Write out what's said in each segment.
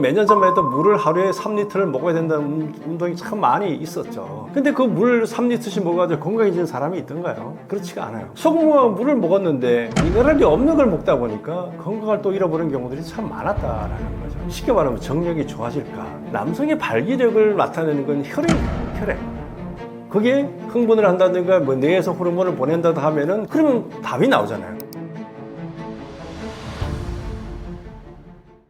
몇 년 전만 해도 물을 하루에 3리터를 먹어야 된다는 운동이 참 많이 있었죠. 근데 그 물 3리터씩 먹어가지고 건강해지는 사람이 있던가요? 그렇지가 않아요. 소금과 물을 먹었는데 미네랄이 없는 걸 먹다 보니까 건강을 또 잃어버리는 경우들이 참 많았다라는 거죠. 쉽게 말하면 정력이 좋아질까? 남성의 발기력을 나타내는 건 혈액이에요. 혈액. 그게 흥분을 한다든가 뭐 뇌에서 호르몬을 보낸다고 하면은 그러면 답이 나오잖아요.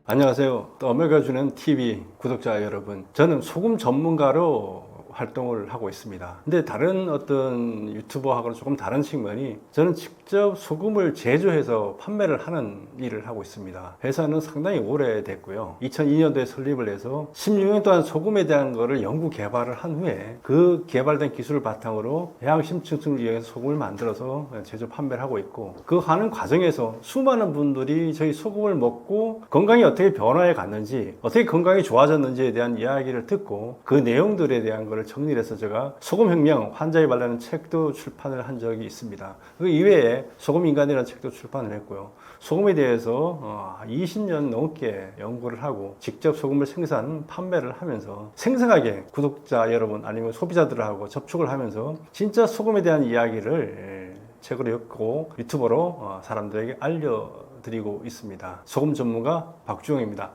안녕하세요. 오메가주는 TV 구독자 여러분. 저는 소금 전문가로 활동을 하고 있습니다. 근데 다른 어떤 유튜버하고는 조금 다른 측면이 저는 직접 소금을 제조해서 판매를 하는 일을 하고 있습니다. 회사는 상당히 오래됐고요. 2002년도에 설립을 해서 16년 동안 소금에 대한 거를 연구 개발을 한 후에 그 개발된 기술을 바탕으로 해양심층을 이용해서 소금을 만들어서 제조 판매를 하고 있고, 그 하는 과정에서 수많은 분들이 저희 소금을 먹고 건강이 어떻게 변화해 갔는지, 어떻게 건강이 좋아졌는지에 대한 이야기를 듣고 그 내용들에 대한 거를 정리를 해서 제가 소금혁명 환자에 관련한 책도 출판을 한 적이 있습니다. 그 이외에 소금인간이라는 책도 출판을 했고요. 소금에 대해서 20년 넘게 연구를 하고 직접 소금을 생산, 판매를 하면서 생생하게 구독자 여러분 아니면 소비자들하고 접촉을 하면서 진짜 소금에 대한 이야기를 책으로 엮고 유튜버로 사람들에게 알려드리고 있습니다. 소금 전문가 박주영입니다.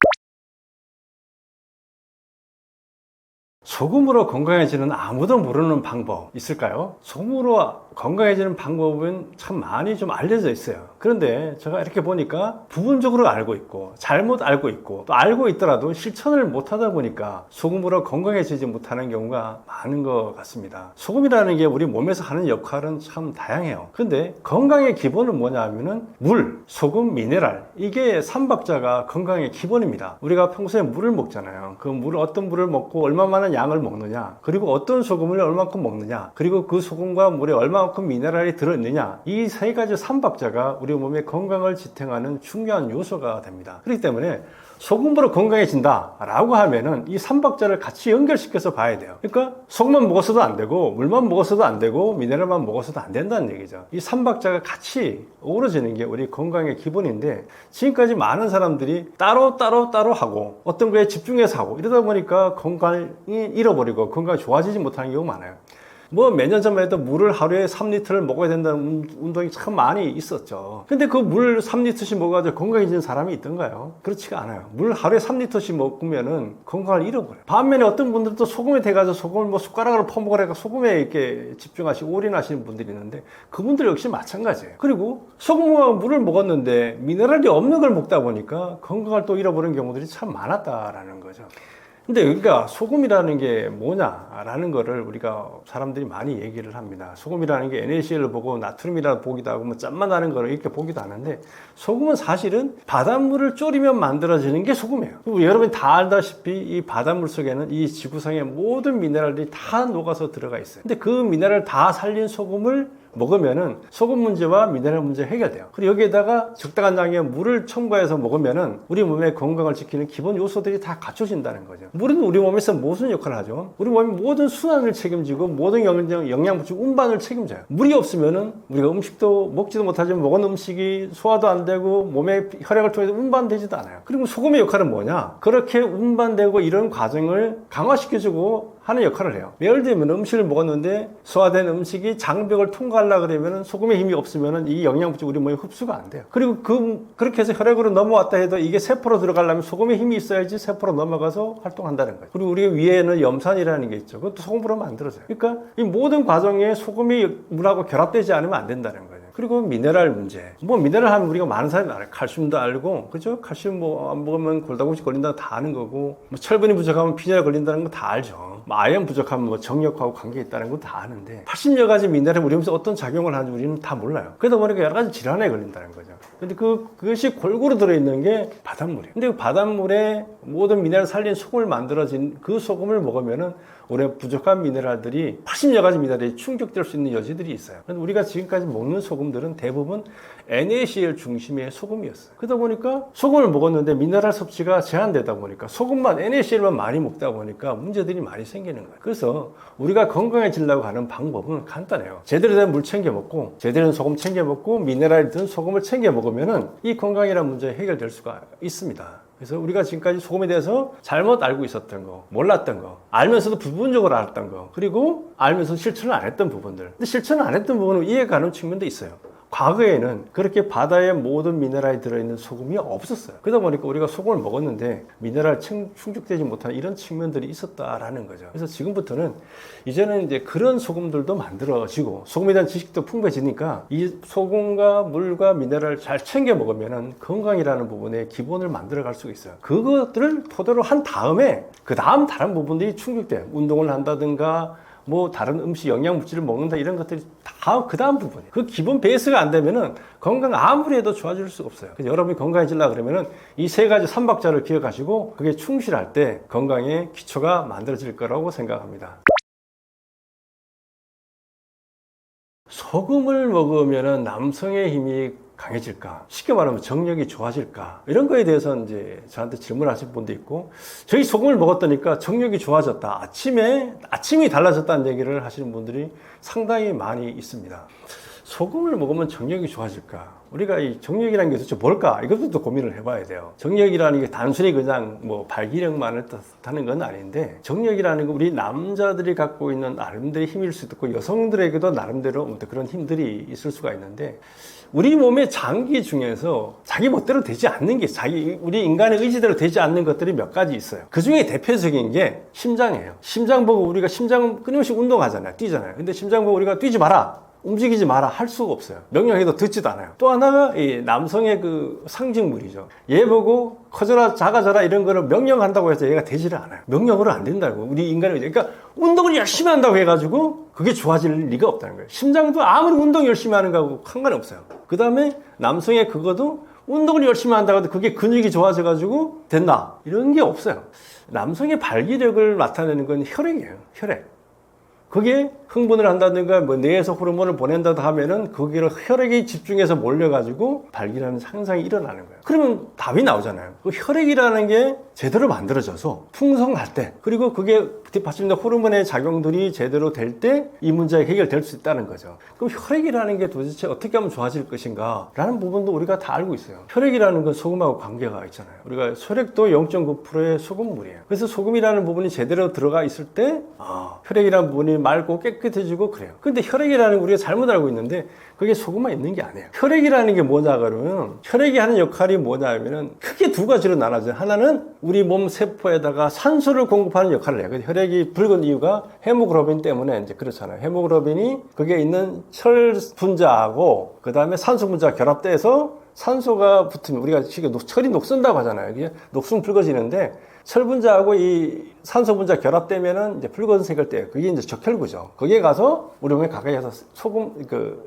소금으로 건강해지는 아무도 모르는 방법 있을까요? 소금으로 건강해지는 방법은 참 많이 좀 알려져 있어요. 그런데 제가 이렇게 보니까 부분적으로 알고 있고 잘못 알고 있고 또 알고 있더라도 실천을 못하다 보니까 소금으로 건강해지지 못하는 경우가 많은 것 같습니다. 소금이라는 게 우리 몸에서 하는 역할은 참 다양해요. 근데 건강의 기본은 뭐냐 하면은 물, 소금, 미네랄, 이게 삼박자가 건강의 기본입니다. 우리가 평소에 물을 먹잖아요. 그 물을 어떤 물을 먹고 얼마만한 양을 먹느냐, 그리고 어떤 소금을 얼마만큼 먹느냐, 그리고 그 소금과 물에 얼마만큼 미네랄이 들어있느냐, 이 세 가지 삼박자가 우리 몸의 건강을 지탱하는 중요한 요소가 됩니다. 그렇기 때문에 소금으로 건강해진다 라고 하면은 이 삼박자를 같이 연결시켜서 봐야 돼요. 그러니까 소금만 먹었어도 안 되고 물만 먹었어도 안 되고 미네랄만 먹었어도 안 된다는 얘기죠. 이 삼박자가 같이 어우러지는 게 우리 건강의 기본인데, 지금까지 많은 사람들이 따로 하고 어떤 거에 집중해서 하고 이러다 보니까 건강이 잃어버리고 건강이 좋아지지 못하는 경우가 많아요. 뭐 몇 년 전만 해도 물을 하루에 3리터를 먹어야 된다는 운동이 참 많이 있었죠. 근데 그 물 3리터씩 먹어가지고 건강해지는 사람이 있던가요? 그렇지가 않아요. 물 하루에 3리터씩 먹으면은 건강을 잃어버려요. 반면에 어떤 분들도 소금에 대가지고 소금을 뭐 숟가락으로 퍼먹으라니까 소금에 이렇게 집중하시고 올인하시는 분들이 있는데 그분들 역시 마찬가지예요. 그리고 소금과 물을 먹었는데 미네랄이 없는 걸 먹다 보니까 건강을 또 잃어버리는 경우들이 참 많았다라는 거죠. 근데 여기가 소금이라는 게 뭐냐라는 거를 우리가 사람들이 많이 얘기를 합니다. 소금이라는 게 NaCl을 보고 나트륨이라고 보기도 하고 뭐 짠맛 나는 거를 이렇게 보기도 하는데, 소금은 사실은 바닷물을 졸이면 만들어지는 게 소금이에요. 그리고 여러분이 다 알다시피 이 바닷물 속에는 이 지구상의 모든 미네랄들이 다 녹아서 들어가 있어요. 근데 그 미네랄을 다 살린 소금을 먹으면은 소금 문제와 미네랄 문제 해결돼요. 그리고 여기에다가 적당한 양의 물을 첨가해서 먹으면은 우리 몸의 건강을 지키는 기본 요소들이 다 갖춰진다는 거죠. 물은 우리 몸에서 무슨 역할을 하죠? 우리 몸의 모든 순환을 책임지고 모든 영양분질 운반을 책임져요. 물이 없으면은 우리가 음식도 먹지도 못하지만 먹은 음식이 소화도 안 되고 몸의 혈액을 통해서 운반되지도 않아요. 그리고 소금의 역할은 뭐냐? 그렇게 운반되고 이런 과정을 강화시켜주고 하는 역할을 해요. 예를 들면 음식을 먹었는데 소화된 음식이 장벽을 통과하려고 그러면 소금의 힘이 없으면 이 영양분이 우리 몸에 흡수가 안 돼요. 그리고 그렇게 해서 혈액으로 넘어왔다 해도 이게 세포로 들어가려면 소금의 힘이 있어야지 세포로 넘어가서 활동한다는 거예요. 그리고 우리 위에는 염산이라는 게 있죠. 그것도 소금으로 만들어져요. 그러니까 이 모든 과정에 소금이 물하고 결합되지 않으면 안 된다는 거예요. 그리고 미네랄 문제. 뭐 미네랄 하면 우리가 많은 사람이 알아요. 칼슘도 알고, 그죠? 칼슘 뭐 안 먹으면 골다공증 걸린다는 거 다 아는 거고, 뭐 철분이 부족하면 빈혈 걸린다는 거 다 알죠. 뭐 아연 부족하면 뭐 정력하고 관계 있다는 거 다 아는데 80여 가지 미네랄이 우리 몸에서 어떤 작용을 하는지 우리는 다 몰라요. 그러다 보니까 여러 가지 질환에 걸린다는 거죠. 근데 그것이 골고루 들어있는 게 바닷물이에요. 근데 그 바닷물에 모든 미네랄을 살린 소금을 만들어진 그 소금을 먹으면은 우리가 부족한 미네랄들이 80여 가지 미네랄이 충족될 수 있는 여지들이 있어요. 그런데 우리가 지금까지 먹는 소금들은 대부분 NaCl 중심의 소금이었어요. 그러다 보니까 소금을 먹었는데 미네랄 섭취가 제한되다 보니까 소금만 NaCl만 많이 먹다 보니까 문제들이 많이 생기는 거예요. 그래서 우리가 건강해지려고 하는 방법은 간단해요. 제대로 된 물 챙겨 먹고 제대로 된 소금 챙겨 먹고 미네랄이 든 소금을 챙겨 먹으면은 이 건강이라는 문제 해결될 수가 있습니다. 그래서 우리가 지금까지 소금에 대해서 잘못 알고 있었던 거, 몰랐던 거, 알면서도 부분적으로 알았던 거, 그리고 알면서 실천을 안 했던 부분들. 근데 실천을 안 했던 부분은 이해가 가는 측면도 있어요. 과거에는 그렇게 바다에 모든 미네랄이 들어있는 소금이 없었어요. 그러다 보니까 우리가 소금을 먹었는데 미네랄 충족되지 못하는 이런 측면들이 있었다라는 거죠. 그래서 지금부터는 이제는 이제 그런 소금들도 만들어지고 소금에 대한 지식도 풍부해지니까 이 소금과 물과 미네랄을 잘 챙겨 먹으면 건강이라는 부분에 기본을 만들어 갈 수가 있어요. 그것들을 토대로 한 다음에 그 다음 다른 부분들이 충족돼요. 운동을 한다든가 뭐 다른 음식 영양물질을 먹는다 이런 것들이 다 그 다음 부분이에요. 그 기본 베이스가 안 되면은 건강 아무리 해도 좋아질 수가 없어요. 그래서 여러분이 건강해지려고 그러면은 이 세 가지 삼박자를 기억하시고 그게 충실할 때 건강의 기초가 만들어질 거라고 생각합니다. 소금을 먹으면은 남성의 힘이 강해질까? 쉽게 말하면 정력이 좋아질까? 이런 거에 대해서 이제 저한테 질문하신 분도 있고, 저희 소금을 먹었더니까 정력이 좋아졌다. 아침이 달라졌다는 얘기를 하시는 분들이 상당히 많이 있습니다. 소금을 먹으면 정력이 좋아질까? 우리가 이 정력이라는 게 도대체 뭘까? 이것도 고민을 해봐야 돼요. 정력이라는 게 단순히 그냥 뭐 발기력만을 뜻하는 건 아닌데, 정력이라는 건 우리 남자들이 갖고 있는 나름대로의 힘일 수도 있고, 여성들에게도 나름대로 그런 힘들이 있을 수가 있는데, 우리 몸의 장기 중에서 자기 멋대로 되지 않는 게 우리 인간의 의지대로 되지 않는 것들이 몇 가지 있어요. 그 중에 대표적인 게 심장이에요. 심장 보고 우리가 심장 끊임없이 운동하잖아요. 뛰잖아요. 근데 심장 보고 우리가 뛰지 마라, 움직이지 마라 할 수가 없어요. 명령해도 듣지도 않아요. 또 하나가 이 남성의 그 상징물이죠. 얘 보고 커져라 작아져라 이런 거를 명령한다고 해서 얘가 되지를 않아요. 명령으로 안 된다고. 우리 인간의 그러니까 운동을 열심히 한다고 해가지고 그게 좋아질 리가 없다는 거예요. 심장도 아무리 운동 열심히 하는 거하고 상관이 없어요. 그 다음에 남성의 그거도 운동을 열심히 한다고 해도 그게 근육이 좋아져가지고 된다 이런 게 없어요. 남성의 발기력을 나타내는 건 혈액이에요. 혈액. 그게 흥분을 한다든가 뭐 뇌에서 호르몬을 보낸다고 하면은 거기를 혈액이 집중해서 몰려가지고 발기라는 상상이 일어나는 거예요. 그러면 답이 나오잖아요. 그 혈액이라는 게 제대로 만들어져서 풍성할 때, 그리고 그게 뒷받침된 호르몬의 작용들이 제대로 될 때 이 문제가 해결될 수 있다는 거죠. 그럼 혈액이라는 게 도대체 어떻게 하면 좋아질 것인가 라는 부분도 우리가 다 알고 있어요. 혈액이라는 건 소금하고 관계가 있잖아요. 우리가 혈액도 0.9%의 소금물이에요. 그래서 소금이라는 부분이 제대로 들어가 있을 때 혈액이라는 부분이 맑고 깨끗해지고 그래요. 근데 혈액이라는 거 우리가 잘못 알고 있는데 그게 소금만 있는 게 아니에요. 혈액이라는 게 뭐냐 그러면 혈액이 하는 역할이 뭐냐 하면은 크게 두 가지로 나눠져요. 하나는 우리 몸 세포에다가 산소를 공급하는 역할을 해요. 혈액이 붉은 이유가 헤모글로빈 때문에 이제 그렇잖아요. 헤모글로빈이 거기에 있는 철 분자하고 그 다음에 산소 분자가 결합돼서 산소가 붙으면 우리가 철이 녹슨다고 하잖아요. 이게 녹슨 붉어지는데 철 분자하고 이 산소 분자 결합되면은 이제 붉은색을 떼요. 그게 이제 적혈구죠. 거기에 가서 우리 몸에 가까이 가서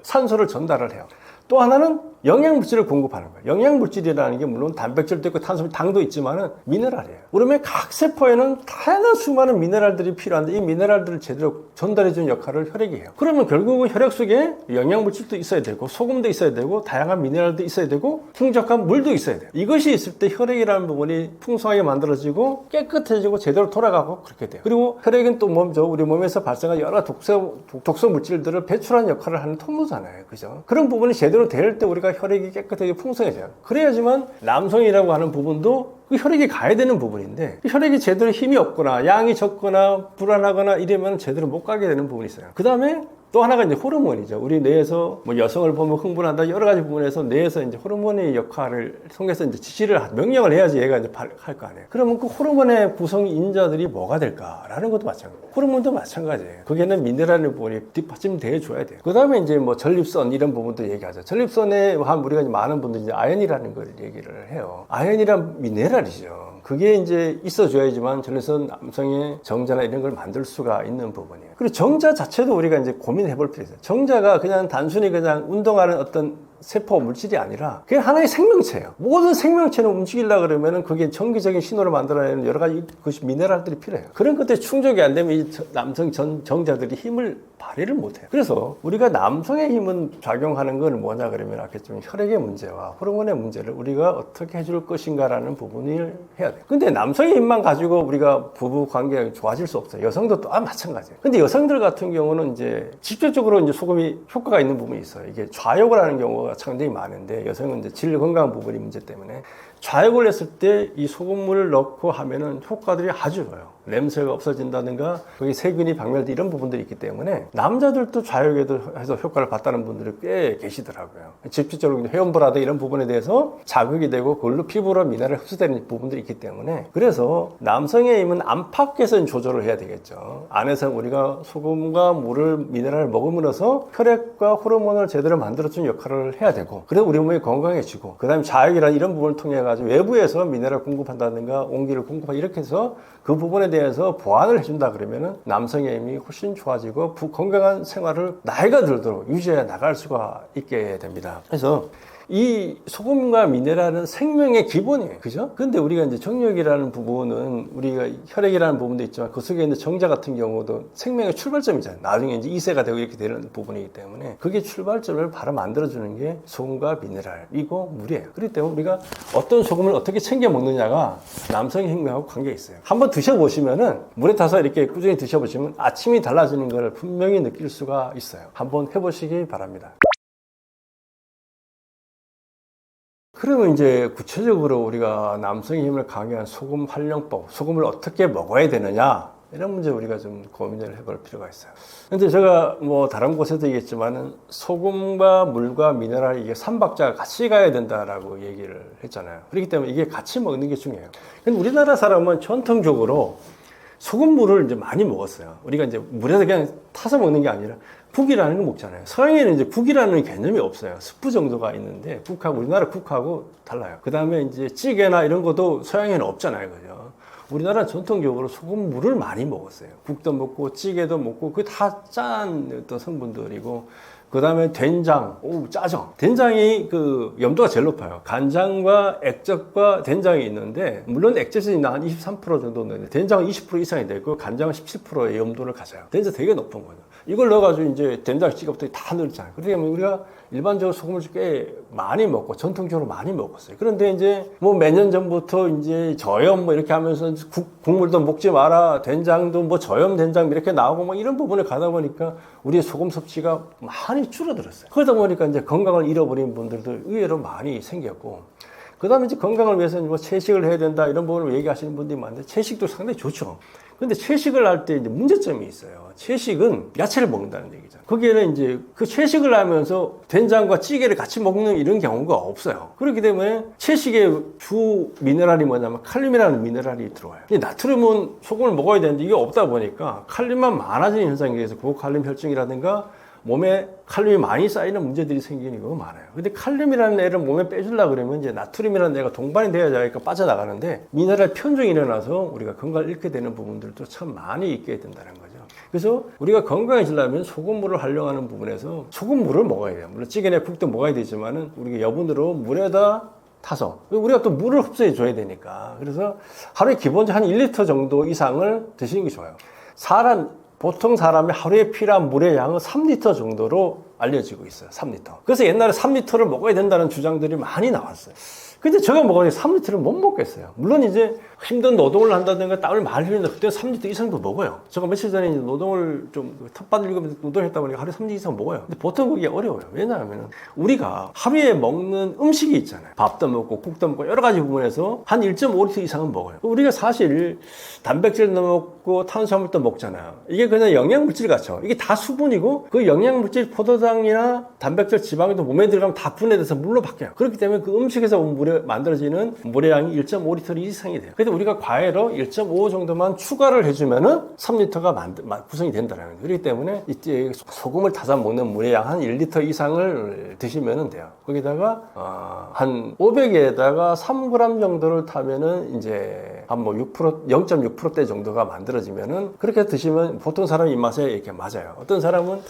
산소를 전달을 해요. 또 하나는 영양물질을 공급하는 거예요. 영양물질이라는 게 물론 단백질도 있고 당도 있지만은 미네랄이에요. 우리 몸의 각 세포에는 다양한 수많은 미네랄들이 필요한데 이 미네랄들을 제대로 전달해주는 역할을 혈액이 해요. 그러면 결국은 혈액 속에 영양물질도 있어야 되고 소금도 있어야 되고 다양한 미네랄도 있어야 되고 풍족한 물도 있어야 돼요. 이것이 있을 때 혈액이라는 부분이 풍성하게 만들어지고 깨끗해지고 제대로 돌아가고 그렇게 돼요. 그리고 혈액은 또 뭐죠? 우리 몸에서 발생한 여러 독소 물질들을 배출하는 역할을 하는 통로잖아요. 그죠? 그런 부분이 제대로 될 때 우리가 혈액이 깨끗하게 풍성해져요. 그래야지만 남성이라고 하는 부분도 그 혈액이 가야 되는 부분인데 혈액이 제대로 힘이 없거나 양이 적거나 불안하거나 이러면 제대로 못 가게 되는 부분이 있어요. 그 다음에 또 하나가 이제 호르몬이죠. 우리 뇌에서 뭐 여성을 보면 흥분한다 여러 가지 부분에서 뇌에서 이제 호르몬의 역할을 통해서 이제 명령을 해야지 얘가 이제 할 거 아니에요. 그러면 그 호르몬의 구성 인자들이 뭐가 될까라는 것도 마찬가지예요. 호르몬도 마찬가지예요. 거기에는 미네랄의 부분이 뒷받침돼 줘야 돼요. 그 다음에 이제 뭐 전립선 이런 부분도 얘기하죠. 전립선에 우리가 많은 분들이 이제 아연이라는 걸 얘기를 해요. 아연이란 미네랄이죠. 그게 이제 있어줘야지만 전립선 남성의 정자나 이런 걸 만들 수가 있는 부분이에요. 그리고 정자 자체도 우리가 이제 고민해 볼 필요 있어요. 정자가 그냥 단순히 그냥 운동하는 어떤 세포 물질이 아니라 그게 하나의 생명체예요. 모든 생명체는 움직이려고 그러면은 그게 정기적인 신호를 만들어내는 여러 가지 그것이 미네랄들이 필요해요. 그런 것들이 충족이 안 되면 이 남성 정자들이 힘을 발휘를 못해요. 그래서 우리가 남성의 힘은 작용하는 건 뭐냐 그러면 아까 좀 혈액의 문제와 호르몬의 문제를 우리가 어떻게 해줄 것인가라는 부분을 해야 돼요. 근데 남성의 힘만 가지고 우리가 부부 관계가 좋아질 수 없어요. 여성도 또 마찬가지예요. 근데 여성들 같은 경우는 이제 직접적으로 이제 소금이 효과가 있는 부분이 있어요. 이게 좌욕을 하는 경우가 상당히 많은데 여성은 이제 질 건강 부분이 문제 때문에 좌욕을 했을 때 이 소금물을 넣고 하면은 효과들이 아주 좋아요. 냄새가 없어진다든가 거기 세균이 박멸돼 이런 부분들이 있기 때문에 남자들도 좌욕에도 해서 효과를 봤다는 분들이 꽤 계시더라고요. 직접적으로 회원부라든가 이런 부분에 대해서 자극이 되고 그걸로 피부로 미네랄이 흡수되는 부분들이 있기 때문에 그래서 남성의 힘은 안팎에서 조절을 해야 되겠죠. 안에서 우리가 소금과 물을 미네랄을 먹음으로써 혈액과 호르몬을 제대로 만들어주는 역할을 해야 되고 그래서 우리 몸이 건강해지고 그 다음에 자극이라는 이런 부분을 통해 가지고 외부에서 미네랄 공급한다든가 온기를 공급하고 이렇게 해서 그 부분에 대해서 보완을 해준다 그러면은 남성의 힘이 훨씬 좋아지고 건강한 생활을 나이가 들도록 유지해 나갈 수가 있게 됩니다. 그래서 이 소금과 미네랄은 생명의 기본이에요. 그죠? 근데 우리가 이제 정력이라는 부분은 우리가 혈액이라는 부분도 있지만 그 속에 있는 정자 같은 경우도 생명의 출발점이잖아요. 나중에 이제 2세가 되고 이렇게 되는 부분이기 때문에 그게 출발점을 바로 만들어주는 게 소금과 미네랄이고 물이에요. 그렇기 때문에 우리가 어떤 소금을 어떻게 챙겨 먹느냐가 남성의 행동하고 관계가 있어요. 한번 드셔보시면은 물에 타서 이렇게 꾸준히 드셔보시면 아침이 달라지는 걸 분명히 느낄 수가 있어요. 한번 해보시기 바랍니다. 그러면 이제 구체적으로 우리가 남성의 힘을 강화한 소금 활용법, 소금을 어떻게 먹어야 되느냐 이런 문제 우리가 좀 고민을 해볼 필요가 있어요. 근데 제가 뭐 다른 곳에도 얘기했지만은 소금과 물과 미네랄 이게 삼박자가 같이 가야 된다라고 얘기를 했잖아요. 그렇기 때문에 이게 같이 먹는 게 중요해요. 근데 우리나라 사람은 전통적으로 소금물을 이제 많이 먹었어요. 우리가 이제 물에서 그냥 타서 먹는 게 아니라 국이라는 거 먹잖아요. 서양에는 이제 국이라는 개념이 없어요. 스프 정도가 있는데 국하고 우리나라 국하고 달라요. 그 다음에 이제 찌개나 이런 것도 서양에는 없잖아요. 그죠? 우리나라는 전통적으로 소금물을 많이 먹었어요. 국도 먹고 찌개도 먹고 그게 다 짠 어떤 성분들이고 그 다음에 된장, 짜죠. 된장이 그 염도가 제일 높아요. 간장과 액젓과 된장이 있는데, 물론 액젓이 한 23% 정도 있는데, 된장은 20% 이상이 되고, 간장은 17%의 염도를 가져요. 된장 되게 높은 거죠. 이걸 넣어가지고 이제 된장 찌개부터 다 넣잖아요. 그러기 때문에 우리가 일반적으로 소금을 꽤 많이 먹고, 전통적으로 많이 먹었어요. 그런데 이제 뭐 몇 년 전부터 이제 저염 뭐 이렇게 하면서 국물도 먹지 마라, 된장도 뭐 저염 된장 이렇게 나오고 뭐 이런 부분에 가다 보니까 우리의 소금 섭취가 많이 줄어들었어요. 그러다 보니까 이제 건강을 잃어버린 분들도 의외로 많이 생겼고, 그 다음에 이제 건강을 위해서 뭐 채식을 해야 된다 이런 부분을 얘기하시는 분들이 많은데 채식도 상당히 좋죠. 근데 채식을 할 때 이제 문제점이 있어요. 채식은 야채를 먹는다는 얘기잖아요. 거기에는 이제 그 채식을 하면서 된장과 찌개를 같이 먹는 이런 경우가 없어요. 그렇기 때문에 채식의 주 미네랄이 뭐냐면 칼륨이라는 미네랄이 들어와요. 근데 나트륨은 소금을 먹어야 되는데 이게 없다 보니까 칼륨만 많아지는 현상에 의해서 고칼륨 혈증이라든가 몸에 칼륨이 많이 쌓이는 문제들이 생기는 경우가 많아요. 근데 칼륨이라는 애를 몸에 빼주려고 그러면 이제 나트륨이라는 애가 동반이 되어야 자기가 빠져나가는데 미네랄 편중이 일어나서 우리가 건강을 잃게 되는 부분들도 참 많이 있게 된다는 거죠. 그래서 우리가 건강해지려면 소금물을 활용하는 부분에서 소금물을 먹어야 돼요. 물론 찌개나 국도 먹어야 되지만은 우리가 여분으로 물에다 타서 우리가 또 물을 흡수해 줘야 되니까 그래서 하루에 기본적으로 한 1리터 정도 이상을 드시는 게 좋아요. 보통 사람이 하루에 필요한 물의 양은 3리터 정도로 알려지고 있어요. 3리터. 그래서 옛날에 3리터를 먹어야 된다는 주장들이 많이 나왔어요. 근데 제가 먹어야 3리터를 못 먹겠어요. 물론 이제 힘든 노동을 한다든가 땀을 많이 흘리는데 그때 3리터 이상도 먹어요. 제가 며칠 전에 이제 노동을 좀 텃밭을 읽으면서 노동했다 보니까 하루에 3리터 이상 먹어요. 근데 보통 그게 어려워요. 왜냐하면 우리가 하루에 먹는 음식이 있잖아요. 밥도 먹고 국도 먹고 여러 가지 부분에서 한 1.5리터 이상은 먹어요. 우리가 사실 단백질도 먹고 탄수화물도 먹잖아요. 이게 그냥 영양물질 같죠. 이게 다 수분이고 그 영양물질 포도당이나 단백질 지방도 몸에 들어가면 다 분해돼서 물로 바뀌어요. 그렇기 때문에 그 음식에서 만들어지는 물의 양이 1.5리터 이상이 돼요. 그래서 우리가 과외로 1.5 정도만 추가를 해주면은 3리터가 구성이 된다는 거예요. 그렇기 때문에 이제 소금을 타서 먹는 물의 양 한 1리터 이상을 드시면 돼요. 거기다가 한 500에다가 3g 정도를 타면은 이제 한 뭐 6%, 0.6%대 정도가 만들어지면은 그렇게 드시면 보통 사람 입맛에 이렇게 맞아요. 어떤 사람은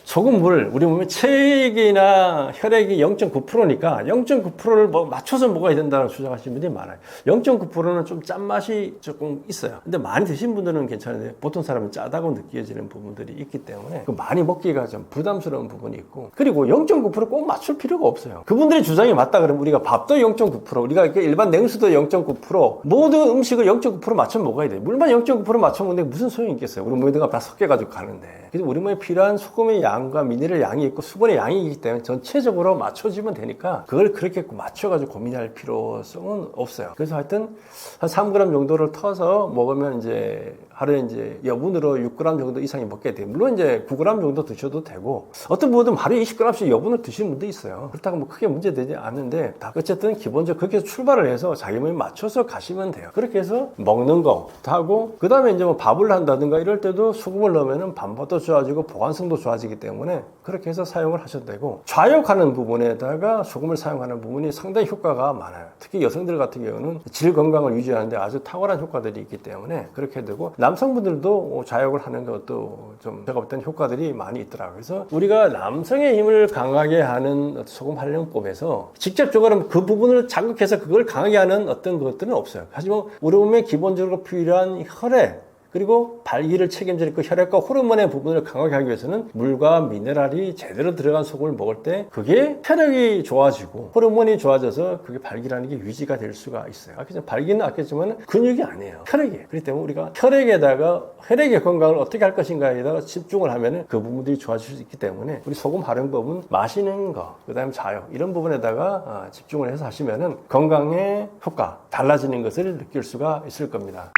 소금물, 우리 몸에 체액이나 혈액이 0.9%니까 0.9%를 뭐 맞춰서 먹어야 된다고 주장하시는 분들이 많아요. 0.9%는 좀 짠맛이 조금 있어요. 근데 많이 드신 분들은 괜찮은데 보통 사람은 짜다고 느껴지는 부분들이 있기 때문에 많이 먹기가 좀 부담스러운 부분이 있고 그리고 0.9%꼭 맞출 필요가 없어요. 그분들의 주장이 맞다 그러면 우리가 밥도 0.9%, 우리가 일반 냉수도 0.9%, 모든 음식을 0.9% 맞춰 먹어야 돼요. 물만 0.9% 맞춰 먹는데 무슨 소용이 있겠어요. 우리 몸에다가 다 섞여가지고 가는데. 그래서 우리 몸에 필요한 소금의 양 양과 미네랄 양이 있고 수분의 양이 있기 때문에 전체적으로 맞춰지면 되니까 그걸 그렇게 맞춰가지고 고민할 필요성은 없어요. 그래서 하여튼 한 3g 정도를 터서 먹으면 이제 하루에 이제 여분으로 6g 정도 이상이 먹게 돼요. 물론 이제 9g 정도 드셔도 되고, 어떤 분들은 하루에 20g씩 여분을 드시는 분도 있어요. 그렇다고 뭐 크게 문제되지 않는데, 다 어쨌든 기본적으로 그렇게 해서 출발을 해서 자기 몸에 맞춰서 가시면 돼요. 그렇게 해서 먹는 거 하고, 그 다음에 이제 뭐 밥을 한다든가 이럴 때도 소금을 넣으면 반맛도 좋아지고 보관성도 좋아지기 때문에 그렇게 해서 사용을 하셔도 되고, 좌욕하는 부분에다가 소금을 사용하는 부분이 상당히 효과가 많아요. 특히 여성들 같은 경우는 질 건강을 유지하는데 아주 탁월한 효과들이 있기 때문에 그렇게 되고, 남성분들도 좌욕을 하는 것도 좀 제가 볼 때는 효과들이 많이 있더라고요. 그래서 우리가 남성의 힘을 강하게 하는 소금 활용법에서 직접적으로 그 부분을 자극해서 그걸 강하게 하는 어떤 것들은 없어요. 하지만 우리 몸에 기본적으로 필요한 혈액, 그리고 발기를 책임질 그 혈액과 호르몬의 부분을 강하게 하기 위해서는 물과 미네랄이 제대로 들어간 소금을 먹을 때 그게 혈액이 좋아지고 호르몬이 좋아져서 그게 발기라는 게 유지가 될 수가 있어요. 발기는 아꼈지만 근육이 아니에요. 혈액이에요. 그렇기 때문에 우리가 혈액의 건강을 어떻게 할 것인가에다가 집중을 하면 그 부분들이 좋아질 수 있기 때문에 우리 소금 활용법은 마시는 거, 그 다음에 자욕 이런 부분에다가 집중을 해서 하시면 건강의 효과 달라지는 것을 느낄 수가 있을 겁니다.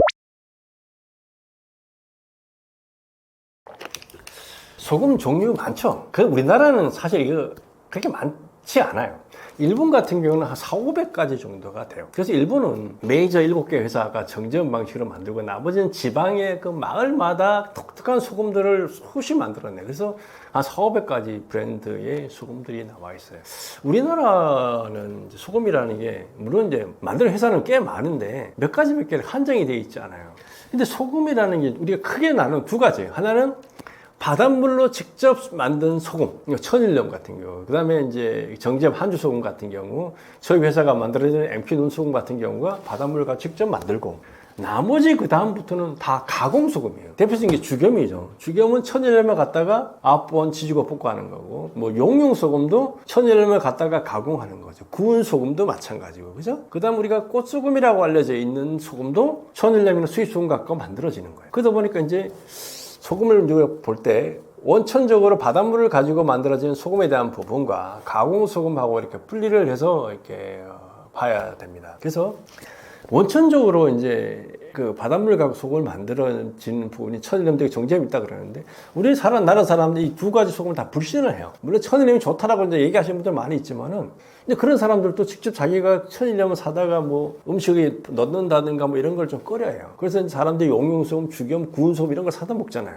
소금 종류 많죠. 우리나라는 사실 이거 그렇게 많지 않아요. 일본 같은 경우는 한 4,500가지 정도가 돼요. 그래서 일본은 메이저 7개 회사가 정제음 방식으로 만들고 나머지는 지방의 그 마을마다 독특한 소금들을 수시 만들어내요. 그래서 한 4,500가지 브랜드의 소금들이 나와 있어요. 우리나라는 이제 소금이라는 게 물론 이제 만드는 회사는 꽤 많은데 몇 개를 한정이 되어 있지 않아요. 근데 소금이라는 게 우리가 크게 나누는 두 가지예요. 하나는 바닷물로 직접 만든 소금, 천일염 같은 경우, 그 다음에 이제 정제염 한주 소금 같은 경우, 저희 회사가 만들어진 MP 논소금 같은 경우가 바닷물과 직접 만들고, 나머지 그 다음부터는 다 가공 소금이에요. 대표적인 게 주겸이죠. 주겸은 천일염을 갖다가 9번 지지고 볶아하는 거고, 뭐 용융 소금도 천일염을 갖다가 가공하는 거죠. 구운 소금도 마찬가지고, 그죠? 그 다음 우리가 꽃소금이라고 알려져 있는 소금도 천일염이나 수입 소금 갖고 만들어지는 거예요. 그러다 보니까 이제 소금을 볼 때 원천적으로 바닷물을 가지고 만들어진 소금에 대한 부분과 가공 소금하고 이렇게 분리를 해서 이렇게 봐야 됩니다. 그래서 원천적으로 이제 그 바닷물 가지고 소금을 만들어지는 부분이 천일염 정제염이 있다 그러는데 우리 나라 사람들이 이 두 가지 소금을 다 불신을 해요. 물론 천일염이 좋다라고 이제 얘기하시는 분들 많이 있지만은 근데 그런 사람들도 직접 자기가 천일염을 사다가 뭐 음식에 넣는다든가 뭐 이런 걸 좀 꺼려해요. 그래서 사람들이 용융소금, 주겸, 구운소금 이런 걸 사다 먹잖아요.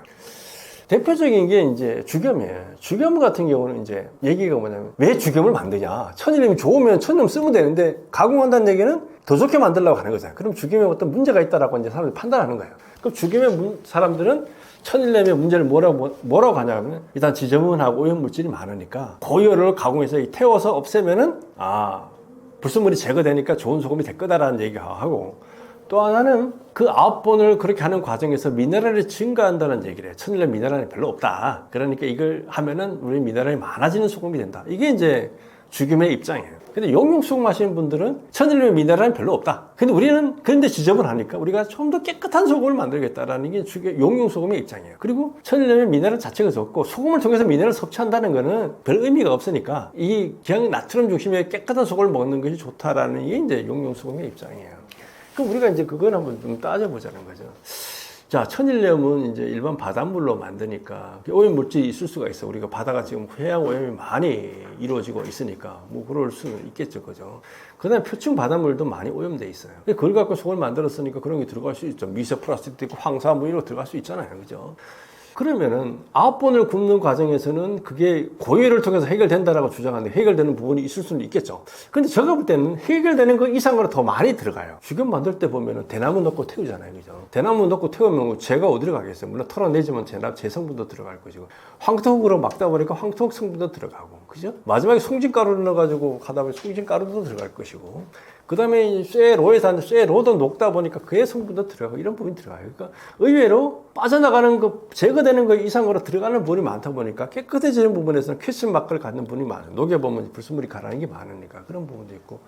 대표적인 게 이제 주겸이에요. 주겸 같은 경우는 이제 얘기가 뭐냐면 왜 주겸을 만드냐. 천일염이 좋으면 천일염 쓰면 되는데 가공한다는 얘기는 더 좋게 만들려고 하는 거잖아요. 그럼 주겸에 어떤 문제가 있다라고 이제 사람들이 판단하는 거예요. 그럼 주겸의 사람들은 천일염의 문제를 뭐라고 하냐면 일단 지저분하고 오염물질이 많으니까 고열을 가공해서 태워서 없애면은 불순물이 제거되니까 좋은 소금이 될 거다라는 얘기가 하고 또 하나는 그 9번을 그렇게 하는 과정에서 미네랄이 증가한다는 얘기를 해요. 천일염 미네랄이 별로 없다. 그러니까 이걸 하면은 우리 미네랄이 많아지는 소금이 된다. 이게 이제 주겸의 입장이에요. 근데 용융소금 하시는 분들은 천일염 미네랄은 별로 없다. 근데 우리는 그런데 지저분하니까 우리가 좀 더 깨끗한 소금을 만들겠다라는 게 용융소금의 입장이에요. 그리고 천일염의 미네랄 자체가 적고 소금을 통해서 미네랄을 섭취한다는 거는 별 의미가 없으니까 이 그냥 나트륨 중심의 깨끗한 소금을 먹는 것이 좋다라는 게 이제 용융소금의 입장이에요. 그럼 우리가 이제 그걸 한번 좀 따져보자는 거죠. 자, 천일염은 이제 일반 바닷물로 만드니까 오염 물질이 있을 수가 있어. 우리가 바다가 지금 해양 오염이 많이 이루어지고 있으니까 뭐 그럴 수는 있겠죠, 그죠? 그다음에 표층 바닷물도 많이 오염돼 있어요. 그걸 갖고 소금을 만들었으니까 그런 게 들어갈 수 있죠. 미세 플라스틱도 있고 황사 뭐 이런 거 들어갈 수 있잖아요, 그죠? 그러면은 9번을 굽는 과정에서는 그게 고열을 통해서 해결된다라고 주장하는데 해결되는 부분이 있을 수는 있겠죠. 근데 제가 볼 때는 해결되는 거 이상으로 더 많이 들어가요. 주겸 만들 때 보면은 대나무 넣고 태우잖아요, 그죠? 대나무 넣고 태우면 제가 어디로 가겠어요? 물론 털어내지만 제 성분도 들어갈 것이고 황토흙으로 막다 보니까 황토흙 성분도 들어가고 그죠? 마지막에 송진가루를 넣어가지고 가다 보면 송진가루도 들어갈 것이고, 그 다음에 쇠로에서 하는데 쇠로도 녹다 보니까 그의 성분도 들어가고 이런 부분이 들어가요. 그러니까 의외로 빠져나가는 거, 제거되는 거 이상으로 들어가는 부분이 많다 보니까 깨끗해지는 부분에서는 퀘스천 마크를 갖는 분이 많아요. 녹여보면 불순물이 가라앉는 게 많으니까 그런 부분도 있고.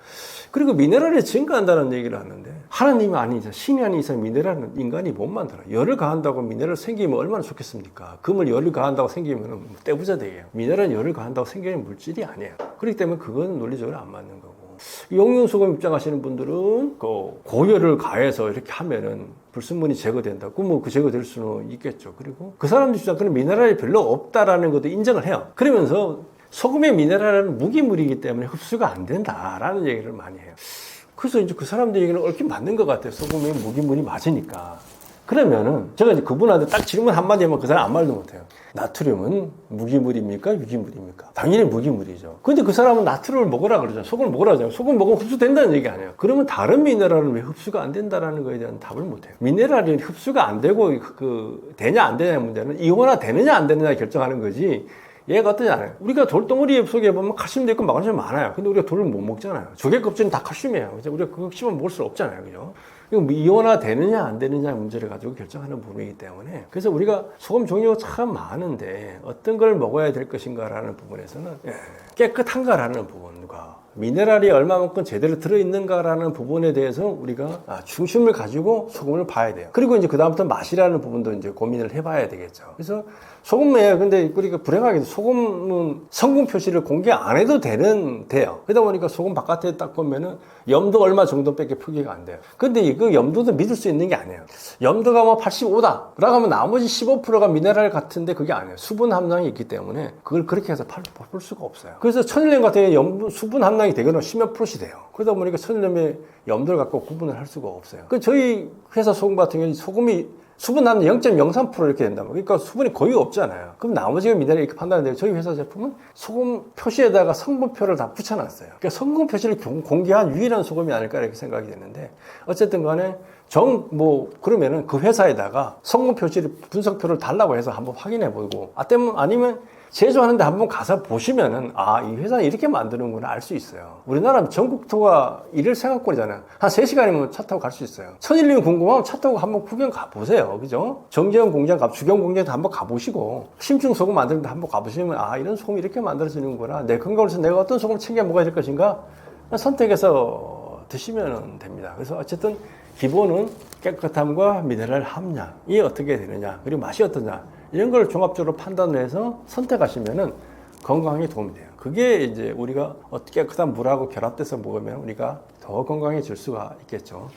그리고 미네랄이 증가한다는 얘기를 하는데, 하나님이 아니죠. 신이 아닌 이상 미네랄은 인간이 못 만들어요. 열을 가한다고 미네랄 생기면 얼마나 좋겠습니까? 금을 열을 가한다고 생기면 떼부자 되게요. 미네랄은 열을 가한다고 생기는 물질이 아니에요. 그렇기 때문에 그건 논리적으로 안 맞는 거고. 용융소금 입장하시는 분들은 그 고열을 가해서 이렇게 하면은 불순물이 제거된다. 그럼 그 제거될 수는 있겠죠. 그리고 그 사람들 입장 그런 미네랄이 별로 없다라는 것도 인정을 해요. 그러면서 소금의 미네랄은 무기물이기 때문에 흡수가 안 된다라는 얘기를 많이 해요. 그래서 이제 그 사람들 얘기는 얽힌 맞는 것 같아요. 소금의 무기물이 맞으니까. 그러면은 제가 이제 그분한테 딱 질문 한마디 하면 그 사람 아무 말도 못해요. 나트륨은 무기물입니까? 유기물입니까? 당연히 무기물이죠. 근데 그 사람은 나트륨을 먹으라 그러잖아요. 소금을 먹으라 하잖아요. 소금 먹으면 흡수된다는 얘기 아니에요. 그러면 다른 미네랄은 왜 흡수가 안 된다는 거에 대한 답을 못해요. 미네랄이 흡수가 안 되고 되냐 안 되냐의 문제는 이온화 되느냐 안 되느냐 결정하는 거지. 얘가 어떠냐요? 우리가 돌덩어리 속에 보면 칼슘도 있고 마그네슘이 많아요. 근데 우리가 돌을 못 먹잖아요. 조개 껍질은 다 칼슘이에요. 우리가 그거 씹으면 먹을 수 없잖아요. 그죠? 이온화 되느냐 안 되느냐 문제를 가지고 결정하는 부분이기 때문에, 그래서 우리가 소금 종류가 참 많은데 어떤 걸 먹어야 될 것인가라는 부분에서는 깨끗한가라는 부분과 미네랄이 얼마만큼 제대로 들어있는가라는 부분에 대해서 우리가 중심을 가지고 소금을 봐야 돼요. 그리고 이제 그다음부터 맛이라는 부분도 이제 고민을 해봐야 되겠죠. 그래서 소금에, 근데 우리가 불행하게도 소금은 성분 표시를 공개 안 해도 돼요. 그러다 보니까 소금 바깥에 딱 보면은 염도 얼마 정도밖에 표기가 안 돼요. 근데 그 염도도 믿을 수 있는 게 아니에요. 염도가 뭐 85다. 라고 하면 나머지 15%가 미네랄 같은데 그게 아니에요. 수분 함량이 있기 때문에 그걸 그렇게 해서 풀 수가 없어요. 그래서 천일염 같은 경우에 수분 함량이 되거나 10몇 %씩 돼요. 그러다 보니까 천일염의 염도를 갖고 구분을 할 수가 없어요. 그 저희 회사 소금 같은 경우는 소금이 수분 함량 0.03% 이렇게 된다면, 그러니까 수분이 거의 없잖아요. 그럼 나머지가 미네랄 이렇게 판단하는데, 저희 회사 제품은 소금 표시에다가 성분표를 다 붙여놨어요. 그러니까 성분 표시를 공개한 유일한 소금이 아닐까 이렇게 생각이 되는데, 어쨌든 간에 그러면은 그 회사에다가 성분 표시를, 분석표를 달라고 해서 한번 확인해보고, 아니면 제조하는데 한번 가서 보시면은, 이 회사는 이렇게 만드는구나 알 수 있어요. 우리나라 전국 투어가 일일 생활권이잖아요. 한 3시간이면 차 타고 갈 수 있어요. 천일염이 궁금하면 차 타고 한번 구경 가보세요. 그죠? 정재현 공장, 주경 공장도 한번 가보시고, 심층 소금 만드는데 한번 가보시면, 이런 소금이 이렇게 만들어지는구나. 내 건강을 위해서 내가 어떤 소금을 챙겨 먹어야 될 것인가? 선택해서 드시면 됩니다. 그래서 어쨌든 기본은 깨끗함과 미네랄 함량이 어떻게 되느냐, 그리고 맛이 어떠냐, 이런 걸 종합적으로 판단을 해서 선택하시면은 건강에 도움이 돼요. 그게 이제 우리가 어떻게 깨끗한 물하고 결합돼서 먹으면 우리가 더 건강해질 수가 있겠죠.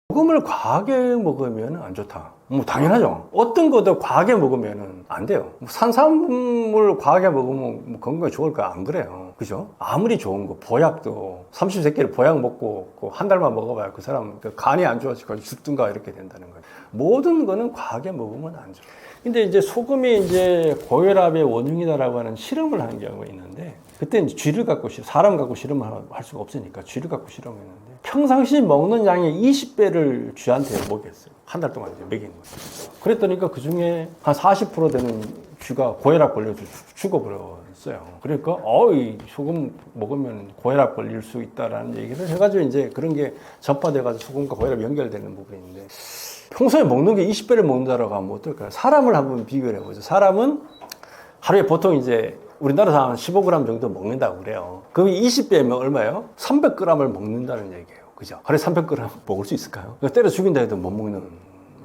소금을 과하게 먹으면 안 좋다. 당연하죠. 어떤 것도 과하게 먹으면 안 돼요. 산산물 과하게 먹으면 건강에 좋을까? 안 그래요. 그죠? 아무리 좋은 거, 보약도 30세끼를 보약 먹고 한 달만 먹어봐야 그 사람 간이 안 좋아지고 죽든가 이렇게 된다는 거예요. 모든 거는 과하게 먹으면 안 좋아요. 근데 이제 소금이 이제 고혈압의 원흉이다라고 하는 실험을 하는 경우가 있는데, 그때 이제 쥐를 갖고 사람 갖고 실험을 할 수가 없으니까 쥐를 갖고 실험했는데, 평상시 먹는 양의 20배를 쥐한테 먹였어요. 한 달 동안 이제 먹인 거예요. 그랬더니까 그 중에 한 40% 되는 쥐가 고혈압 걸려서 죽어버렸어요. 그러니까 이 소금 먹으면 고혈압 걸릴 수 있다라는 얘기를 해가지고 이제 그런 게 전파돼가지고 소금과 고혈압 연결되는 부분이 있는데, 평소에 먹는 게 20배를 먹는다라고 하면 어떨까요? 사람을 한번 비교를 해보죠. 사람은 하루에 보통 이제 우리나라 사람은 15g 정도 먹는다고 그래요. 그럼 20배면 얼마예요? 300g을 먹는다는 얘기예요. 그죠? 하루에 300g 먹을 수 있을까요? 때려 죽인다 해도 못 먹는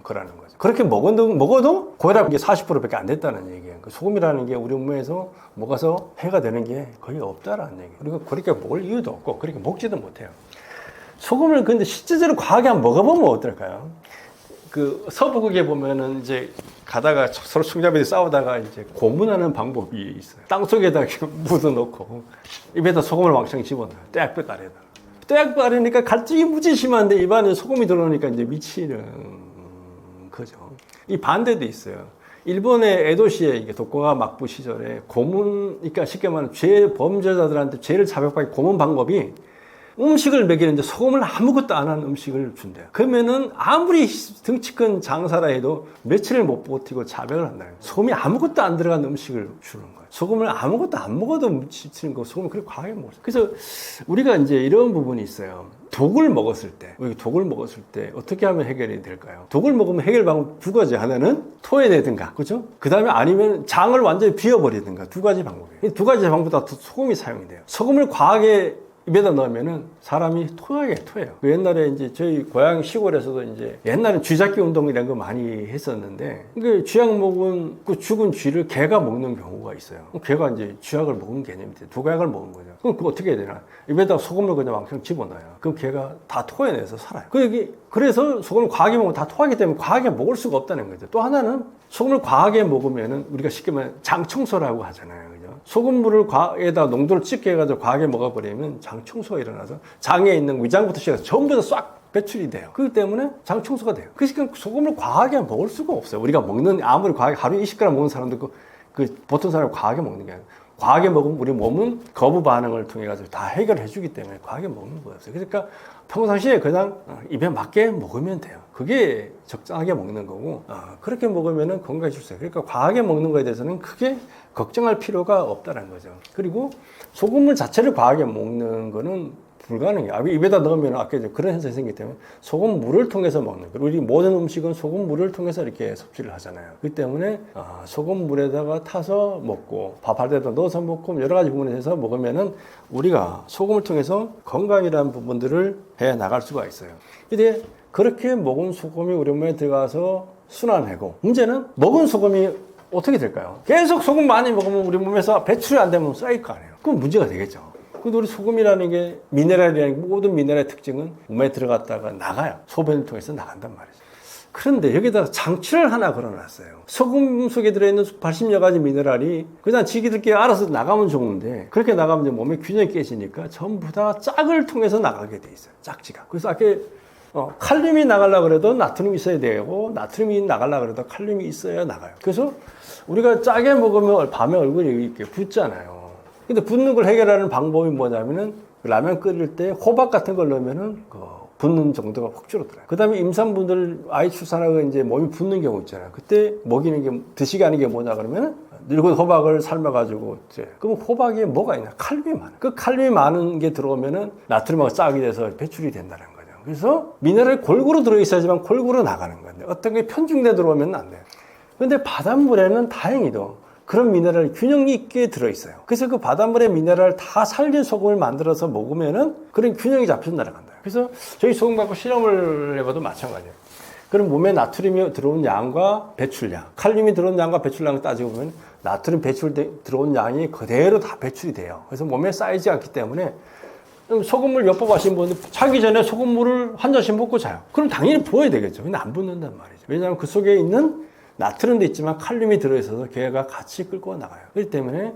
거라는 거죠. 그렇게 먹어도 고혈압이 40%밖에 안 됐다는 얘기예요. 소금이라는 게 우리 몸에서 먹어서 해가 되는 게 거의 없다라는 얘기예요. 그리고 그렇게 먹을 이유도 없고 그렇게 먹지도 못해요. 소금을 근데 실제적으로 과하게 한번 먹어보면 어떨까요? 서부국에 보면은 이제 가다가 서로 총잡이들이 싸우다가 이제 고문하는 방법이 있어요. 땅속에다 묻어 놓고 입에다 소금을 왕창 집어넣어요. 떼약볕 아래에다. 떼약볕 아래니까 갈증이 무지 심한데 입안에 소금이 들어오니까 이제 미치는 거죠. 이 반대도 있어요. 일본의 에도시에 이게 도쿠가와 막부 시절에 고문, 그러니까 쉽게 말하면 범죄자들한테 죄를 자백하기 고문 방법이 음식을 먹이는데 소금을 아무것도 안 한 음식을 준대요. 그러면은 아무리 등치 큰 장사라 해도 며칠을 못 버티고 자백을 한다는 거예요. 소금이 아무것도 안 들어간 음식을 주는 거예요. 소금을 아무것도 안 먹어도 지치는 거, 소금을 그렇게 과하게 먹었어요. 그래서 우리가 이제 이런 부분이 있어요. 독을 먹었을 때 어떻게 하면 해결이 될까요? 독을 먹으면 해결 방법 두 가지. 하나는 토해내든가, 그죠? 그 다음에 아니면 장을 완전히 비워버리든가, 두 가지 방법이에요. 이 두 가지 방법 다 소금이 사용이 돼요. 소금을 과하게 입에다 넣으면은 사람이 토해요. 그 옛날에 이제 저희 고향 시골에서도 이제 옛날엔 쥐잡기 운동 이런 거 많이 했었는데, 그 쥐약 먹은 그 죽은 쥐를 개가 먹는 경우가 있어요. 개가 이제 쥐약을 먹은 개념이 돼요. 독약을 먹은 거죠. 그럼 그거 어떻게 해야 되나? 입에다가 소금을 그냥 왕창 집어넣어요. 그럼 개가 다 토해내서 살아요. 그래서 소금을 과하게 먹으면 다 토하기 때문에 과하게 먹을 수가 없다는 거죠. 또 하나는 소금을 과하게 먹으면은 우리가 쉽게 말하면 장 청소라고 하잖아요. 그죠? 소금물에다 농도를 짙게 해가지고 과하게 먹어버리면 장 청소가 일어나서 장에 있는 위장부터 시작해서 전부 다 싹 배출이 돼요. 그렇기 때문에 장 청소가 돼요. 그러니까 소금을 과하게 먹을 수가 없어요. 우리가 먹는, 아무리 과하게 하루에 20g 먹는 사람도 보통 사람이 과하게 먹는 게 아니라, 과하게 먹으면 우리 몸은 거부 반응을 통해 가지고 다 해결해 주기 때문에 과하게 먹는 거였어요. 그러니까 평상시에 그냥 입에 맞게 먹으면 돼요. 그게 적당하게 먹는 거고, 그렇게 먹으면 건강해질 수 있어요. 그러니까 과하게 먹는 거에 대해서는 크게 걱정할 필요가 없다는 거죠. 그리고 소금물 자체를 과하게 먹는 거는 불가능해요. 입에다 넣으면 아까 그런 현상이 생기기 때문에 소금물을 통해서 먹는 거예요. 우리 모든 음식은 소금물을 통해서 이렇게 섭취를 하잖아요. 그렇기 때문에 소금물에다가 타서 먹고 밥할 때도 넣어서 먹고 여러 가지 부분에서 먹으면은 우리가 소금을 통해서 건강이라는 부분들을 해 나갈 수가 있어요. 근데 그렇게 먹은 소금이 우리 몸에 들어가서 순환하고, 문제는 먹은 소금이 어떻게 될까요? 계속 소금 많이 먹으면 우리 몸에서 배출이 안 되면 쌓일 거 아니에요. 그럼 문제가 되겠죠. 근데 우리 소금이라는 게, 미네랄이라는 게, 모든 미네랄의 특징은 몸에 들어갔다가 나가요. 소변을 통해서 나간단 말이죠. 그런데 여기다가 장치를 하나 걸어놨어요. 소금 속에 들어있는 80여 가지 미네랄이 그냥 지기들끼리 알아서 나가면 좋은데, 그렇게 나가면 이제 몸의 균형이 깨지니까 전부 다 짝을 통해서 나가게 돼 있어요. 짝지가. 그래서 아까 칼륨이 나가려고 그래도 나트륨이 있어야 되고, 나트륨이 나가려고 그래도 칼륨이 있어야 나가요. 그래서 우리가 짜게 먹으면 밤에 얼굴이 이렇게 붓잖아요. 근데 붓는 걸 해결하는 방법이 뭐냐면은, 라면 끓일 때 호박 같은 걸 넣으면은 붓는 정도가 확 줄어들어요. 그 다음에 임산부들 아이 출산하고 이제 몸이 붓는 경우 있잖아요. 그때 먹이는 게, 드시게 하는 게 뭐냐 그러면은, 늙은 호박을 삶아가지고, 그럼 호박에 뭐가 있나? 칼륨이 많아요. 그 칼륨이 많은 게 들어오면은 나트륨하고 짝이 돼서 배출이 된다는 거죠. 그래서 미네랄이 골고루 들어있어야지만 골고루 나가는 건데, 어떤 게 편중돼 들어오면 안 돼요. 근데 바닷물에는 다행히도 그런 미네랄이 균형 있게 들어있어요. 그래서 그 바닷물의 미네랄을 다 살린 소금을 만들어서 먹으면은 그런 균형이 잡혀서 날아간다. 그래서 저희 소금 갖고 실험을 해봐도 마찬가지예요. 그럼 몸에 나트륨이 들어온 양과 배출량, 칼륨이 들어온 양과 배출량을 따지고 보면 나트륨 들어온 양이 그대로 다 배출이 돼요. 그래서 몸에 쌓이지 않기 때문에, 소금물 엿밥 하신 분들 자기 전에 소금물을 한 잔씩 먹고 자요. 그럼 당연히 부어야 되겠죠. 근데 안 붓는단 말이죠. 왜냐하면 그 속에 있는 나트륨도 있지만 칼륨이 들어있어서 걔가 같이 끌고 나가요. 그렇기 때문에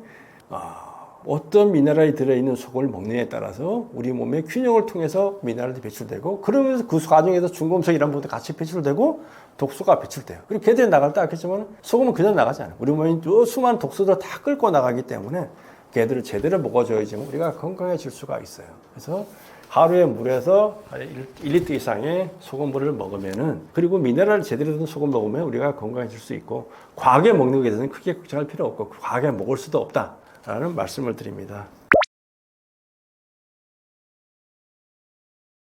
어떤 미네랄이 들어있는 소금을 먹느냐에 따라서 우리 몸의 균형을 통해서 미네랄이 배출되고, 그러면서 그 과정에서 중금속 이런 부분도 같이 배출되고 독소가 배출돼요. 그리고 걔들이 나갈 때 아겠지만 소금은 그냥 나가지 않아요. 우리 몸에 수많은 독소들을 다 끌고 나가기 때문에 걔들을 제대로 먹어줘야지 우리가 건강해질 수가 있어요. 그래서 하루에 물에서 1리터 이상의 소금물을 먹으면은, 그리고 미네랄을 제대로 든 소금 먹으면 우리가 건강해질 수 있고, 과하게 먹는 것에 대해서는 크게 걱정할 필요 없고 과하게 먹을 수도 없다라는 말씀을 드립니다.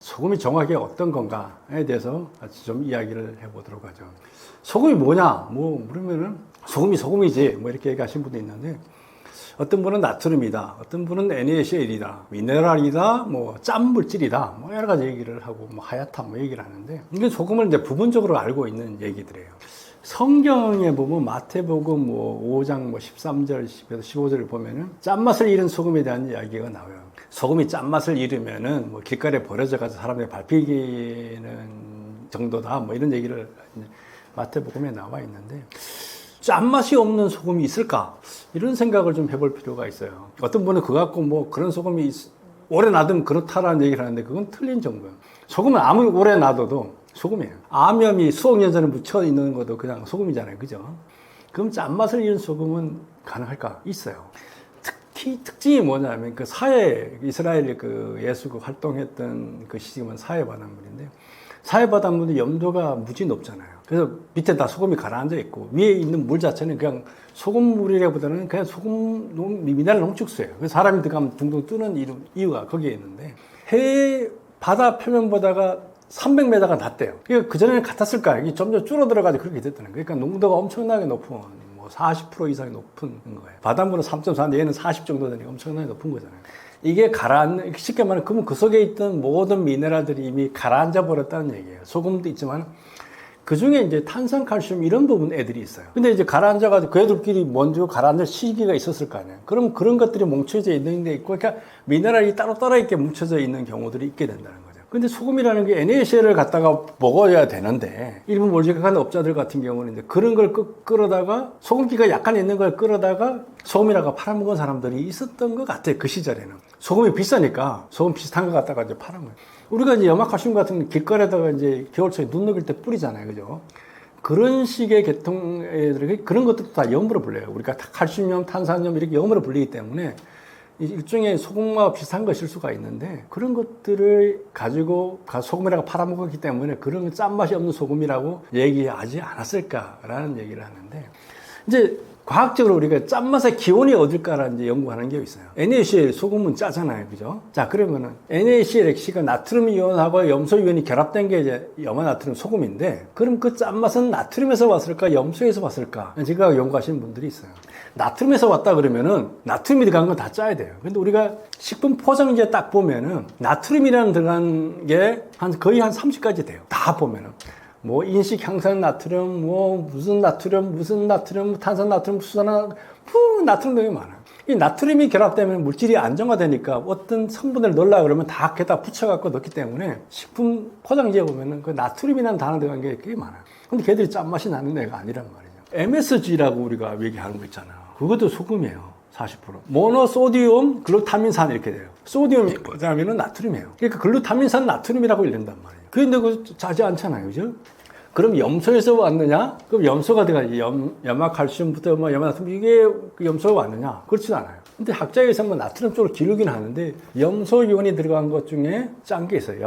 소금이 정확히 어떤 건가에 대해서 같이 좀 이야기를 해보도록 하죠. 소금이 뭐냐? 물으면은 소금이지 이렇게 얘기하신 분도 있는데, 어떤 분은 나트륨이다, 어떤 분은 NaCl이다, 미네랄이다, 짠 물질이다, 여러 가지 얘기를 하고, 하얗다, 얘기를 하는데, 이게 소금을 이제 부분적으로 알고 있는 얘기들이에요. 성경에 보면 마태복음 5장 13절, 10에서 15절을 보면은 짠맛을 잃은 소금에 대한 이야기가 나와요. 소금이 짠맛을 잃으면은 길가에 버려져 가서 사람들이 밟히는 정도다, 이런 얘기를 마태복음에 나와 있는데, 짠맛이 없는 소금이 있을까? 이런 생각을 좀 해볼 필요가 있어요. 어떤 분은 그거 갖고 그런 소금이 오래 놔두면 그렇다라는 얘기를 하는데, 그건 틀린 정보예요. 소금은 아무리 오래 놔둬도 소금이에요. 암염이 수억 년 전에 묻혀 있는 것도 그냥 소금이잖아요. 그죠? 그럼 짠맛을 잃은 소금은 가능할까? 있어요. 특히 특징이 뭐냐면 그 사해, 이스라엘 그 예수가 활동했던 그 시기는 사해 바닷물인데요. 사해 바닷물이 염도가 무지 높잖아요. 그래서 밑에 다 소금이 가라앉아 있고 위에 있는 물 자체는 그냥 소금물이라기보다는 그냥 소금 미네랄 농축수예요. 그래서 사람이 들어가면 둥둥 뜨는 이유가 거기에 있는데 해 바다 표면보다가 300m가 낮대요. 그러니까 그전에는 같았을까? 이게 점점 줄어들어가지고 그렇게 됐다는 거예요. 그러니까 농도가 엄청나게 높은, 뭐 40% 이상이 높은 거예요. 바닷물은 3.4인데 얘는 40 정도 되니까 엄청나게 높은 거잖아요. 이게 쉽게 말하면 그러면 그 속에 있던 모든 미네랄들이 이미 가라앉아 버렸다는 얘기예요. 소금도 있지만 그 중에 이제 탄산, 칼슘 이런 부분 애들이 있어요. 근데 이제 가라앉아가지고 그 애들끼리 먼저 가라앉을 시기가 있었을 거 아니에요. 그럼 그런 것들이 뭉쳐져 있는 데 있고, 그러니까 미네랄이 따로따로 이렇게 뭉쳐져 있는 경우들이 있게 된다는 거죠. 근데 소금이라는 게 NaCl을 갖다가 먹어야 되는데, 일부 몰직한 업자들 같은 경우는 이제 그런 걸 끌어다가, 소금기가 약간 있는 걸 끌어다가 소금이라고 팔아먹은 사람들이 있었던 것 같아요. 그 시절에는. 소금이 비싸니까 소금 비슷한 거 갖다가 이제 팔아먹어요. 우리가 이제 염화칼슘 같은 길거리에다가 이제 겨울철에 눈 녹일 때 뿌리잖아요. 그죠? 그런 식의 계통에 그런 것들도 다 염으로 불려요. 우리가 칼슘염, 탄산염 이렇게 염으로 불리기 때문에 일종의 소금과 비슷한 것일 수가 있는데 그런 것들을 가지고 소금이라고 팔아먹었기 때문에 그런 짠맛이 없는 소금이라고 얘기하지 않았을까라는 얘기를 하는데 이제 과학적으로 우리가 짠맛의 기원이 어딜까라는 이제 연구하는 게 있어요. NaCl, 소금은 짜잖아요. 그죠? 자, 그러면은 NaCl 액시가 나트륨 이온하고 염소 이온이 결합된 게 이제 염화나트륨 소금인데 그럼 그 짠맛은 나트륨에서 왔을까? 염소에서 왔을까? 제가 연구하시는 분들이 있어요. 나트륨에서 왔다 그러면은 나트륨이 들어간 건 다 짜야 돼요. 근데 우리가 식품 포장지에 딱 보면은 나트륨이라는 들어간 게 거의 한 30가지 돼요. 다 보면은. 뭐 인식 향상 나트륨, 뭐 무슨 나트륨, 탄산 나트륨, 수산화, 나트륨 등이 많아요. 이 나트륨이 결합되면 물질이 안정화되니까 어떤 성분을 넣으려고 그러면 다 게다 붙여갖고 넣기 때문에 식품 포장지에 보면은 그 나트륨이라는 단어 들어간 게 꽤 많아요. 근데 걔들이 짠맛이 나는 애가 아니란 말이죠. MSG라고 우리가 얘기하는 거 있잖아요. 그것도 소금이에요. 40%. 모노소디움, 글루타민산 이렇게 돼요. 소디움이 그다음에는 나트륨이에요. 그러니까 글루타민산 나트륨이라고 읽는단 말이에요. 그런데 그거 짜지 않잖아요. 그죠? 그럼 염소에서 왔느냐? 그럼 염소가 들어가지. 염화칼슘부터 뭐 염화나트륨 이게 염소가 왔느냐? 그렇지도 않아요. 근데 학자에서 뭐 나트륨 쪽으로 기르긴 하는데 염소 이온이 들어간 것 중에 짠 게 있어요.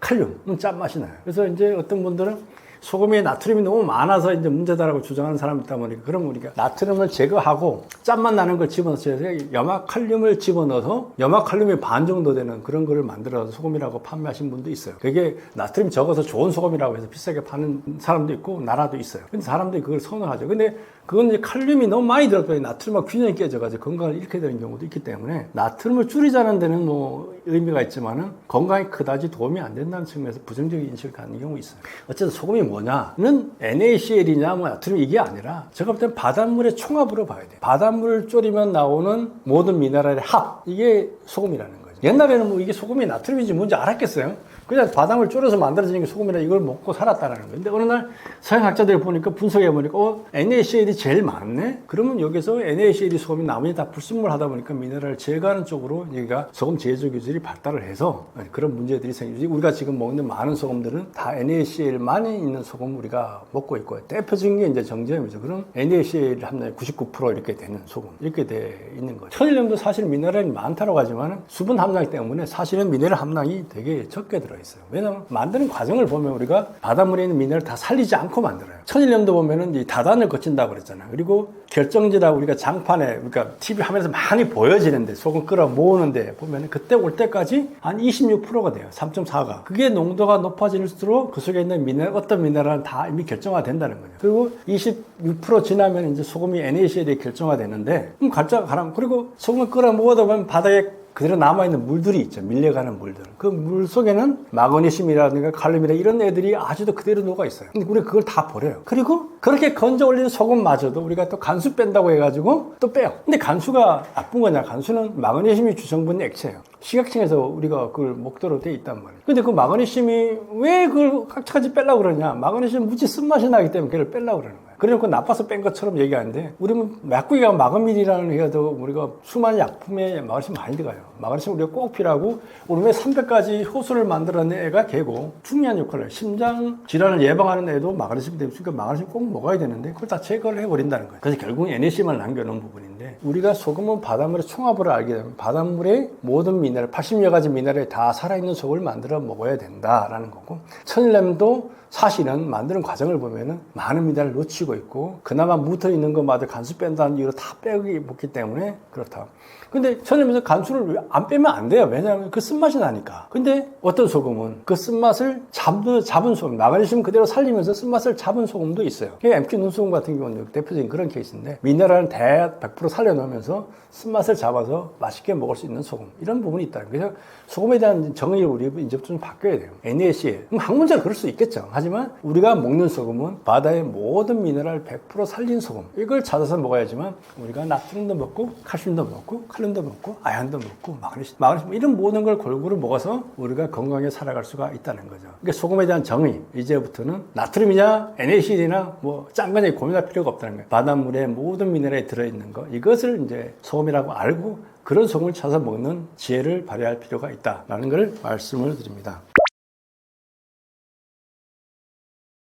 염화칼륨은 짠맛이 나요. 그래서 이제 어떤 분들은 소금에 나트륨이 너무 많아서 이제 문제다라고 주장하는 사람이 있다 보니까 그럼 우리가 나트륨을 제거하고 짠맛 나는 걸 집어넣어서 염화칼륨을 집어넣어서 염화칼륨이 반 정도 되는 그런 거를 만들어서 소금이라고 판매하신 분도 있어요. 그게 나트륨 적어서 좋은 소금이라고 해서 비싸게 파는 사람도 있고 나라도 있어요. 근데 사람들이 그걸 선호하죠. 근데 그건 이제 칼륨이 너무 많이 들었더니 나트륨과 균형이 깨져가지고 건강을 잃게 되는 경우도 있기 때문에 나트륨을 줄이자는 데는 뭐 의미가 있지만은 건강에 그다지 도움이 안 된다는 측면에서 부정적인 인식을 갖는 경우 있어요. 어쨌든 소금이 뭐냐는 NaCl이냐 뭐 나트륨 이게 아니라 제가 볼 때는 바닷물의 총합으로 봐야 돼요. 바닷물을 졸이면 나오는 모든 미네랄의 합 이게 소금이라는 거죠. 옛날에는 뭐 이게 소금이 나트륨인지 뭔지 알았겠어요? 그냥 바닷물 졸여서 만들어지는 게 소금이라 이걸 먹고 살았다는 거예요. 근데 어느 날 서양학자들이 보니까 분석해 보니까 NaCl이 제일 많네? 그러면 여기서 NaCl이 소금이 나머지 다 불순물 하다 보니까 미네랄을 제거하는 쪽으로 여기가 소금 제조 기술이 발달을 해서 그런 문제들이 생기지. 우리가 지금 먹는 많은 소금들은 다 NaCl만이 있는 소금 우리가 먹고 있고 대표적인 게 이제 정제염이죠. 그럼 NaCl 함량이 99% 이렇게 되는 소금 이렇게 돼 있는 거죠. 천일염도 사실 미네랄이 많다고 하지만 수분 함량 때문에 사실은 미네랄 함량이 되게 적게 들어있어요. 왜냐하면 만드는 과정을 보면 우리가 바닷물에 있는 미네랄을 다 살리지 않고 만들어요. 천일염도 보면은 이 다단을 거친다고 그랬잖아요. 그리고 결정지라고 우리가 장판에 그러니까 TV 화면에서 많이 보여지는데 소금 끓여 모으는데 보면은 그때 올 때까지 한 26%가 돼요. 3.4가. 그게 농도가 높아질수록 그 속에 있는 미네랄 어떤 미네랄은 다 이미 결정화된다는 거죠. 그리고 26% 지나면 이제 소금이 NaCl이 결정화되는데 그럼 갈자가 가라. 그리고 소금을 끓여 모으다 보면 바닥에 그대로 남아있는 물들이 있죠. 밀려가는 물들. 그 물 속에는 마그네슘이라든가 칼륨이라 이런 애들이 아직도 그대로 녹아있어요. 근데 우리가 그걸 다 버려요. 그리고 그렇게 건져 올린 소금마저도 우리가 또 간수 뺀다고 해가지고 또 빼요. 근데 간수가 나쁜 거냐? 간수는 마그네슘이 주성분의 액체예요. 식약청에서 우리가 그걸 먹도록 돼 있단 말이에요. 근데 그 마그네슘이 왜 그걸 깍지까지 빼려고 그러냐? 마그네슘 무지 쓴맛이 나기 때문에 그걸 빼려고 그러는 거예요. 그래놓고 나빠서 뺀 것처럼 얘기하는데 우리는 약국에 마그밀이라는 해도 우리가 수많은 약품에 마그네슘 많이 들어가요. 마그네슘 우리가 꼭 필요하고 우리 몸에 300가지 효소를 만들어낸 애가 개고 중요한 역할을 해요. 심장 질환을 예방하는 애도 마그네슘 때문에 그러니까 마그네슘 꼭 먹어야 되는데 그걸 다 제거를 해버린다는 거예요. 그래서 결국은 NAC만 남겨놓은 부분인데 우리가 소금은 바닷물의 총합을 알게 되면 바닷물의 모든 미네랄 80여 가지 미네랄이 다 살아있는 소금을 만들어 먹어야 된다라는 거고 천일염도 사실은 만드는 과정을 보면은 많은 미네랄을 놓치고 있고 그나마 묻어 있는 것마다 간수 뺀다는 이유로 다 빼기 먹기 때문에 그렇다. 근데 천일염에서 간수를 안 빼면 안 돼요. 왜냐하면 그 쓴맛이 나니까. 근데 어떤 소금은 그 쓴맛을 잡은 소금, 마그네슘 그대로 살리면서 쓴맛을 잡은 소금도 있어요. MQ 눈소금 같은 경우는 대표적인 그런 케이스인데 미네랄은 100% 살려놓으면서 쓴맛을 잡아서 맛있게 먹을 수 있는 소금 이런 부분이 있다. 그래서 소금에 대한 정의를 우리 이제 좀 바뀌어야 돼요. NaCl. 한 문제는 그럴 수 있겠죠. 하지만 우리가 먹는 소금은 바다의 모든 미네랄 100% 살린 소금. 이걸 찾아서 먹어야지만 우리가 나트륨도 먹고 칼슘도 먹고 칼륨도 먹고 아연도 먹고 마그네슘 이런 모든 걸 골고루 먹어서 우리가 건강하게 살아갈 수가 있다는 거죠. 그러니까 소금에 대한 정의 이제부터는 나트륨이냐 NaCl이나 뭐 짠 거냐 고민할 필요가 없다는 거예요. 바닷물에 모든 미네랄이 들어있는 거 이것을 이제 소금이라고 알고 그런 소금을 찾아 먹는 지혜를 발휘할 필요가 있다라는 걸 말씀을 드립니다.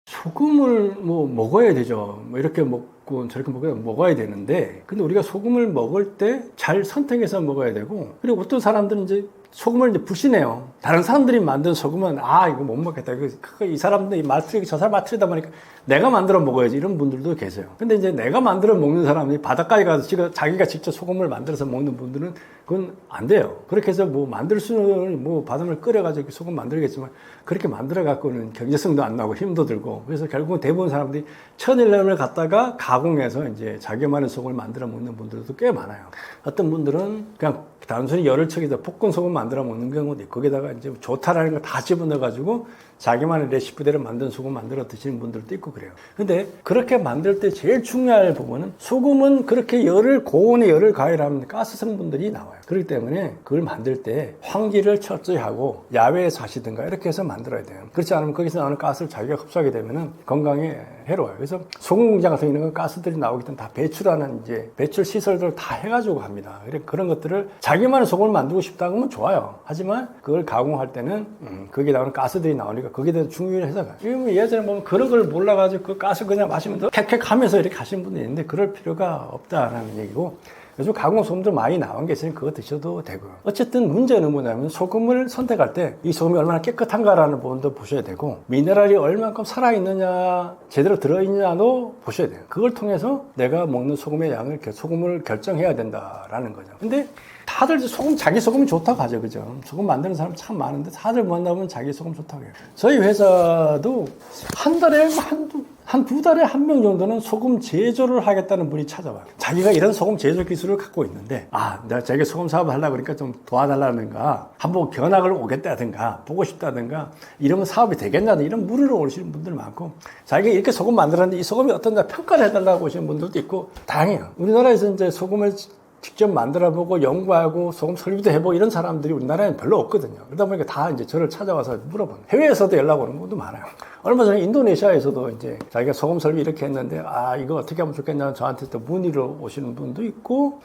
소금을 뭐 먹어야 되죠. 뭐 이렇게 먹고 저렇게 먹어야 되는데 근데 우리가 소금을 먹을 때 잘 선택해서 먹어야 되고 그리고 어떤 사람들은 이제 소금을 이제 부시네요. 다른 사람들이 만든 소금은 이거 못 먹겠다. 이 사람들 저 사람 마트리다 보니까 내가 만들어 먹어야지 이런 분들도 계세요. 근데 이제 내가 만들어 먹는 사람이 바닷가에 가서 자기가 직접 소금을 만들어서 먹는 분들은 그건 안 돼요. 그렇게 해서 뭐 만들 수는 뭐 바닷물 끓여가지고 소금 만들겠지만 그렇게 만들어 갖고는 경제성도 안 나고 힘도 들고 그래서 결국은 대부분 사람들이 천일염을 갖다가 가공해서 이제 자기만의 소금을 만들어 먹는 분들도 꽤 많아요. 어떤 분들은 그냥 단순히 열을 척해서 볶은 소금 만들어 먹는 경우도 있고 거기다가 이제 좋다라는 걸 다 집어넣어가지고 자기만의 레시피대로 만든 소금 만들어 드시는 분들도 있고 그래요. 근데 그렇게 만들 때 제일 중요한 부분은 소금은 그렇게 고온의 열을 가열하면 가스 성분들이 나와요. 그렇기 때문에 그걸 만들 때 환기를 철저히 하고 야외에서 하시든가 이렇게 해서 만들어야 돼요. 그렇지 않으면 거기서 나오는 가스를 자기가 흡수하게 되면 건강에 해로워요. 그래서 소금 공장 같은 경우는 가스들이 나오기 때문에 다 배출하는 이제 배출 시설들을 다 해가지고 합니다. 그런 것들을 자기만의 소금을 만들고 싶다 그러면 좋아요. 하지만 그걸 가공할 때는 거기에 나오는 가스들이 나오니까 거기에 대해서 중요를 해서 예전에 보면 그런 걸 몰라가지고 그 가스 그냥 마시면 더 팩팩 하면서 이렇게 하시는 분들이 있는데 그럴 필요가 없다라는 얘기고 요즘 가공 소금도 많이 나온 게 있으니 그거 드셔도 되고요. 어쨌든 문제는 뭐냐면 소금을 선택할 때 이 소금이 얼마나 깨끗한가라는 부분도 보셔야 되고 미네랄이 얼만큼 살아있느냐 제대로 들어있느냐도 보셔야 돼요. 그걸 통해서 내가 먹는 소금의 양을 소금을 결정해야 된다라는 거죠. 근데 다들 자기 소금이 좋다고 하죠. 그죠? 소금 만드는 사람 참 많은데 다들 만나면 자기 소금 좋다고 해요. 저희 회사도 한 달에 한 두 달에 한 명 정도는 소금 제조를 하겠다는 분이 찾아와요. 자기가 이런 소금 제조 기술을 갖고 있는데 내가 자기 소금 사업을 하려고 그러니까 좀 도와달라든가 한번 견학을 오겠다든가 보고 싶다든가 이러면 사업이 되겠냐든 이런 물으러 오시는 분들 많고 자기가 이렇게 소금 만들었는데 이 소금이 어떤가 평가를 해달라고 오시는 분들도 있고 다양해요. 우리나라에서 이제 소금을 직접 만들어보고 연구하고 소금 설비도 해보고 이런 사람들이 우리나라에는 별로 없거든요. 그러다 보니까 다 이제 저를 찾아와서 물어보는 해외에서도 연락 오는 분도 많아요. 얼마 전에 인도네시아에서도 이제 자기가 소금 설비 이렇게 했는데 이거 어떻게 하면 좋겠냐고 저한테 또 문의로 오시는 분도 있고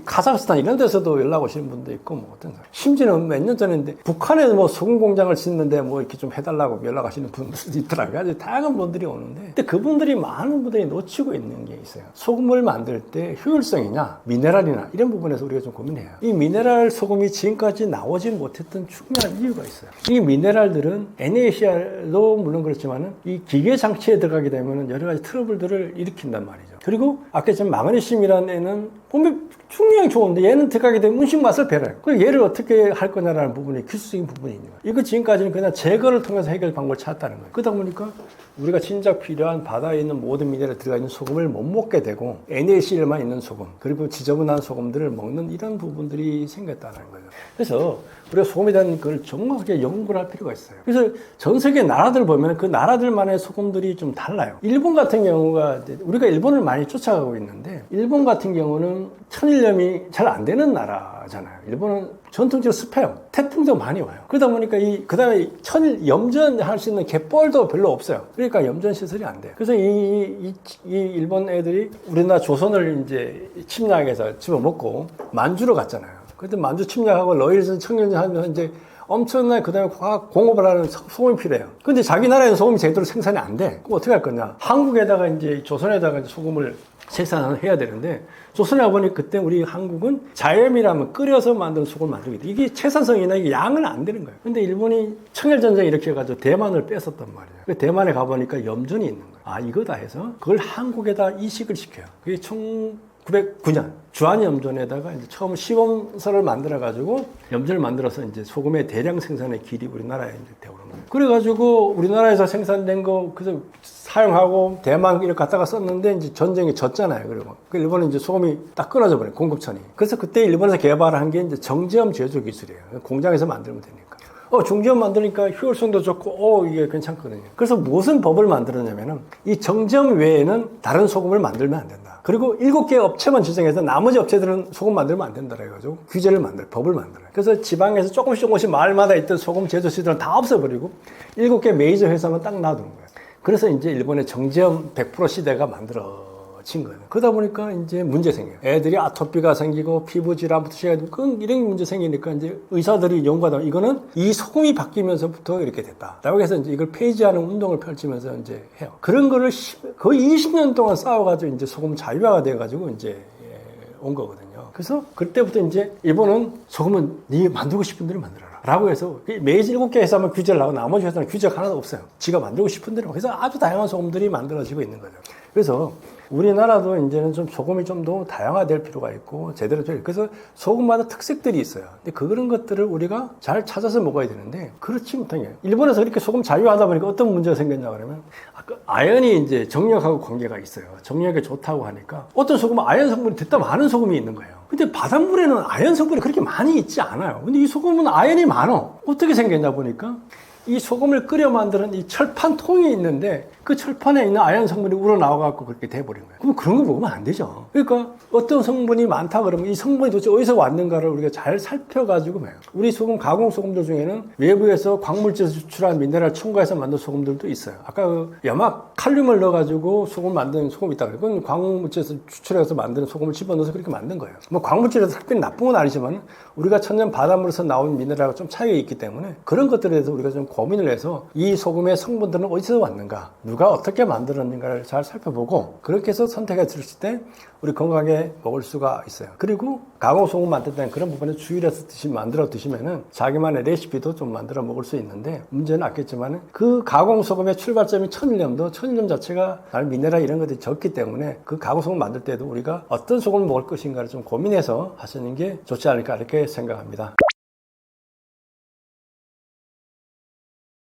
카자흐스탄 이런 데서도 연락 오시는 분도 있고 심지어는 몇 년 전인데 북한에 소금 공장을 짓는데 이렇게 좀 해달라고 연락하시는 분들도 있더라고요. 아주 다양한 분들이 오는데 근데 그분들이 많은 분들이 놓치고 있는 게 있어요. 소금을 만들 때 효율성이냐 미네랄이나 이런 부분에서 우리가 좀 고민해요. 이 미네랄 소금이 지금까지 나오지 못했던 중요한 이유가 있어요. 이 미네랄들은 NaCl도 물론 그렇지만은 이 기계 장치에 들어가게 되면 여러 가지 트러블들을 일으킨단 말이죠. 그리고 아까 지금 마그네슘이라는 애는 보면 충분히 좋은데 얘는 들어가게 되면 음식 맛을 배려요. 그럼 얘를 어떻게 할 거냐라는 부분이 기술적인 부분이 있는 거예요. 이거 지금까지는 그냥 제거를 통해서 해결 방법을 찾았다는 거예요. 그러다 보니까 우리가 진짜 필요한 바다에 있는 모든 미네랄이 들어가 있는 소금을 못 먹게 되고 NaCl만 있는 소금 그리고 지저분한 소금들을 먹는 이런 부분들이 생겼다는 거죠. 그래서 우리가 소금에 대한 걸 정확하게 연구를 할 필요가 있어요. 그래서 전 세계 나라들 보면 그 나라들만의 소금들이 좀 달라요. 일본 같은 경우가 우리가 일본을 많이 쫓아가고 있는데 일본 같은 경우는 천일염이 잘 안 되는 나라잖아요. 일본은 전통적으로 습해요. 태풍도 많이 와요. 그러다 보니까 그 다음에 천일 염전할 수 있는 갯벌도 별로 없어요. 그러니까 염전 시설이 안 돼요. 그래서 이 일본 애들이 우리나라 조선을 이제 침략해서 집어먹고 만주로 갔잖아요. 그때 만주 침략하고 러일선 청년전 하면서 이제 엄청나게 그 다음에 공업을 하는 소금이 필요해요. 근데 자기 나라에는 소금이 제대로 생산이 안 돼. 그럼 어떻게 할 거냐. 한국에다가 이제 조선에다가 이제 소금을 생산해야 되는데 조선에 와보니 그때 우리 한국은 자염이라면 끓여서 만든 소금을 만들게 돼. 이게 채산성이나 이게 양은 안 되는 거예요. 근데 일본이 청일전쟁 이렇게 해가지고 대만을 뺐었단 말이에요. 그 대만에 가보니까 염전이 있는 거예요. 아, 이거다 해서 그걸 한국에다 이식을 시켜요. 그게 1909년 주한 염전에다가 이제 처음 시범설을 만들어가지고 염전을 만들어서 이제 소금의 대량 생산의 길이 우리나라에 이제 되오는 거예요. 그래가지고 우리나라에서 생산된 거 그래서 사용하고 대만 이렇게 갖다가 썼는데 이제 전쟁이 졌잖아요. 그리고 일본은 이제 소금이 딱 끊어져 버려요. 공급선이. 그래서 그때 일본에서 개발한 게 이제 정지염 제조 기술이에요. 공장에서 만들면 되니까. 정지염 만드니까 효율성도 좋고, 이게 괜찮거든요. 그래서 무슨 법을 만들었냐면은, 이 정지염 외에는 다른 소금을 만들면 안 된다. 그리고 7개 업체만 지정해서 나머지 업체들은 소금 만들면 안 된다. 그래가지고 규제를 법을 만들어요. 그래서 지방에서 조금씩 마을마다 있던 소금 제조 시설은 다 없애버리고, 7개 메이저 회사만 딱 놔두는 거예요. 그래서 이제 일본의 정지염 100% 시대가 만들어진 거예요. 그러다 보니까 이제 문제 생겨요. 애들이 아토피가 생기고 피부 질환부터 시작해가지고 이런 문제 생기니까 이제 의사들이 연구하다 이거는 이 소금이 바뀌면서부터 이렇게 됐다. 라고 해서 이제 이걸 폐지하는 운동을 펼치면서 이제 해요. 그런 거를 거의 20년 동안 싸워가지고 이제 소금 자유화가 돼가지고 이제 온 거거든요. 그래서 그때부터 이제 일본은 소금은 네 만들고 싶은 대로 만들어라. 라고 해서 메이지 7개 회사만 규제를 하고 나머지 회사는 규제가 하나도 없어요. 지가 만들고 싶은 대로. 그래서 아주 다양한 소금들이 만들어지고 있는 거죠. 그래서 우리나라도 이제는 좀 소금이 좀 더 다양화될 필요가 있고 제대로 그래서 소금마다 특색들이 있어요. 근데 그런 것들을 우리가 잘 찾아서 먹어야 되는데 그렇지 못한 게 일본에서 이렇게 소금 자유하다 보니까 어떤 문제가 생겼냐 그러면 아연이 이제 정력하고 관계가 있어요. 정력에 좋다고 하니까 어떤 소금은 아연 성분이 됐다 많은 소금이 있는 거예요. 근데 바닷물에는 아연 성분이 그렇게 많이 있지 않아요. 근데 이 소금은 아연이 많어. 어떻게 생겼냐 보니까 이 소금을 끓여 만드는 이 철판 통이 있는데 그 철판에 있는 아연 성분이 우러나와갖고 그렇게 돼버린 거예요. 그럼 그런 거 먹으면 안 되죠. 그러니까 어떤 성분이 많다 그러면 이 성분이 도대체 어디서 왔는가를 우리가 잘 살펴가지고 봐요. 우리 소금, 가공 소금들 중에는 외부에서 광물질에서 추출한 미네랄 첨가해서 만든 소금들도 있어요. 아까 그 염화 칼륨을 넣어가지고 소금 만드는 소금이 있다 그래요. 그건 광물질에서 추출해서 만드는 소금을 집어넣어서 그렇게 만든 거예요. 뭐 광물질에서 특별히 나쁜 건 아니지만 우리가 천연 바닷물에서 나온 미네랄과 좀 차이가 있기 때문에 그런 것들에 대해서 우리가 좀 고민을 해서 이 소금의 성분들은 어디서 왔는가, 누가 어떻게 만들었는가를 잘 살펴보고 그렇게 해서 선택해 드실 때 우리 건강하게 먹을 수가 있어요. 그리고 가공소금 만들 때는 그런 부분에 주의를 해서 만들어 드시면은 자기만의 레시피도 좀 만들어 먹을 수 있는데 문제는 없겠지만 그 가공소금의 출발점이 천일염도 천일염 자체가 다른 미네랄 이런 것들이 적기 때문에 그 가공소금 만들 때도 우리가 어떤 소금을 먹을 것인가를 좀 고민해서 하시는 게 좋지 않을까 이렇게 생각합니다.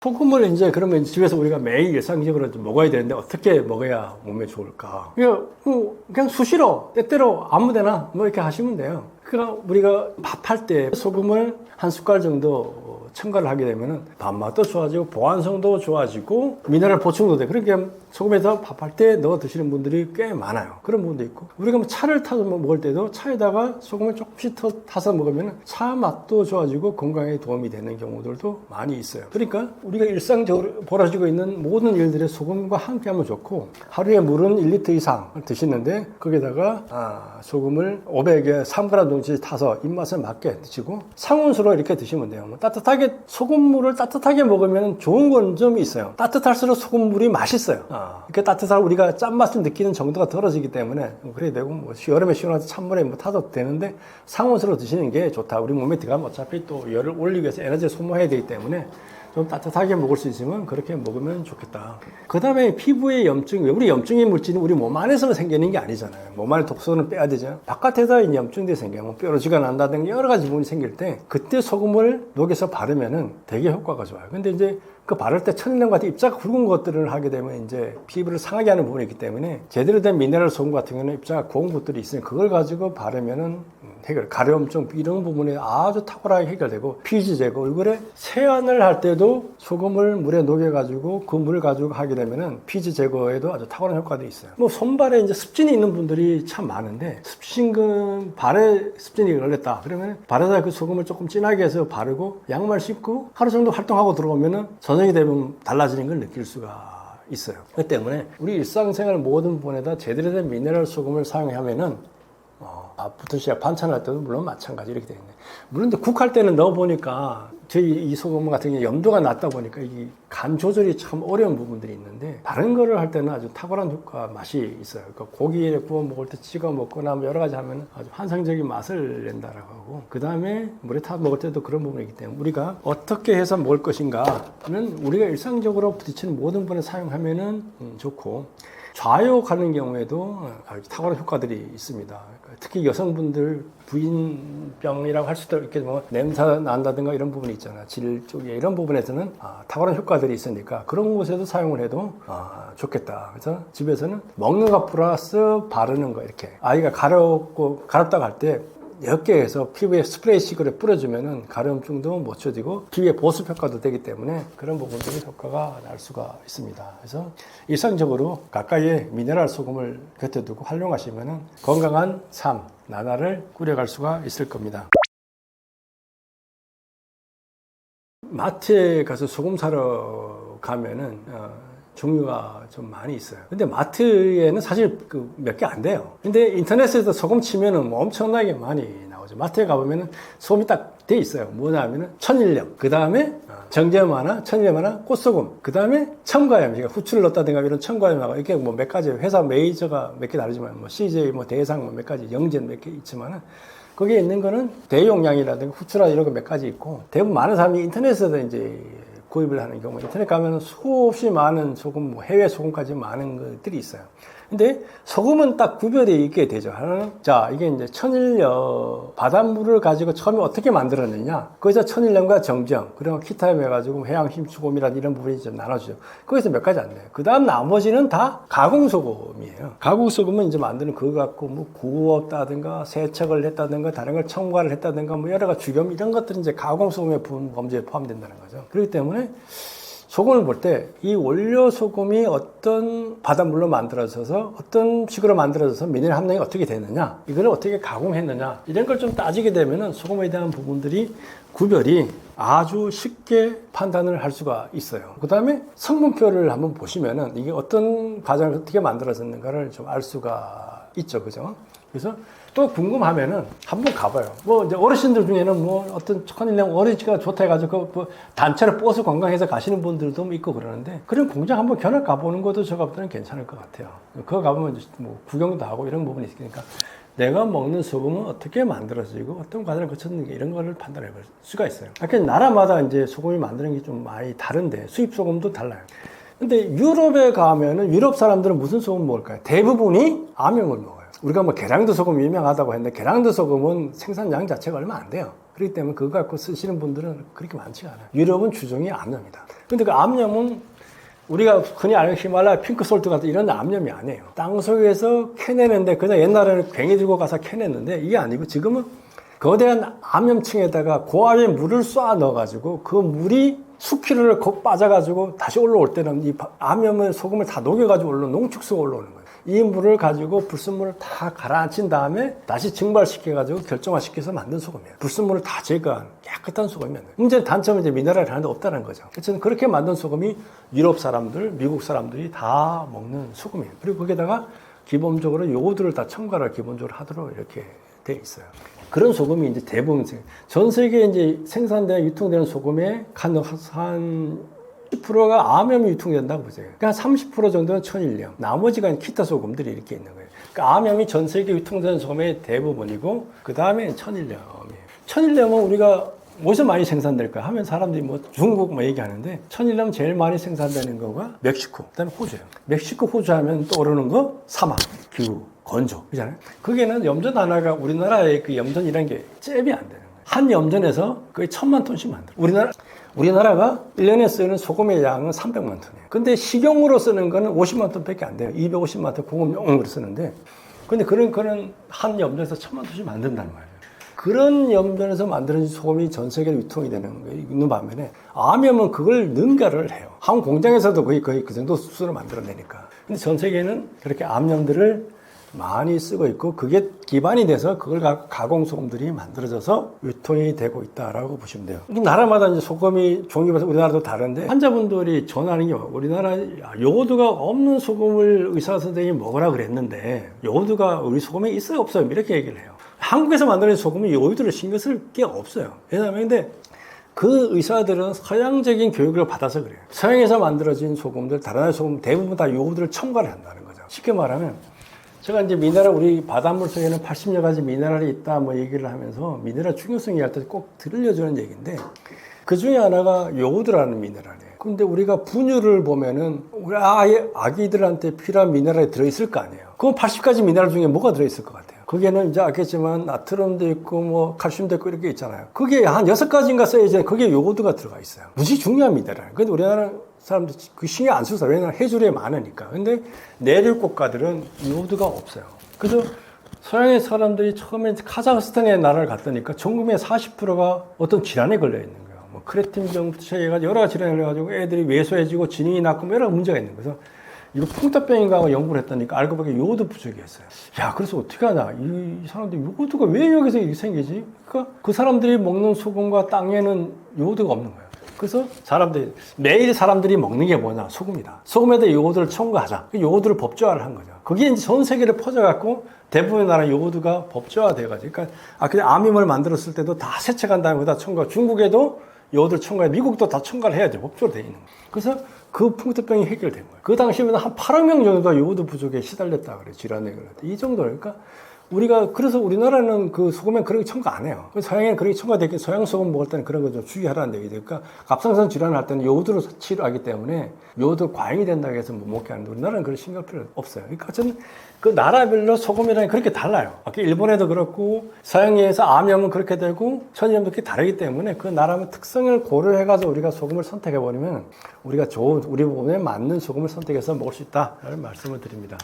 소금을 이제 그러면 집에서 우리가 매일 일상적으로 좀 먹어야 되는데 어떻게 먹어야 몸에 좋을까? 그냥 수시로 때때로 아무데나 뭐 이렇게 하시면 돼요. 그러니까 우리가 밥할 때 소금을 한 숟갈 정도 첨가를 하게 되면은 밥맛도 좋아지고 보완성도 좋아지고 미네랄 보충도 돼. 그러니까 소금에서 밥할 때 넣어 드시는 분들이 꽤 많아요. 그런 분도 있고 우리가 뭐 차를 타서 먹을 때도 차에다가 소금을 조금씩 더 타서 먹으면 차 맛도 좋아지고 건강에 도움이 되는 경우들도 많이 있어요. 그러니까 우리가 일상적으로 벌어지고 있는 모든 일들에 소금과 함께하면 좋고 하루에 물은 1리터 이상 드시는데 거기다가 소금을 500에 3g 정도 타서 입맛에 맞게 드시고 상온수로 이렇게 드시면 돼요. 뭐 따뜻하게 소금물을 따뜻하게 먹으면 좋은 건 좀 있어요. 따뜻할수록 소금물이 맛있어요. 이렇게 따뜻하고 우리가 짠맛을 느끼는 정도가 떨어지기 때문에 그래야 되고 뭐 여름에 시원해서 찬물에 뭐 타도 되는데 상온수로 드시는 게 좋다. 우리 몸에 들어가면 어차피 또 열을 올리기 위해서 에너지를 소모해야 되기 때문에 좀 따뜻하게 먹을 수 있으면 그렇게 먹으면 좋겠다. 그 다음에 피부의 염증, 우리 염증의 물질은 우리 몸 안에서만 생기는 게 아니잖아요. 몸 안에 독소는 빼야 되죠. 바깥에다 염증들이 생겨요. 뭐 뾰루지가 난다든가 여러 가지 부분이 생길 때 그때 소금을 녹여서 바르면은 되게 효과가 좋아요. 근데 이제 그 바를 때 천일염 같은 입자가 굵은 것들을 하게 되면 이제 피부를 상하게 하는 부분이 있기 때문에 제대로 된 미네랄 소금 같은 경우는 입자가 고운 것들이 있으니 그걸 가지고 바르면은 가려움증 이런 부분에 아주 탁월하게 해결되고 피지 제거, 얼굴에 세안을 할 때도 그래도 소금을 물에 녹여가지고 그 물을 가지고 하게 되면은 피지 제거에도 아주 탁월한 효과도 있어요. 뭐 손발에 이제 습진이 있는 분들이 참 많은데 발에 습진이 걸렸다. 그러면 발에다 그 소금을 조금 진하게 해서 바르고 양말 신고 하루 정도 활동하고 들어오면은 저녁이 되면 달라지는 걸 느낄 수가 있어요. 그렇기 때문에 우리 일상생활 모든 부분에다 제대로 된 미네랄 소금을 사용하면은 밥부터 시작 반찬할 때도 물론 마찬가지 이렇게 되겠네. 물론 근데 국할 때는 넣어보니까 저희 이 소금 같은 게 염도가 낮다 보니까 이 간 조절이 참 어려운 부분들이 있는데 다른 거를 할 때는 아주 탁월한 효과 맛이 있어요. 그러니까 고기에 구워 먹을 때 찍어 먹거나 뭐 여러 가지 하면 아주 환상적인 맛을 낸다라고 하고 그 다음에 물에 타 먹을 때도 그런 부분이기 때문에 우리가 어떻게 해서 먹을 것인가는 우리가 일상적으로 부딪히는 모든 부분에 사용하면은 좋고 좌욕 하는 경우에도 아주 탁월한 효과들이 있습니다. 그러니까 특히 여성분들 부인병이라고 할 수도 이렇게 뭐 냄새 난다든가 이런 부분이 있잖아. 질 쪽에 이런 부분에서는 탁월한 효과들이 있으니까 그런 곳에도 사용을 해도 좋겠다. 그래서 집에서는 먹는 것 플러스 바르는 거 이렇게 아이가 가렵다고 할 때 몇 개 해서 피부에 스프레이식으로 뿌려주면은 가려움증도 못 쳐지고 피부에 보습 효과도 되기 때문에 그런 부분들이 효과가 날 수가 있습니다. 그래서 일상적으로 가까이에 미네랄 소금을 곁에 두고 활용하시면은 건강한 삶, 나날을 꾸려갈 수가 있을 겁니다. 마트에 가서 소금 사러 가면은 종류가 좀 많이 있어요. 근데 마트에는 사실 몇 개 안 돼요. 근데 인터넷에서 소금 치면은 뭐 엄청나게 많이 나오죠. 마트에 가보면은 소금이 딱 돼 있어요. 뭐냐면은 천일염, 그 다음에 정제염 하나, 천일염 하나, 꽃소금, 그 다음에 첨가염, 그러니까 후추를 넣었다든가 이런 첨가염하고 이렇게 뭐 몇 가지 회사 메이저가 몇 개 다르지만 뭐 CJ, 뭐 대상 뭐 몇 가지 영전 몇 개 있지만은 거기에 있는 거는 대용량이라든가 후추라 이런 거 몇 가지 있고 대부분 많은 사람이 인터넷에서 이제 구입을 하는 경우 인터넷 가면 수없이 많은 소금, 뭐 해외 소금까지 많은 것들이 있어요. 근데 소금은 딱 구별이 있게 되죠. 하나는 자 이게 이제 천일염 바닷물을 가지고 처음에 어떻게 만들었느냐 거기서 천일염과 정제염 그리고 키타염 해가지고 해양심수금이라든 이런 부분이 좀 나눠주죠. 거기서 몇 가지 안 돼요. 그 다음 나머지는 다 가공소금이에요. 가공소금은 이제 만드는 그거 갖고 뭐 구웠다든가 세척을 했다든가 다른 걸 첨가를 했다든가 뭐 여러 가지 죽염 이런 것들은 이제 가공소금의 범죄에 포함된다는 거죠. 그렇기 때문에 소금을 볼 때 이 원료 소금이 어떤 바닷물로 만들어져서 어떤 식으로 만들어져서 미네랄 함량이 어떻게 되느냐 이걸 어떻게 가공했느냐 이런 걸 좀 따지게 되면은 소금에 대한 부분들이 구별이 아주 쉽게 판단을 할 수가 있어요. 그 다음에 성분표를 한번 보시면은 이게 어떤 과정을 어떻게 만들어졌는가를 좀 알 수가 있죠. 그죠? 그래서 또 궁금하면은 한번 가봐요. 뭐 이제 어르신들 중에는 뭐 어떤 천일염 어린이가 좋다 해가지고 뭐 단체로 버스 관광해서 가시는 분들도 있고 그러는데 그런 공장 한번 견학 가보는 것도 제가 볼 때는 괜찮을 것 같아요. 그거 가보면 이제 뭐 구경도 하고 이런 부분이 있으니까 내가 먹는 소금은 어떻게 만들어지고 어떤 과정을 거쳤는지 이런 거를 판단해 볼 수가 있어요. 나라마다 이제 소금이 만드는 게 좀 많이 다른데 수입 소금도 달라요. 근데 유럽에 가면은 유럽 사람들은 무슨 소금 먹을까요? 대부분이 암염을 먹어요. 우리가 뭐 계량도 소금 유명하다고 했는데 계량도 소금은 생산량 자체가 얼마 안 돼요. 그렇기 때문에 그거 갖고 쓰시는 분들은 그렇게 많지가 않아요. 유럽은 주종이 암염이다. 근데 그 암염은 우리가 흔히 아는 히말라야 핑크솔트 같은 이런 암염이 아니에요. 땅속에서 캐내는데 그냥 옛날에는 괭이 들고 가서 캐냈는데 이게 아니고 지금은 거대한 암염층에다가 고압의 물을 쏴 넣어가지고 그 물이 수키를 곧 빠져가지고 다시 올라올 때는 이 암염의 소금을 다 녹여가지고 올라오는 농축수가 올라오는 거예요. 이 물을 가지고 불순물을 다 가라앉힌 다음에 다시 증발시켜가지고 결정화시켜서 만든 소금이에요. 불순물을 다 제거한 깨끗한 소금이에요. 문제는 단점은 이제 미네랄이 하나도 없다는 거죠. 그래서 그렇게 만든 소금이 유럽 사람들, 미국 사람들이 다 먹는 소금이에요. 그리고 거기다가 기본적으로 요오드를 다 첨가를 기본적으로 하도록 이렇게 돼 있어요. 그런 소금이 이제 대부분 전 세계에 이제 생산되어 유통되는 소금의 한 10%가 암염이 유통된다고 보세요. 그러니까 30% 정도는 천일염, 나머지가 기타 소금들이 이렇게 있는 거예요. 그러니까 암염이 전 세계 유통되는 소금의 대부분이고 그 다음에 천일염이에요. 천일염은 우리가 어디서 많이 생산될까 하면 사람들이 뭐 중국 뭐 얘기하는데 천일염 제일 많이 생산되는 거가 멕시코, 그 다음에 호주예요. 멕시코, 호주 하면 떠오르는 거 사막, 기후, 건조 그잖아요. 거기에는 염전 하나가 우리나라의 그 염전이라는 게 잽이 안 되는 거예요. 한 염전에서 거의 1000만 톤씩 만들어요. 우리나라가 1년에 쓰는 소금의 양은 300만 톤이에요. 근데 식용으로 쓰는 거는 50만 톤밖에 안 돼요. 250만 톤 공업용으로 쓰는데 근데 그런 한 염전에서 1000만 톤씩 만든다는 말이에요. 그런 염전에서 만들어진 소금이 전 세계로 유통이 되는 게 있는 반면에 암염은 그걸 능가를 해요. 한 공장에서도 거의 그 정도 수준을 만들어내니까. 근데 전 세계는 그렇게 암염들을 많이 쓰고 있고 그게 기반이 돼서 그걸 가공 소금들이 만들어져서 유통이 되고 있다라고 보시면 돼요. 나라마다 이제 소금이 종류가 우리나라도 다른데 환자분들이 전하는 게 우리나라 요오드가 없는 소금을 의사 선생님이 먹으라 그랬는데 요오드가 우리 소금에 있어요 없어요 이렇게 얘기를 해요. 한국에서 만드는 소금은 요오드를 신경 쓸 게 없어요. 왜냐하면 근데 그 의사들은 서양적인 교육을 받아서 그래요. 서양에서 만들어진 소금들 다른 나라 소금 대부분 다 요오드를 첨가를 한다는 거죠. 쉽게 말하면 제가 이제 미네랄, 우리 바닷물 속에는 80여 가지 미네랄이 있다 뭐 얘기를 하면서 미네랄 중요성 얘기할 때 꼭 들려주는 얘기인데 그 중에 하나가 요오드라는 미네랄이에요. 근데 우리가 분유를 보면은 우리 아기들한테 필요한 미네랄이 들어있을 거 아니에요. 그럼 80가지 미네랄 중에 뭐가 들어있을 것 같아요? 거기에는 이제 알겠지만 나트륨도 있고 뭐 칼슘도 있고 이렇게 있잖아요. 그게 한 6가지인가 써야지 그게 요오드가 들어가 있어요. 무지 중요한 미네랄. 근데 우리나라 사람들 그 신경 안 쓰죠. 왜냐하면 해조류에 많으니까. 근데 내륙 국가들은 요오드가 없어요. 그래서 서양의 사람들이 처음에 카자흐스탄에 나라를 갔다니까 전국의 40%가 어떤 질환에 걸려 있는 거예요. 뭐 크레틴병부터 해가지고 여러 가지 질환에 걸려가지고 애들이 왜소해지고 지능이 낮고 여러 문제가 있는 거예요. 그래서 이거 풍토병인가 하고 연구를 했다니까 알고 보니까 요오드 부족이었어요. 야, 그래서 어떻게 하냐. 이 사람들 요오드가 왜 여기서 이렇게 생기지? 그러니까 그 사람들이 먹는 소금과 땅에는 요오드가 없는 거예요. 그래서 사람들이 매일 사람들이 먹는 게 뭐냐? 소금이다. 소금에다 요오드를 첨가하자. 요오드를 법조화를 한 거죠. 그게 이제 전 세계를 퍼져갖고 대부분의 나라 요오드가 법조화 돼가지고 그러니까 그냥 암염을 만들었을 때도 다 세척한 다음에 다 첨가. 중국에도 요오드를 첨가해. 미국도 다 첨가를 해야죠. 법조로 돼 있는 거예요. 그래서 그 풍토병이 해결된 거예요. 그 당시에는 한 8억 명 정도가 요오드 부족에 시달렸다 그래요. 질환에 걸렸다. 이 정도니까. 그러니까 우리가 그래서 우리나라는 그 소금에 그런 게 첨가 안 해요. 서양에는 그런 게 첨가되게 서양 소금 먹을 때는 그런 거 좀 주의하라는 얘기죠. 그러니까 갑상선 질환을 할 때는 요오드로 치료하기 때문에 요오드 과잉이 된다고 해서 못 먹게 하는데 우리나라는 그런 신경 필요 없어요. 그러니까 어쨌든 그 나라별로 소금이라는 게 그렇게 달라요. 아까 일본에도 그렇고 서양에서 암염은 그렇게 되고 천연염도 그렇게 다르기 때문에 그 나라의 특성을 고려해가지고 우리가 소금을 선택해버리면 우리가 좋은 우리 몸에 맞는 소금을 선택해서 먹을 수 있다라는 말씀을 드립니다.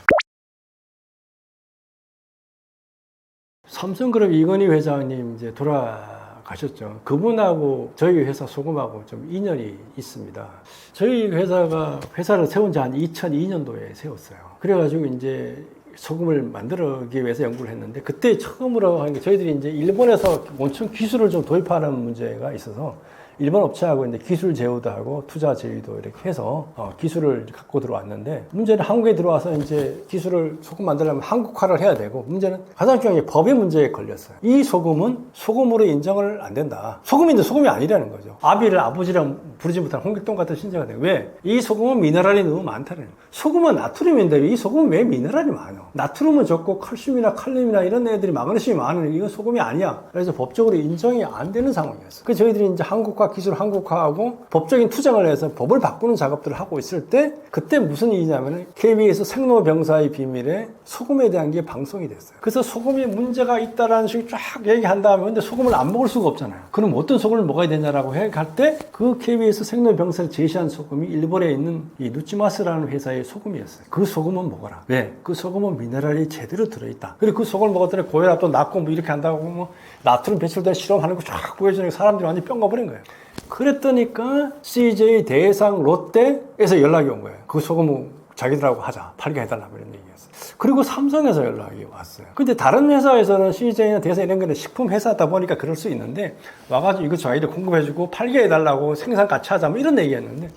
삼성그룹 이건희 회장님 이제 돌아가셨죠. 그분하고 저희 회사 소금하고 좀 인연이 있습니다. 저희 회사가 회사를 세운 지 한 2002년도에 세웠어요. 그래가지고 이제 소금을 만들기 위해서 연구를 했는데 그때 처음으로 한 게 저희들이 이제 일본에서 온천 기술을 좀 도입하는 문제가 있어서 일본 업체하고 이제 기술 제휴도 하고 투자 제휴도 이렇게 해서 기술을 갖고 들어왔는데 문제는 한국에 들어와서 이제 기술을 소금 만들려면 한국화를 해야 되고 문제는 가장 중요한 게 법의 문제에 걸렸어요. 이 소금은 소금으로 인정을 안 된다. 소금인데 소금이 아니라는 거죠. 아비를 아버지랑 부르지 못한 홍길동 같은 신자가 돼요. 왜? 이 소금은 미네랄이 너무 많다는 거예요. 소금은 나트륨인데 이 소금은 왜 미네랄이 많아? 나트륨은 적고 칼슘이나 칼륨이나 이런 애들이 마그네슘이 많으니 이건 소금이 아니야. 그래서 법적으로 인정이 안 되는 상황이었어요. 그래서 저희들이 이제 한국화 기술 한국화하고 법적인 투쟁을 해서 법을 바꾸는 작업들을 하고 있을 때 그때 무슨 일이냐면 KBS 생로병사의 비밀에 소금에 대한 게 방송이 됐어요. 그래서 소금에 문제가 있다라는 식으로 쫙 얘기한 다음에 근데 소금을 안 먹을 수가 없잖아요. 그럼 어떤 소금을 먹어야 되냐라고 할 때 그 KBS 생로병사를 제시한 소금이 일본에 있는 이 누치마스라는 회사의 소금이었어요. 그 소금은 먹어라. 왜? 그 소금은 미네랄이 제대로 들어있다. 그리고 그 소금을 먹었더니 고혈압도 낮고 뭐 이렇게 한다고 뭐 나트륨 배출된 실험하는 거 쫙 보여주니까 사람들이 완전히 뿅 가버린 거예요. 그랬더니까 CJ 대상 롯데에서 연락이 온 거예요. 그 소금은 자기들하고 하자. 팔게 해달라고 이런 얘기였어요. 그리고 삼성에서 연락이 왔어요. 근데 다른 회사에서는 CJ나 대상 이런 거는 식품 회사다 보니까 그럴 수 있는데 와가지고 이거 저희들 공급해주고 팔게 해달라고 생산 같이 하자 뭐 이런 얘기였는데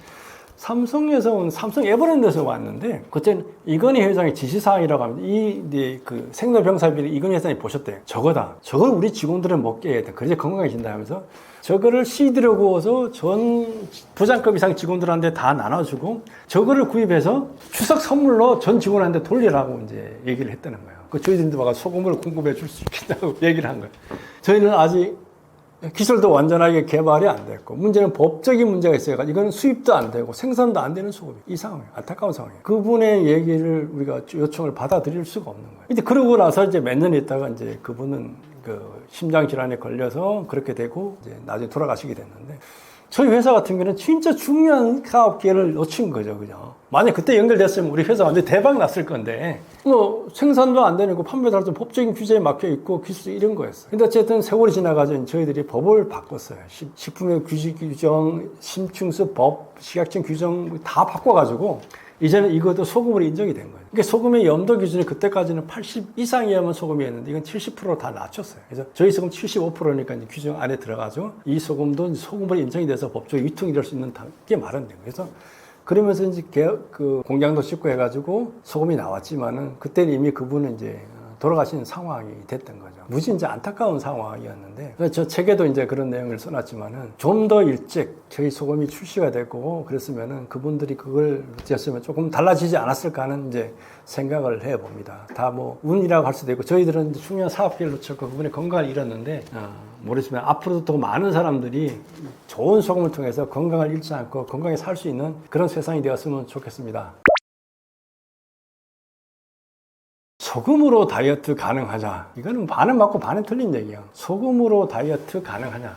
삼성에서 온 삼성 에버랜드에서 왔는데 그때는 이건희 회장의 지시사항이라고 하면 그 생로병사비를 이건희 회장이 보셨대요. 저거다. 저걸 우리 직원들은 먹게 해야 돼. 그래야 건강해진다 하면서 저거를 CD로 구워서 전 부장급 이상 직원들한테 다 나눠주고 저거를 구입해서 추석 선물로 전 직원한테 돌리라고 이제 얘기를 했다는 거예요. 그 저희들도 와가 소금을 공급해 줄 수 있다고 얘기를 한 거예요. 저희는 아직 기술도 완전하게 개발이 안 됐고 문제는 법적인 문제가 있어요. 이거는 수입도 안 되고 생산도 안 되는 소금이에요. 이 상황이에요. 안타까운 상황이에요. 그분의 얘기를 우리가 요청을 받아들일 수가 없는 거예요. 근데 그러고 나서 이제 몇 년 있다가 이제 그분은 그 심장 질환에 걸려서 그렇게 되고 이제 나중에 돌아가시게 됐는데 저희 회사 같은 경우는 진짜 중요한 사업 기회를 놓친 거죠, 그죠? 만약 그때 연결됐으면 우리 회사 완전 대박 났을 건데 뭐 생산도 안 되고 판매도 할 때 법적인 규제에 막혀 있고 기술 이런 거였어요. 근데 어쨌든 세월이 지나가서 저희들이 법을 바꿨어요. 식품의 규정, 심층수법, 식약청 규정 다 바꿔가지고 이제는 이것도 소금으로 인정이 된 거예요. 그러니까 소금의 염도 기준이 그때까지는 80 이상이야만 소금이었는데 이건 70% 다 낮췄어요. 그래서 저희 소금 75%니까 이제 규정 안에 들어가죠. 이 소금도 소금으로 인정이 돼서 법적으로 유통이 될 수 있는 게 마련된 거예요. 그래서 그러면서 이제 그 공장도 짓고 해가지고 소금이 나왔지만은 그때는 이미 그분은 이제 돌아가신 상황이 됐던 거죠. 무지 이제 안타까운 상황이었는데, 저 책에도 이제 그런 내용을 써놨지만은 좀 더 일찍 저희 소금이 출시가 되고 그랬으면은 그분들이 그걸 지었으면 조금 달라지지 않았을까 하는 이제 생각을 해봅니다. 다 뭐 운이라고 할 수도 있고, 저희들은 이제 중요한 사업기를 놓쳤고 그분의 건강을 잃었는데, 모르지만 앞으로도 더 많은 사람들이 좋은 소금을 통해서 건강을 잃지 않고 건강히 살 수 있는 그런 세상이 되었으면 좋겠습니다. 소금으로 다이어트 가능하냐? 이거는 반은 맞고 반은 틀린 얘기예요. 소금으로 다이어트 가능하냐?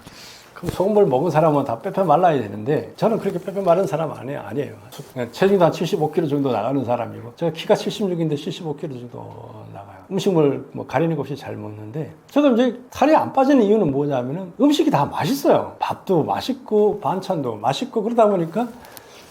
그럼 소금을 먹은 사람은 다 빼빼 말라야 되는데 저는 그렇게 빼빼 마른 사람 아니에요. 체중도 한 75kg 정도 나가는 사람이고 제가 키가 76인데 75kg 정도 나가요. 음식물 뭐 가리는 것 없이 잘 먹는데 저도 이제 살이 안 빠지는 이유는 뭐냐면은 음식이 다 맛있어요. 밥도 맛있고 반찬도 맛있고 그러다 보니까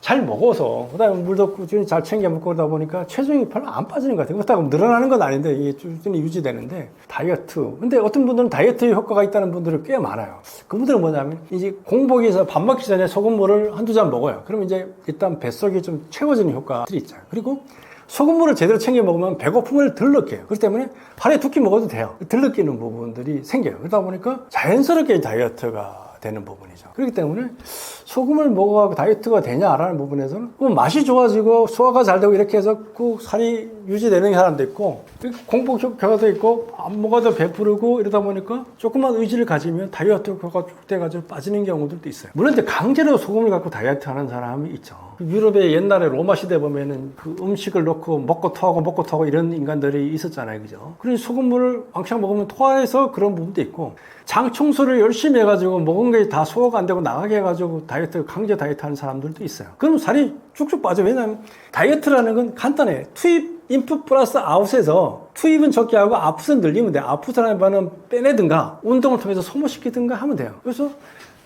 잘 먹어서 그다음에 물도 꾸준히 잘 챙겨 먹고 그러다 보니까 체중이 별로 안 빠지는 것 같아요. 그렇다고 늘어나는 건 아닌데 이게 꾸준히 유지되는데 다이어트. 근데 어떤 분들은 다이어트에 효과가 있다는 분들이 꽤 많아요. 그분들은 뭐냐면 이제 공복에서 밥 먹기 전에 소금물을 한두 잔 먹어요. 그러면 이제 일단 뱃속이 좀 채워지는 효과들이 있잖아요. 그리고 소금물을 제대로 챙겨 먹으면 배고픔을 덜 느껴요. 그렇기 때문에 하루에 2끼 먹어도 돼요. 덜 느끼는 부분들이 생겨요. 그러다 보니까 자연스럽게 다이어트가 되는 부분이죠. 그렇기 때문에 소금을 먹어가지고 다이어트가 되냐라는 부분에서는 맛이 좋아지고 소화가 잘 되고 이렇게 해서 그 살이 유지되는 사람도 있고 공복 효과도 있고 안 먹어도 배부르고 이러다 보니까 조금만 의지를 가지면 다이어트 효과가 쭉 돼가지고 빠지는 경우들도 있어요. 물론 이제 강제로 소금을 갖고 다이어트 하는 사람이 있죠. 유럽의 옛날에 로마 시대 보면은 그 음식을 넣고 먹고 토하고 이런 인간들이 있었잖아요. 그죠? 그래서 소금물을 왕창 먹으면 토해서 그런 부분도 있고 장 청소를 열심히 해가지고 먹은 게 다 소화가 안 되고 나가게 해가지고 강제 다이어트 하는 사람들도 있어요. 그럼 살이 쭉쭉 빠져. 왜냐하면 다이어트라는 건 간단해. 투입, 인풋 플러스 아웃에서 투입은 적게 하고 아웃은 늘리면 돼. 아웃을 하면 빼내든가 운동을 통해서 소모시키든가 하면 돼요. 그래서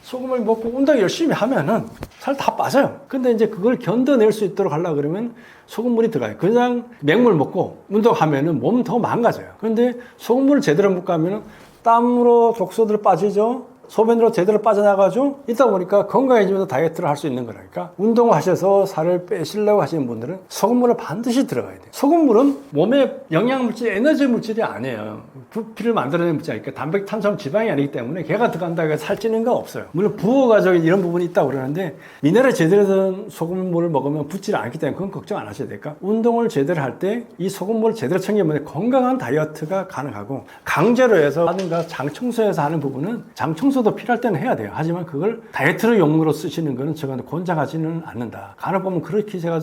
소금을 먹고 운동 열심히 하면은 살 다 빠져요. 근데 이제 그걸 견뎌낼 수 있도록 하려고 그러면 소금물이 들어가요. 그냥 맹물 먹고 운동하면은 몸 더 망가져요. 그런데 소금물을 제대로 먹고 하면은 땀으로 독소들 빠지죠. 소변으로 제대로 빠져나가죠. 이러다 보니까 건강해지면서 다이어트를 할 수 있는 거라니까. 운동을 하셔서 살을 빼시려고 하시는 분들은 소금물을 반드시 들어가야 돼요. 소금물은 몸의 영양물질, 에너지 물질이 아니에요. 부피를 만들어내는 물질이니까 단백, 탄수화물, 지방이 아니기 때문에 걔가 들어간다고 해서 살찌는 거 없어요. 물론 부어가지고 이런 부분이 있다고 그러는데 미네랄이 제대로 된 소금물을 먹으면 붙지를 않기 때문에 그건 걱정 안 하셔도 될까. 운동을 제대로 할 때 이 소금물을 제대로 챙기면 건강한 다이어트가 가능하고 강제로 해서 하든가 장 청소해서 하는 부분은 장 청소도 필요할 때는 해야 돼요. 하지만 그걸 다이어트로 용으로 쓰시는 거는 제가 권장하지는 않는다. 간혹 보면 그렇게 제가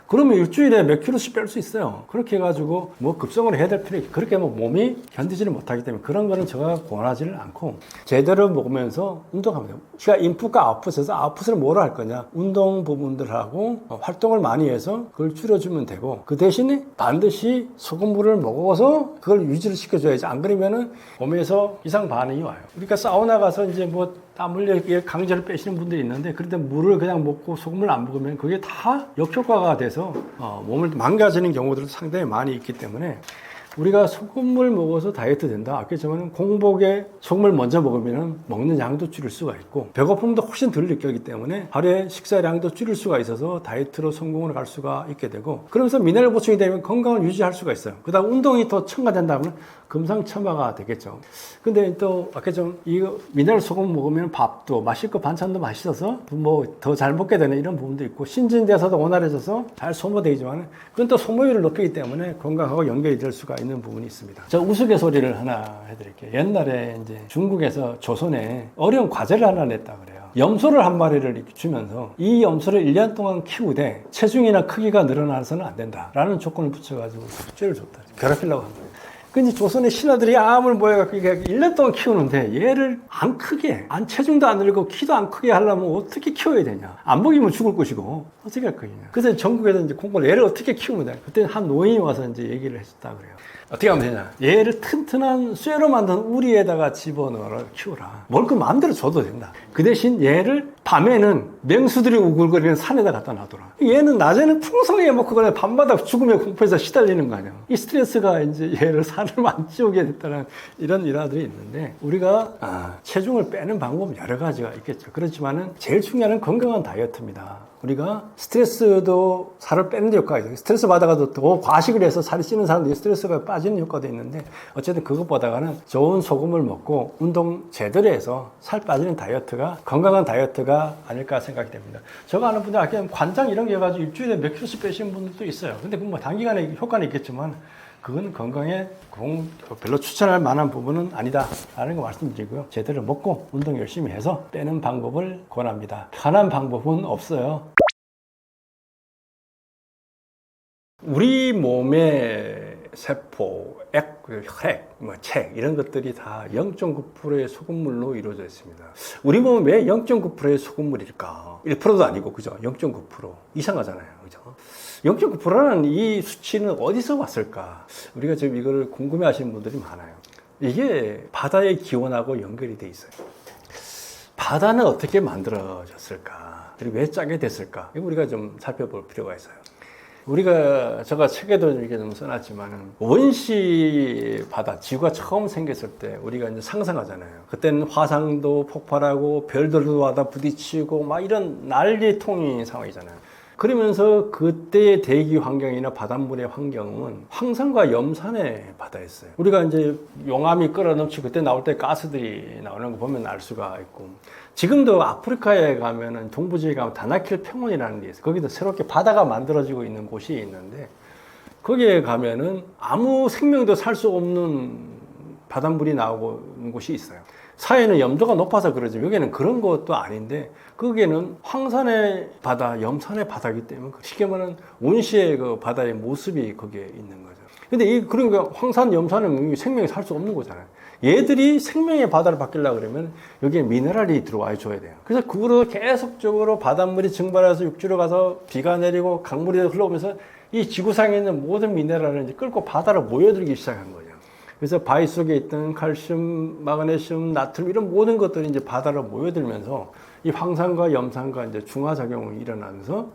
그러면 일주일에 몇 킬로씩 뺄 수 있어요. 그렇게 해가지고 뭐 급성으로 해야 될 필요 그렇게 뭐 몸이 견디지를 못하기 때문에 그런 거는 제가 권하지를 않고 제대로 먹으면서 운동하면 돼요. 그러니까 인풋과 아웃풋에서 아웃풋을 뭐로 할 거냐. 운동 부분들하고 활동을 많이 해서 그걸 줄여주면 되고 그 대신에 반드시 소금물을 먹어서 그걸 유지를 시켜줘야지. 안 그러면은 몸에서 이상 반응이 와요. 그러니까 사우나 가서 이제 뭐 땀 흘려 강제로 빼시는 분들이 있는데 그런데 물을 그냥 먹고 소금을 안 먹으면 그게 다 역효과가 돼서 몸을 망가지는 경우들도 상당히 많이 있기 때문에 우리가 소금물 먹어서 다이어트 된다. 아까 전에는 공복에 소금을 먼저 먹으면 먹는 양도 줄일 수가 있고 배고픔도 훨씬 덜 느끼기 때문에 하루에 식사량도 줄일 수가 있어서 다이어트로 성공을 할 수가 있게 되고 그러면서 미네랄 보충이 되면 건강을 유지할 수가 있어요. 그다음 운동이 더 첨가된다면 금상첨화가 되겠죠. 근데 또 아까 좀 이 미네랄 소금 먹으면 밥도 맛있고 반찬도 맛있어서 뭐 더 잘 먹게 되는 이런 부분도 있고 신진대사도 원활해져서 잘 소모되지만 그건 또 소모율을 높이기 때문에 건강하고 연결이 될 수가 있는 부분이 있습니다. 저 우스갯소리를 하나 해드릴게요. 옛날에 이제 중국에서 조선에 어려운 과제를 하나 냈다 그래요. 염소를 한 마리를 이렇게 주면서 이 염소를 1년 동안 키우되 체중이나 크기가 늘어나서는 안 된다라는 조건을 붙여가지고 숙제를 줬다. 괴롭히려고 한 거예요. 근데 조선의 신하들이 암을 모여갖고 1년 동안 키우는데 얘를 안 크게, 체중도 안 늘고 키도 안 크게 하려면 어떻게 키워야 되냐. 안 먹이면 죽을 것이고, 어떻게 할 거냐. 그래서 전국에서 이제 공부를 얘를 어떻게 키우면 되냐. 그때 한 노인이 와서 이제 얘기를 했었다 그래요. 어떻게 하면 되냐. 얘를 튼튼한 쇠로 만든 우리에다가 집어넣어 키우라. 먹을 거 마음대로 줘도 된다. 그 대신 얘를 밤에는 맹수들이 우글거리는 산에다 갖다 놔둬라. 얘는 낮에는 풍성하게 먹고 그냥 밤마다 죽음의 공포에서 시달리는 거 아니야. 이 스트레스가 이제 얘를 산을 안 찌우게 됐다는 이런 일화들이 있는데, 우리가 체중을 빼는 방법은 여러 가지가 있겠죠. 그렇지만은 제일 중요한 건 건강한 다이어트입니다. 우리가 스트레스도 살을 빼는 데 효과가 있어요. 스트레스 받아가도 더 과식을 해서 살이 찌는 사람들이 스트레스가 빠지는 효과도 있는데, 어쨌든 그것보다는 좋은 소금을 먹고 운동 제대로 해서 살 빠지는 다이어트가 건강한 다이어트가 아닐까 생각이 됩니다. 제가 아는 분들 그냥 관장 이런 게 해가지고 일주일에 몇 킬로씩 빼시는 분들도 있어요. 근데 그 뭐 단기간에 효과는 있겠지만 그건 건강에 별로 추천할 만한 부분은 아니다 라는 거 말씀드리고요. 제대로 먹고 운동 열심히 해서 빼는 방법을 권합니다. 편한 방법은 없어요. 우리 몸의 세포, 혈액, 책 이런 것들이 다 0.9%의 소금물로 이루어져 있습니다. 우리 몸은 왜 0.9%의 소금물일까? 1%도 아니고, 그죠? 0.9%. 이상하잖아요. 그죠? 0.9%라는 이 수치는 어디서 왔을까? 우리가 지금 이걸 궁금해 하시는 분들이 많아요. 이게 바다의 기온하고 연결이 돼 있어요. 바다는 어떻게 만들어졌을까? 그리고 왜 짜게 됐을까? 이거 우리가 좀 살펴볼 필요가 있어요. 제가 책에도 이렇게 좀 써놨지만은, 원시 바다, 지구가 처음 생겼을 때 우리가 이제 상상하잖아요. 그때는 화산도 폭발하고 별들도 와다 부딪히고 막 이런 난리통이 상황이잖아요. 그러면서 그때의 대기 환경이나 바닷물의 환경은 황산과 염산의 바다였어요. 우리가 이제 용암이 끓어 넘치고 그때 나올 때 가스들이 나오는 거 보면 알 수가 있고, 지금도 아프리카에 가면은 동부지에 가면 다나킬 평원이라는 데 있어요. 거기도 새롭게 바다가 만들어지고 있는 곳이 있는데, 거기에 가면은 아무 생명도 살 수 없는 바닷물이 나오는 곳이 있어요. 사해는 염도가 높아서 그러지 여기는 그런 것도 아닌데, 거기에는 황산의 바다, 염산의 바다이기 때문에 쉽게 말하면 원시의 그 바다의 모습이 거기에 있는 거죠. 근데 그러니까 황산, 염산은 생명이 살 수 없는 거잖아요. 얘들이 생명의 바다를 바뀌려고 그러면 여기에 미네랄이 들어와 줘야 돼요. 그래서 그거로 계속적으로 바닷물이 증발해서 육지로 가서 비가 내리고 강물이 흘러오면서 이 지구상에 있는 모든 미네랄을 이제 끌고 바다로 모여들기 시작한 거죠. 그래서 바위 속에 있던 칼슘, 마그네슘, 나트륨 이런 모든 것들이 이제 바다로 모여들면서 이 황산과 염산과 이제 중화작용이 일어나면서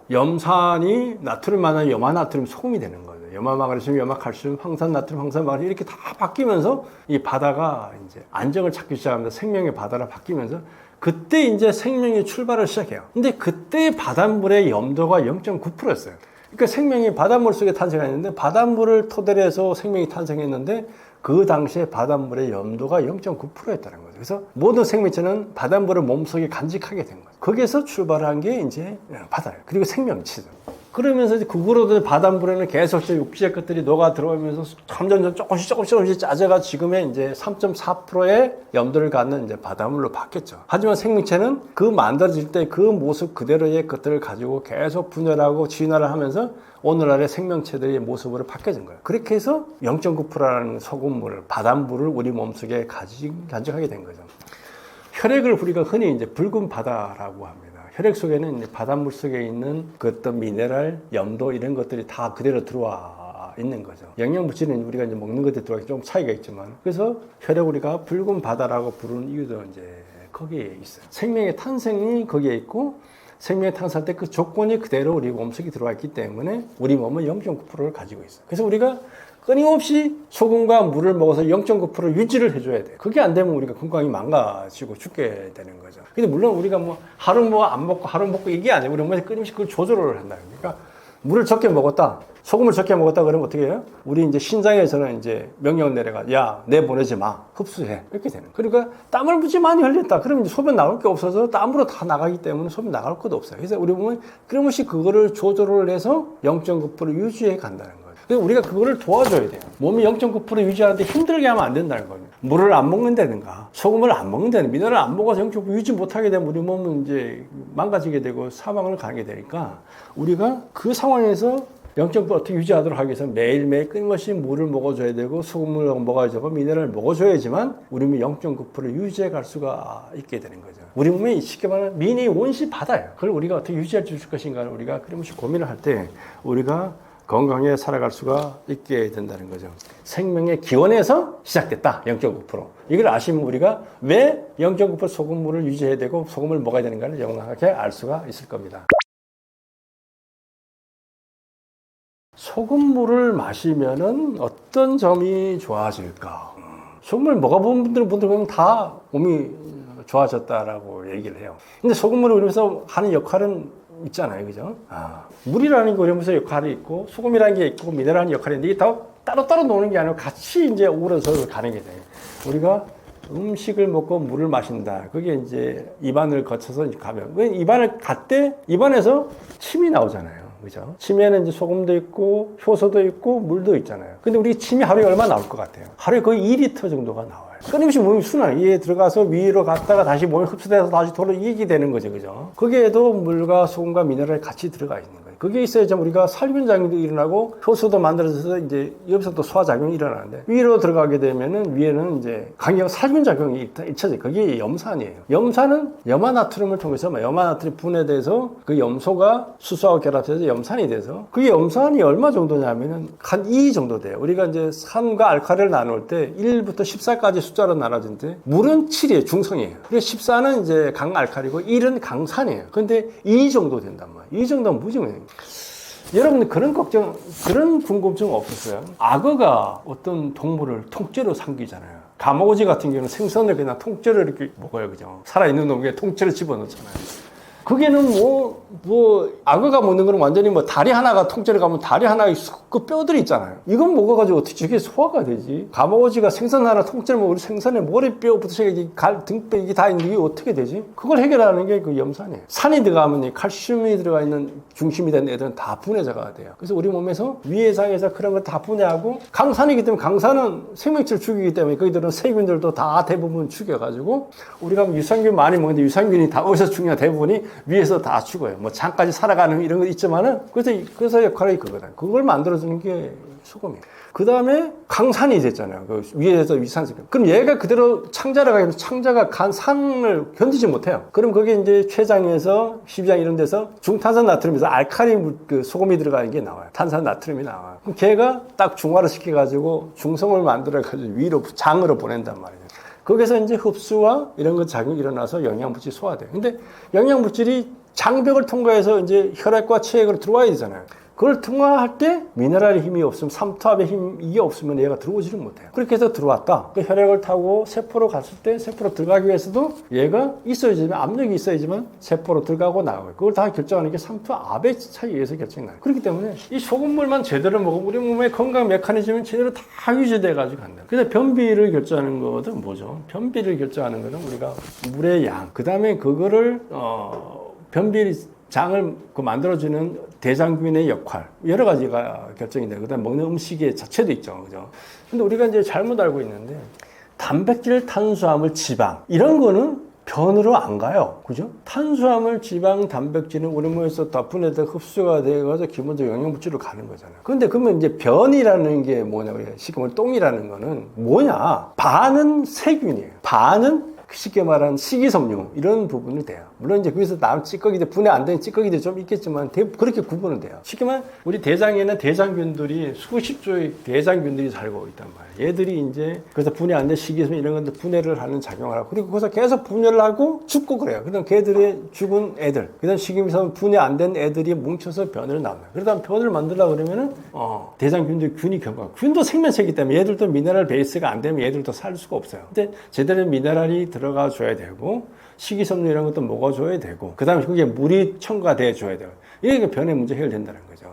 염산이 나트륨 만나면 염화나트륨 소금이 되는 거죠. 염화마그네슘, 염화칼슘, 황산, 나트륨, 황산, 마그네슘 이렇게 다 바뀌면서 이 바다가 이제 안정을 찾기 시작합니다. 생명의 바다로 바뀌면서 그때 이제 생명이 출발을 시작해요. 근데 그때 바닷물의 염도가 0.9%였어요. 그러니까 생명이 바닷물 속에 탄생했는데, 바닷물을 토대로 해서 생명이 탄생했는데 그 당시에 바닷물의 염도가 0.9%였다는 거죠. 그래서 모든 생명체는 바닷물을 몸속에 간직하게 된 거죠. 거기에서 출발한 게 이제 바다예요. 그리고 생명체죠. 그러면서 이제 그거로도 바닷물에는 계속 육지의 것들이 녹아 들어오면서 점점 조금씩 짜져가 지금의 이제 3.4%의 염도를 갖는 이제 바닷물로 바뀌었죠. 하지만 생명체는 그 만들어질 때 그 모습 그대로의 것들을 가지고 계속 분열하고 진화를 하면서 오늘날의 생명체들의 모습으로 바뀌어진 거예요. 그렇게 해서 0.9%라는 소금물을, 바닷물을 우리 몸속에 간직하게 된 거죠. 혈액을 우리가 흔히 이제 붉은 바다라고 합니다. 혈액 속에는 바닷물 속에 있는 그 어떤 미네랄, 염도 이런 것들이 다 그대로 들어와 있는 거죠. 영양물질은 우리가 이제 먹는 것에 들어가기 좀 차이가 있지만, 그래서 혈액 우리가 붉은 바다라고 부르는 이유도 이제 거기에 있어요. 생명의 탄생이 거기에 있고, 생명의 탄생할 때 그 조건이 그대로 우리 몸속에 들어와 있기 때문에 우리 몸은 0.9%를 가지고 있어요. 그래서 우리가 끊임없이 소금과 물을 먹어서 0.9% 유지를 해줘야 돼요. 그게 안 되면 우리가 건강이 망가지고 죽게 되는 거죠. 근데 물론 우리가 뭐 하루 뭐 안 먹고 하루 먹고 이게 아니에요. 우리 몸에서 끊임없이 그걸 조절을 한다는 거니까, 그러니까 물을 적게 먹었다, 소금을 적게 먹었다 그러면 어떻게 해요? 우리 이제 신장에서는 이제 명령을 내려가, 야, 내보내지 마, 흡수해, 이렇게 되는 거예요. 그러니까 땀을 무지 많이 흘렸다 그러면 이제 소변 나올 게 없어서 땀으로 다 나가기 때문에 소변 나갈 것도 없어요. 그래서 우리 몸은 끊임없이 그거를 조절을 해서 0.9% 유지해 간다는 거예요. 그래서 우리가 그거를 도와줘야 돼요. 몸이 0.9% 유지하는데 힘들게 하면 안 된다는 거예요. 물을 안 먹는다든가 소금을 안 먹는다든가 미네랄을 안 먹어서 0.9% 유지 못하게 되면 우리 몸은 이제 망가지게 되고 사망을 가게 되니까, 우리가 그 상황에서 영양분을 어떻게 유지하도록 하기 위해서 매일매일 끊임없이 물을 먹어줘야 되고 소금을 먹어줘야 되고 미네랄을 먹어줘야지만 우리 몸이 0.9%를 유지해 갈 수가 있게 되는 거죠. 우리 몸에 쉽게 말하면 미네 원시 바다예요. 그걸 우리가 어떻게 유지할 수 있을 것인가를 우리가 끊임없이 고민을 할 때 우리가 건강하게 살아갈 수가 있게 된다는 거죠. 생명의 기원에서 시작됐다. 0.9%. 이걸 아시면 우리가 왜 0.9% 소금물을 유지해야 되고 소금을 먹어야 되는가를 명확하게 알 수가 있을 겁니다. 소금물을 마시면은 어떤 점이 좋아질까? 소금물 먹어본 분들 보면 다 몸이 좋아졌다라고 얘기를 해요. 근데 소금물이 우리면서 하는 역할은 있잖아요. 그죠? 물이라는 게 우리면서 역할이 있고, 소금이라는 게 있고, 미네랄이라는 역할이 있는데, 이게 다 따로따로 노는 게 아니고 같이 이제 어우러서 가는 게 돼요. 우리가 음식을 먹고 물을 마신다. 그게 이제 입안을 거쳐서 가면, 입안을 갈 때, 입안에서 침이 나오잖아요. 그죠? 침에는 이제 소금도 있고, 효소도 있고, 물도 있잖아요. 근데 우리 침이 하루에 얼마 나올 것 같아요? 하루에 거의 2리터 정도가 나와요. 끊임없이 몸이 순환, 위에 들어가서 위로 갔다가 다시 몸에 흡수돼서 다시 돌아오게 되는 거죠. 그죠? 거기에도 물과 소금과 미네랄이 같이 들어가 있는 거예요. 그게 있어야지 우리가 살균작용도 일어나고 효소도 만들어져서 이제 여기서 또 소화작용이 일어나는데 위로 들어가게 되면은 위에는 이제 강력한 살균작용이 잊혀져요. 그게 염산이에요. 염산은 염화나트륨을 통해서 염화나트륨 분해돼서 그 염소가 수소하고 결합해서 염산이 돼서 그게 염산이 얼마 정도냐면은 한 2 정도 돼요. 우리가 이제 산과 알칼리를 나눌 때 1부터 14까지 숫자로 나눠진데 물은 7이에요. 중성이에요. 그래서 14는 이제 강알칼리고 1은 강산이에요. 근데 2 정도 된단 말이에요. 이 정도면 무지무해요. 여러분들 그런 걱정, 그런 궁금증 없었어요? 악어가 어떤 동물을 통째로 삼키잖아요. 가마오지 같은 경우는 생선을 그냥 통째로 이렇게 먹어요. 그죠? 살아있는 놈에 통째로 집어넣잖아요. 그게는 악어가 먹는 거는 완전히 다리 하나가 통째로 가면 다리 하나에 그 뼈들이 있잖아요. 이건 먹어가지고 어떻게 저게 소화가 되지? 가마오지가 생선 하나 통째로 먹으면 생선의 머리뼈부터 시작해 등뼈 이게 다 있는데 이게 어떻게 되지? 그걸 해결하는 게 그 염산이에요. 산이 들어가면 칼슘이 들어가 있는 중심이 된 애들은 다 분해자가 돼요. 그래서 우리 몸에서 위해상에서 그런 걸 다 분해하고 강산이기 때문에 강산은 생명체를 죽이기 때문에 거기들은 세균들도 다 대부분 죽여가지고 우리가 유산균 많이 먹는데 유산균이 다 어디서 죽냐 대부분이 위에서 다 죽어요. 장까지 살아가는 이런 거 있지만은, 그래서 역할이 그거다. 그걸 만들어주는 게 소금이에요. 그 다음에 강산이 됐잖아요. 그 위에서 위산세. 그럼 얘가 그대로 창자를 가면 창자가 산을 견디지 못해요. 그럼 그게 이제 췌장에서 십장 이런 데서 중탄산 나트륨에서 알칼리 그 소금이 들어가는 게 나와요. 탄산 나트륨이 나와요. 그럼 걔가 딱 중화를 시켜가지고 중성을 만들어가지고 위로 장으로 보낸단 말이에요. 거기서 이제 흡수와 이런 것 작용이 일어나서 영양물질이 소화돼요. 근데 영양물질이 장벽을 통과해서 이제 혈액과 체액으로 들어와야 되잖아요. 그걸 통과할 때 미네랄의 힘이 없으면 삼투압의 힘 이게 없으면 얘가 들어오지를 못해요. 그렇게 해서 들어왔다. 그 혈액을 타고 세포로 갔을 때 세포로 들어가기 위해서도 얘가 있어야지만 압력이 있어야지만 세포로 들어가고 나가고 그걸 다 결정하는 게 삼투압의 차이에 의해서 결정이 나요. 그렇기 때문에 이 소금물만 제대로 먹으면 우리 몸의 건강 메커니즘은 제대로 다 유지돼 가지고 간다. 그래서 변비를 결정하는 것은 뭐죠? 변비를 결정하는 것은 우리가 물의 양. 그다음에 그거를 장을 만들어주는 대장균의 역할 여러 가지가 결정이 돼요. 그다음 먹는 음식의 자체도 있죠, 그죠? 근데 우리가 이제 잘못 알고 있는데 단백질, 탄수화물, 지방 이런 거는 변으로 안 가요, 그죠? 탄수화물, 지방, 단백질은 우리 몸에서 다 분해돼서 흡수가 돼가지고 기본적으로 영양물질로 가는 거잖아요. 그런데 그러면 이제 변이라는 게 뭐냐, 우리가 쉽게 말하면 똥이라는 거는 뭐냐? 반은 세균이에요. 반은 쉽게 말하는 식이섬유 이런 부분이 돼요. 물론 이제 거기서 나온 찌꺼기들 분해 안 되는 찌꺼기들이 좀 있겠지만 그렇게 구분은 돼요. 쉽게 말하면 우리 대장에는 대장균들이 수십 조의 대장균들이 살고 있단 말이에요. 얘들이 이제 그래서 분해 안 된 식이섬유 이런 것들 분해를 하는 작용을 하고 그리고 거기서 계속 분해를 하고 죽고 그래요. 그다음 걔들의 죽은 애들 그다음 식이섬유 분해 안 된 애들이 뭉쳐서 변을 나옵니다. 그러다 변을 만들려고 그러면은 대장균들 균이 경과 균도 생명체이기 때문에 얘들도 미네랄 베이스가 안 되면 얘들도 살 수가 없어요. 근데 제대로 미네랄이 들어가 줘야 되고 식이섬유 이런 것도 먹어줘야 되고 그 다음에 그게 물이 첨가돼 줘야 돼요. 이게 변의 문제 해결된다는 거죠.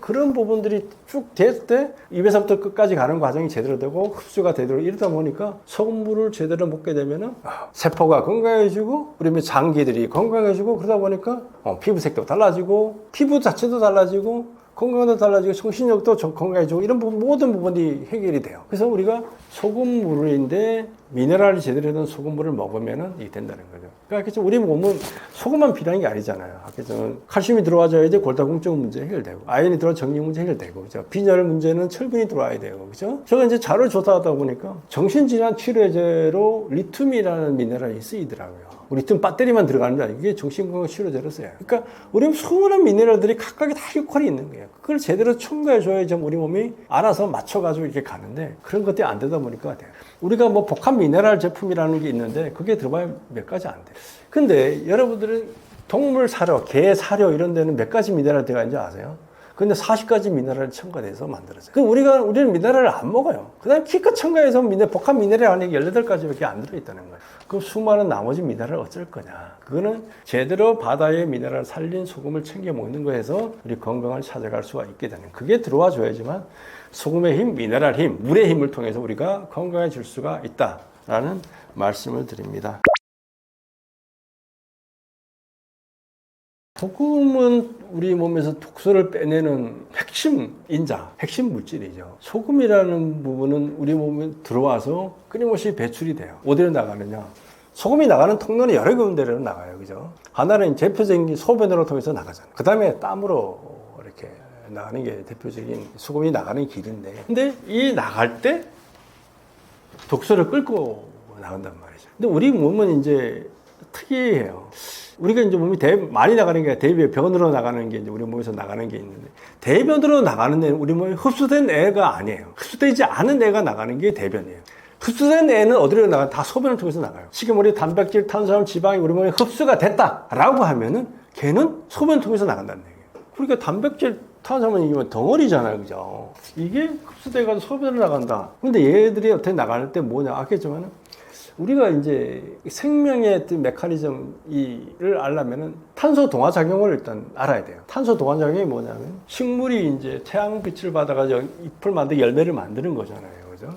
그런 부분들이 쭉 됐을 때 입에서부터 끝까지 가는 과정이 제대로 되고 흡수가 되도록 이러다 보니까 소금물을 제대로 먹게 되면은 세포가 건강해지고 우리 장기들이 건강해지고 그러다 보니까 피부색도 달라지고 피부 자체도 달라지고 건강도 달라지고 정신력도 건강해지고 이런 부분, 모든 부분이 해결이 돼요. 그래서 우리가 소금물인데 미네랄이 제대로 된 소금물을 먹으면 이게 된다는 거죠. 그러니까 우리 몸은 소금만 필요한 게 아니잖아요. 아까 칼슘이 들어와줘야지 골다공증 문제 해결되고, 아연이 들어와 정리 문제 해결되고, 그죠? 빈혈 문제는 철분이 들어와야 되고, 그죠? 제가 이제 자료를 조사하다 보니까 정신질환 치료제로 리튬이라는 미네랄이 쓰이더라고요. 리튬 배터리만 들어가는 게 아니고 이게 정신건강 치료제로 써요. 그러니까 우리 몸 수많은 미네랄들이 각각의 다 역할이 있는 거예요. 그걸 제대로 첨가해줘야지 우리 몸이 알아서 맞춰가지고 이렇게 가는데 그런 것들이 안 되다 보니까 돼요. 우리가 뭐 복합 미네랄 제품이라는 게 있는데 그게 들어봐야 몇 가지 안 돼요. 근데 여러분들은 동물 사료, 개 사료 이런 데는 몇 가지 미네랄 들어가 있는지 아세요? 근데 40가지 미네랄이 첨가돼서 만들어져요. 그럼 우리는 미네랄을 안 먹어요. 그 다음에 키껏 첨가해서 복합 미네랄 안에 18가지밖에 안 들어있다는 거예요. 그럼 수많은 나머지 미네랄을 어쩔 거냐. 그거는 제대로 바다의 미네랄을 살린 소금을 챙겨 먹는 거에서 우리 건강을 찾아갈 수가 있게 되는, 그게 들어와 줘야지만 소금의 힘, 미네랄 힘, 물의 힘을 통해서 우리가 건강해질 수가 있다라는 말씀을 드립니다. 소금은 우리 몸에서 독소를 빼내는 핵심 인자, 핵심 물질이죠. 소금이라는 부분은 우리 몸에 들어와서 끊임없이 배출이 돼요. 어디로 나가느냐? 소금이 나가는 통로는 여러 군데로 나가요. 그죠? 하나는 대표적인 소변으로 통해서 나가잖아요. 그 다음에 땀으로 이렇게 나가는 게 대표적인 소금이 나가는 길인데, 근데 이 나갈 때 독소를 끌고 나간단 말이죠. 근데 우리 몸은 이제 특이해요. 우리가 이제 몸이 많이 나가는 게 대변으로 나가는 게 이제 우리 몸에서 나가는 게 있는데, 대변으로 나가는 애는 우리 몸에 흡수된 애가 아니에요. 흡수되지 않은 애가 나가는 게 대변이에요. 흡수된 애는 어디로 나가요? 다 소변을 통해서 나가요. 지금 우리 단백질, 탄수화물, 지방이 우리 몸에 흡수가 됐다라고 하면은 걔는 소변을 통해서 나간다는 얘기예요. 그러니까 단백질, 탄수화물 이게 덩어리잖아요, 그죠? 이게 흡수돼가지고 소변으로 나간다. 근데 얘들이 어떻게 나갈 때 뭐냐? 아겠지만은 우리가 이제 생명의 메커니즘을 알려면은 탄소 동화 작용을 일단 알아야 돼요. 탄소 동화 작용이 뭐냐면 식물이 이제 태양빛을 받아가지고 잎을 만들고 열매를 만드는 거잖아요, 그죠?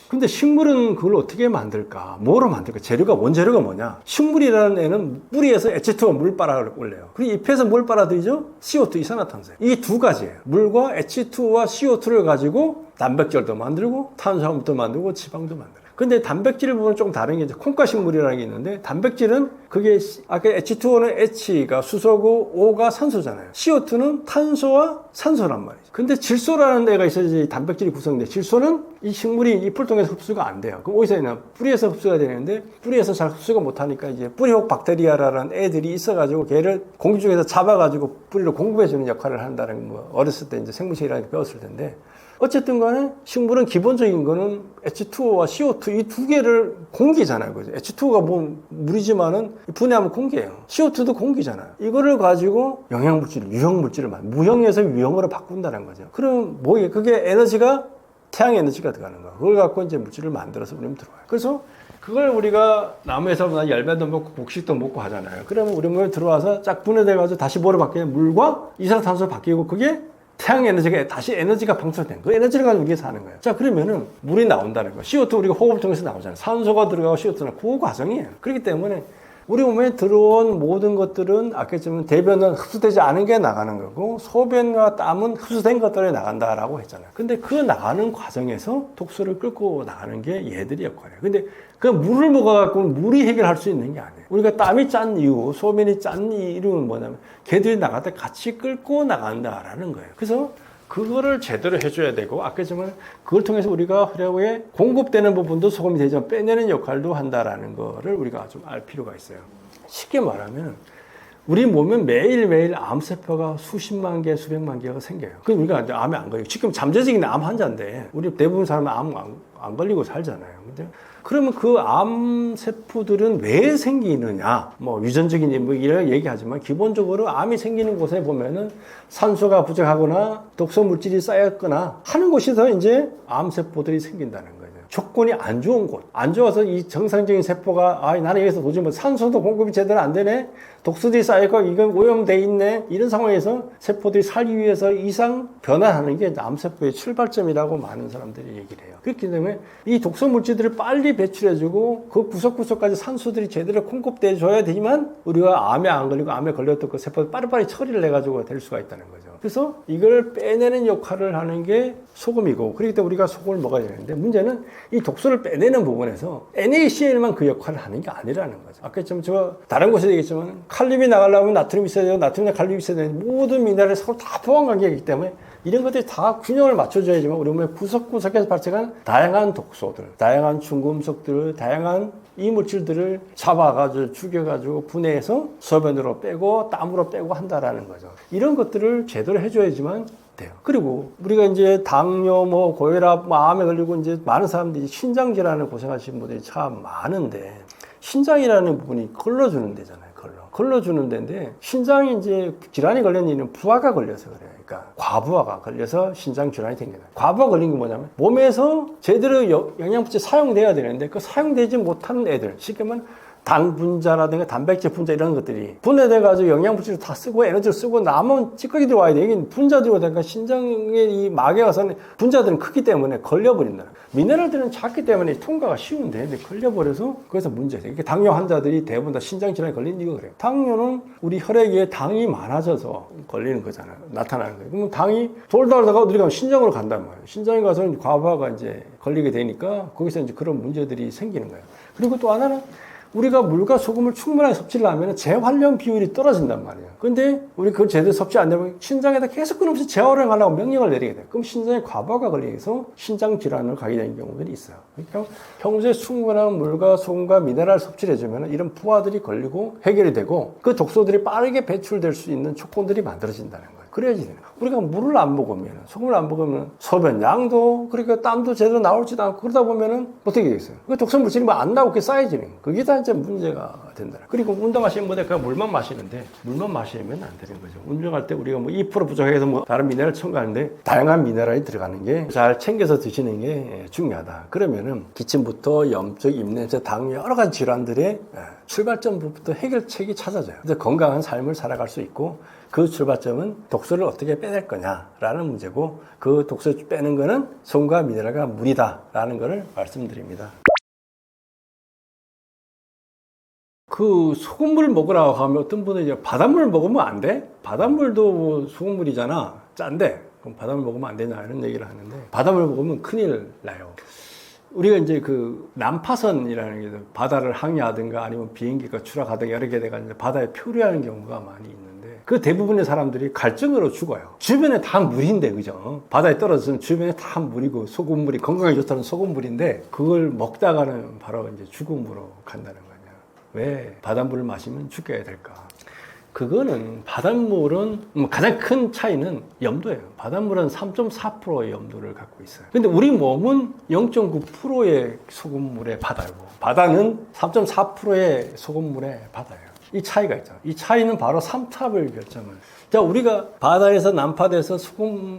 근데 식물은 그걸 어떻게 만들까? 뭐로 만들까? 원재료가 뭐냐? 식물이라는 애는 뿌리에서 H2O 물 빨아 올려요. 그리고 잎에서 뭘 빨아들이죠? CO2, 이산화탄소예요. 이 두 가지예요. 물과 H2O와 CO2를 가지고 단백질도 만들고 탄수화물도 만들고 지방도 만들어요. 근데 단백질 부분은 좀 다른 게 이제 콩가식물이라는 게 있는데, 단백질은 그게 아까 H2O는 H가 수소고 O가 산소잖아요. CO2는 탄소와 산소란 말이죠. 근데 질소라는 애가 있어야지 단백질이 구성돼. 질소는 이 식물이 잎을 통해서 흡수가 안 돼요. 그럼 어디서 있나? 뿌리에서 흡수가 되는데 뿌리에서 잘 흡수가 못하니까 이제 뿌리혹 박테리아라는 애들이 있어가지고 걔를 공기 중에서 잡아가지고 뿌리로 공급해주는 역할을 한다는 거, 어렸을 때 이제 생물학이라는 게 배웠을 텐데, 어쨌든 간에 식물은 기본적인 거는 H2O와 CO2 이 두 개를 공기잖아요. 그죠? H2O가 뭐 물이지만은 분해하면 공기예요. CO2도 공기잖아요. 이거를 가지고 영양물질, 유형물질을 무형에서 유형으로 바꾼다는 거죠. 그럼 뭐예요? 그게 에너지가 태양 에너지가 들어가는 거야. 그걸 갖고 이제 물질을 만들어서 우리 몸에 들어와요. 그래서 그걸 우리가 나무에서 열매도 먹고 곡식도 먹고 하잖아요. 그러면 우리 몸에 들어와서 쫙 분해돼가지고 다시 뭐로 바뀌냐? 물과 이산화탄소로 바뀌고, 그게 태양 에너지가 다시 에너지가 방출된 그 에너지를 가지고 우리가 사는 거예요. 자, 그러면은 물이 나온다는 거예요. CO2 우리가 호흡을 통해서 나오잖아요. 산소가 들어가고 CO2는 그 과정이에요. 그렇기 때문에 우리 몸에 들어온 모든 것들은 아까 했지만 대변은 흡수되지 않은 게 나가는 거고, 소변과 땀은 흡수된 것들이 나간다라고 했잖아요. 근데 그 나가는 과정에서 독소를 끌고 나가는 게 얘들이 역할이에요. 근데 그 물을 먹어갖고 물이 해결할 수 있는 게 아니에요. 우리가 땀이 짠 이유, 소변이 짠 이유는 뭐냐면 걔들이 나갈 때 같이 끌고 나간다라는 거예요. 그래서 그거를 제대로 해줘야 되고, 아까 했지만 그걸 통해서 우리가 혈액에 공급되는 부분도 소금이 되지만 빼내는 역할도 한다라는 거를 우리가 좀 알 필요가 있어요. 쉽게 말하면 우리 몸에 매일매일 암세포가 수십만 개, 수백만 개가 생겨요. 그럼 우리가 암에 안 걸리고, 지금 잠재적인 암 환자인데 우리 대부분 사람은 암 안 걸리고 살잖아요. 근데 그러면 그 암세포들은 왜 생기느냐? 뭐 유전적인 뭐 이런 얘기하지만 기본적으로 암이 생기는 곳에 보면은 산소가 부족하거나 독소 물질이 쌓였거나 하는 곳에서 이제 암세포들이 생긴다는 거예요. 조건이 안 좋은 곳, 안 좋아서 이 정상적인 세포가 나는 여기서 도저히 뭐 산소도 공급이 제대로 안 되네, 독소들이 쌓이고 이건 오염돼 있네, 이런 상황에서 세포들이 살기 위해서 이상 변화하는 게 암세포의 출발점이라고 많은 사람들이 얘기를 해요. 그렇기 때문에 이 독소 물질들을 빨리 배출해주고 그 구석구석까지 산소들이 제대로 공급돼 줘야 되지만 우리가 암에 안 걸리고 암에 걸렸던 그 세포를 빠르빠르 처리를 해가지고 될 수가 있다는 거죠. 그래서 이걸 빼내는 역할을 하는 게 소금이고, 그렇기 때문에 우리가 소금을 먹어야 되는데, 문제는 이 독소를 빼내는 부분에서 NaCl만 그 역할을 하는 게 아니라는 거죠. 아까 좀 제가 다른 곳에서 얘기했지만 칼륨이 나가려면 나트륨이 있어야 되고 나트륨이나 칼륨이 있어야 되는 모든 미네랄이 서로 다 포함 관계이기 때문에 이런 것들이 다 균형을 맞춰줘야지만 우리 몸에 구석구석에서 발생한 다양한 독소들, 다양한 중금속들, 다양한 이물질들을 잡아가지고 죽여가지고 분해해서 소변으로 빼고 땀으로 빼고 한다라는 거죠. 이런 것들을 제대로 해줘야지만 돼요. 그리고 우리가 이제 당뇨, 고혈압, 암에 걸리고 이제 많은 사람들이 신장 질환을 고생하시는 분들이 참 많은데, 신장이라는 부분이 걸러주는 데잖아요. 걸러주는 데인데, 신장이 이제 질환이 걸리는 이유는 부하가 걸려서 그래요. 그러니까 과부하가 걸려서 신장 질환이 생겨요. 과부하 걸린 게 뭐냐면 몸에서 제대로 영양분이 사용돼야 되는데 그 사용되지 못하는 애들, 쉽게 말하면 당 분자라든가 단백질 분자 이런 것들이 분해돼가지고 영양분질을 다 쓰고 에너지를 쓰고 남은 찌꺼기 들어와야 돼. 이게 분자들이 오니까 신장의 이 막에 가서는 분자들은 크기 때문에 걸려버린다. 미네랄들은 작기 때문에 통과가 쉬운데 걸려버려서 그래서 문제돼요. 이게 당뇨 환자들이 대부분 다 신장 질환에 걸리는 이유가 그래요. 당뇨는 우리 혈액에 당이 많아져서 걸리는 거잖아요. 나타나는 거예요. 그러면 당이 돌다가 어디 가면 신장으로 간단 말이에요. 신장에 가서 과부하가 이제 걸리게 되니까 거기서 이제 그런 문제들이 생기는 거예요. 그리고 또 하나는 우리가 물과 소금을 충분하게 섭취를 하면 재활용 비율이 떨어진단 말이에요. 근데 우리 그걸 제대로 섭취 안 되면 신장에다 계속 끊임없이 재활용하려고 명령을 내리게 돼요. 그럼 신장에 과부하가 걸리면서 신장 질환을 가게 되는 경우들이 있어요. 그러니까 평소에 충분한 물과 소금과 미네랄 섭취를 해주면 이런 부하들이 걸리고 해결이 되고 그 독소들이 빠르게 배출될 수 있는 조건들이 만들어진다는 거예요. 그래야지 돼요. 우리가 물을 안 먹으면, 소금을 안 먹으면 소변 양도, 그러니까 땀도 제대로 나올지도 않고 그러다 보면은 어떻게 되겠어요? 그 독성 물질이 안 나오게 쌓여지는 거예요. 그게 다 이제 문제가 된다. 그리고 운동하시는 분들 그냥 물만 마시는데 물만 마시면 안 되는 거죠. 운동할 때 우리가 2% 부족해서 다른 미네랄 첨가하는데 다양한 미네랄이 들어가는 게 잘 챙겨서 드시는 게 중요하다. 그러면은 기침부터 염증, 입냄새, 당뇨 여러 가지 질환들의 출발점부터 해결책이 찾아져요. 그래서 건강한 삶을 살아갈 수 있고 그 출발점은 독소를 어떻게 빼낼 거냐라는 문제고 그 독소를 빼는 거는 소금과 미네랄과 물이다라는 것을 말씀드립니다. 그 소금물 먹으라고 하면 어떤 분은 이제 바닷물 먹으면 안 돼? 바닷물도 소금물이잖아. 짠데. 그럼 바닷물 먹으면 안 되냐 이런 얘기를 하는데 바닷물 먹으면 큰일 나요. 우리가 이제 그 난파선이라는 게 바다를 항해하든가 아니면 비행기가 추락하든가 여러 개 돼가지고 바다에 표류하는 경우가 많이 있는데 그 대부분의 사람들이 갈증으로 죽어요. 주변에 다 물인데, 그죠? 바다에 떨어져서 주변에 다 물이고 소금물이 건강에 좋다는 소금물인데 그걸 먹다가는 바로 이제 죽음으로 간다는 거냐. 왜 바닷물을 마시면 죽게 될까? 그거는 바닷물은 가장 큰 차이는 염도예요. 바닷물은 3.4%의 염도를 갖고 있어요. 근데 우리 몸은 0.9%의 소금물의 바다고 바다는 3.4%의 소금물의 바다예요. 이 차이가 있죠. 이 차이는 바로 삼탑을 결정을. 자, 우리가 바다에서 난파돼서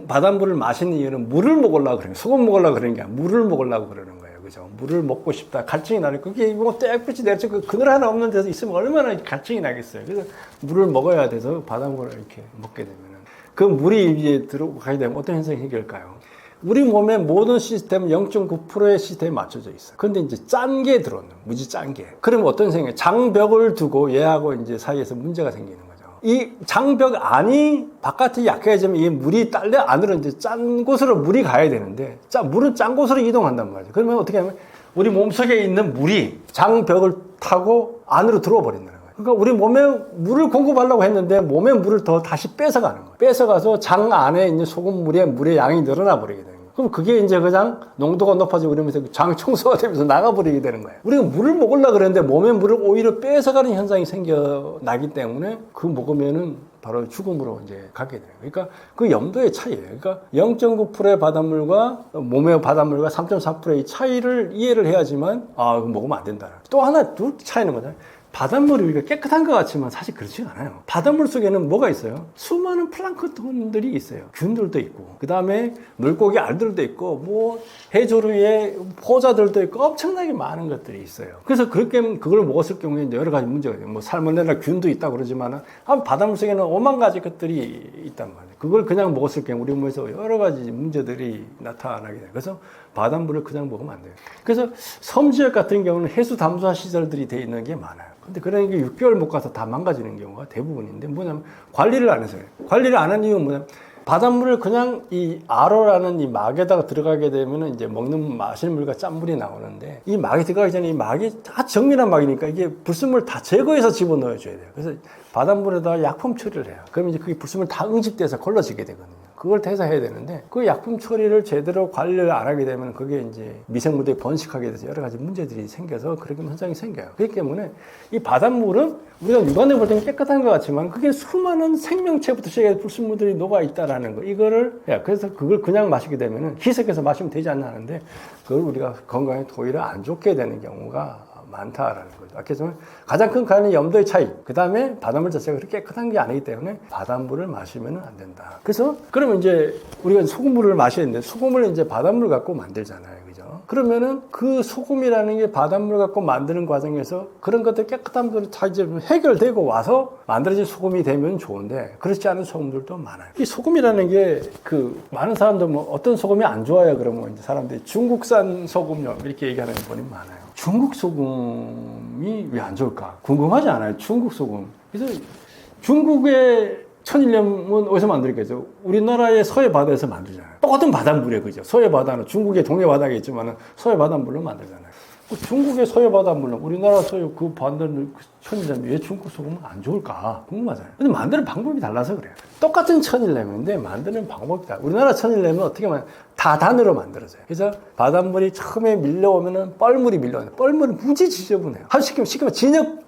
바닷물을 마시는 이유는 물을 먹으려고 그래요. 소금 먹으려고 그러는 게 아니라 물을 먹으려고 그러는 거예요. 그죠? 물을 먹고 싶다. 갈증이 나니까 그게 뭐 떼약볕이 내려서 그 그늘 하나 없는 데서 있으면 얼마나 갈증이 나겠어요. 그래서 물을 먹어야 돼서 바닷물을 이렇게 먹게 되면은 그 물이 이제 들어가게 되면 어떤 현상이 생길까요? 우리 몸의 모든 시스템은 0.9%의 시스템에 맞춰져 있어요. 근데 이제 짠 게 들어오는 거예요. 무지 짠 게. 그러면 어떤 생각이에요? 장벽을 두고 얘하고 이제 사이에서 문제가 생기는 거죠. 이 장벽 안이 바깥이 약해지면 이 물이 딸려 안으로 이제 짠 곳으로 물이 가야 되는데 물은 짠 곳으로 이동한단 말이죠. 그러면 어떻게 하면 우리 몸속에 있는 물이 장벽을 타고 안으로 들어와 버린다는 거예요. 그러니까 우리 몸에 물을 공급하려고 했는데 몸에 물을 더 다시 뺏어가는 거예요. 뺏어가서 장 안에 있는 소금물의 물의 양이 늘어나 버리게 되는 거예요. 그럼 그게 이제 그냥 농도가 높아지고 그러면서 장 청소가 되면서 나가버리게 되는 거예요. 우리가 물을 먹으려고 그랬는데 몸에 물을 오히려 뺏어가는 현상이 생겨나기 때문에 그 먹으면은 바로 죽음으로 이제 가게 돼요. 그러니까 그 염도의 차이예요. 그러니까 0.9%의 바닷물과 몸의 바닷물과 3.4%의 차이를 이해를 해야지만 그거 먹으면 안 된다. 또 하나 둘 차이는 뭐냐? 바닷물이 우리가 깨끗한 것 같지만 사실 그렇지 않아요. 바닷물 속에는 뭐가 있어요? 수많은 플랑크톤들이 있어요. 균들도 있고, 그 다음에 물고기 알들도 있고, 뭐 해조류의 포자들도 있고, 엄청나게 많은 것들이 있어요. 그래서 그렇게 그걸 먹었을 경우에 이제 여러 가지 문제가 돼요. 뭐 살모넬라 균도 있다고 그러지만 바닷물 속에는 5만 가지 것들이 있단 말이에요. 그걸 그냥 먹었을 경우 우리 몸에서 여러 가지 문제들이 나타나게 돼요. 그래서 바닷물을 그냥 먹으면 안 돼요. 그래서 섬지역 같은 경우는 해수 담수화 시설들이 되어 있는 게 많아요. 근데 그런 게 6개월 못 가서 다 망가지는 경우가 대부분인데 뭐냐면 관리를 안 해서요. 관리를 안 한 이유는 뭐냐면 바닷물을 그냥 이 RO라는 이 막에다가 들어가게 되면 이제 먹는 마실 물과 짠물이 나오는데, 이 막에 들어가기 전에 이 막이 다 정밀한 막이니까 이게 불순물 다 제거해서 집어넣어줘야 돼요. 그래서 바닷물에다가 약품 처리를 해요. 그러면 이제 그게 불순물 다 응집돼서 걸러지게 되거든요. 그걸 퇴사해야 되는데, 그 약품 처리를 제대로 관리를 안 하게 되면 그게 이제 미생물들이 번식하게 돼서 여러 가지 문제들이 생겨서 그렇게 현상이 생겨요. 그렇기 때문에 이 바닷물은 우리가 육안에 볼 때는 깨끗한 것 같지만 그게 수많은 생명체부터 시작해서 불순물들이 녹아 있다라는 거. 이거를, 그래서 그걸 그냥 마시게 되면은 희석해서 마시면 되지 않나 하는데, 그걸 우리가 건강에 오히려 안 좋게 되는 경우가 많다라는 거죠. 그래서 가장 큰 가는 염도의 차이. 그 다음에 바닷물 자체가 그렇게 깨끗한 게 아니기 때문에 바닷물을 마시면 안 된다. 그래서 그러면 이제 우리가 소금물을 마셔야 되는데, 소금을 이제 바닷물 갖고 만들잖아요. 그죠? 그러면은 그 소금이라는 게 바닷물 갖고 만드는 과정에서 그런 것들 깨끗한 것들이 다 이제 해결되고 와서 만들어진 소금이 되면 좋은데, 그렇지 않은 소금들도 많아요. 이 소금이라는 게 많은 사람들 뭐 어떤 소금이 안 좋아요 그러면 이제 사람들이 중국산 소금요 이렇게 얘기하는 분이 많아요. 중국 소금이 왜 안 좋을까? 궁금하지 않아요? 중국 소금. 그래서 중국의 천일염은 어디서 만들겠죠? 우리나라의 서해 바다에서 만들잖아요. 똑같은 바닷물이에요, 그죠? 서해 바다는 중국의 동해 바다가 있지만 서해 바닷물로 만들잖아요. 중국의 서해 바닷물로 우리나라 서해 그 만드는 천일염이 왜 중국 소금은 안 좋을까? 궁금하잖아요. 근데 만드는 방법이 달라서 그래요. 똑같은 천일염인데 만드는 방법이 달라요. 우리나라 천일염은 어떻게 하면 다단으로 만들어져요. 그래서 바닷물이 처음에 밀려오면은 뻘물이 밀려오는데, 뻘물은 무지 지저분해요. 쉽게 말하면 진흙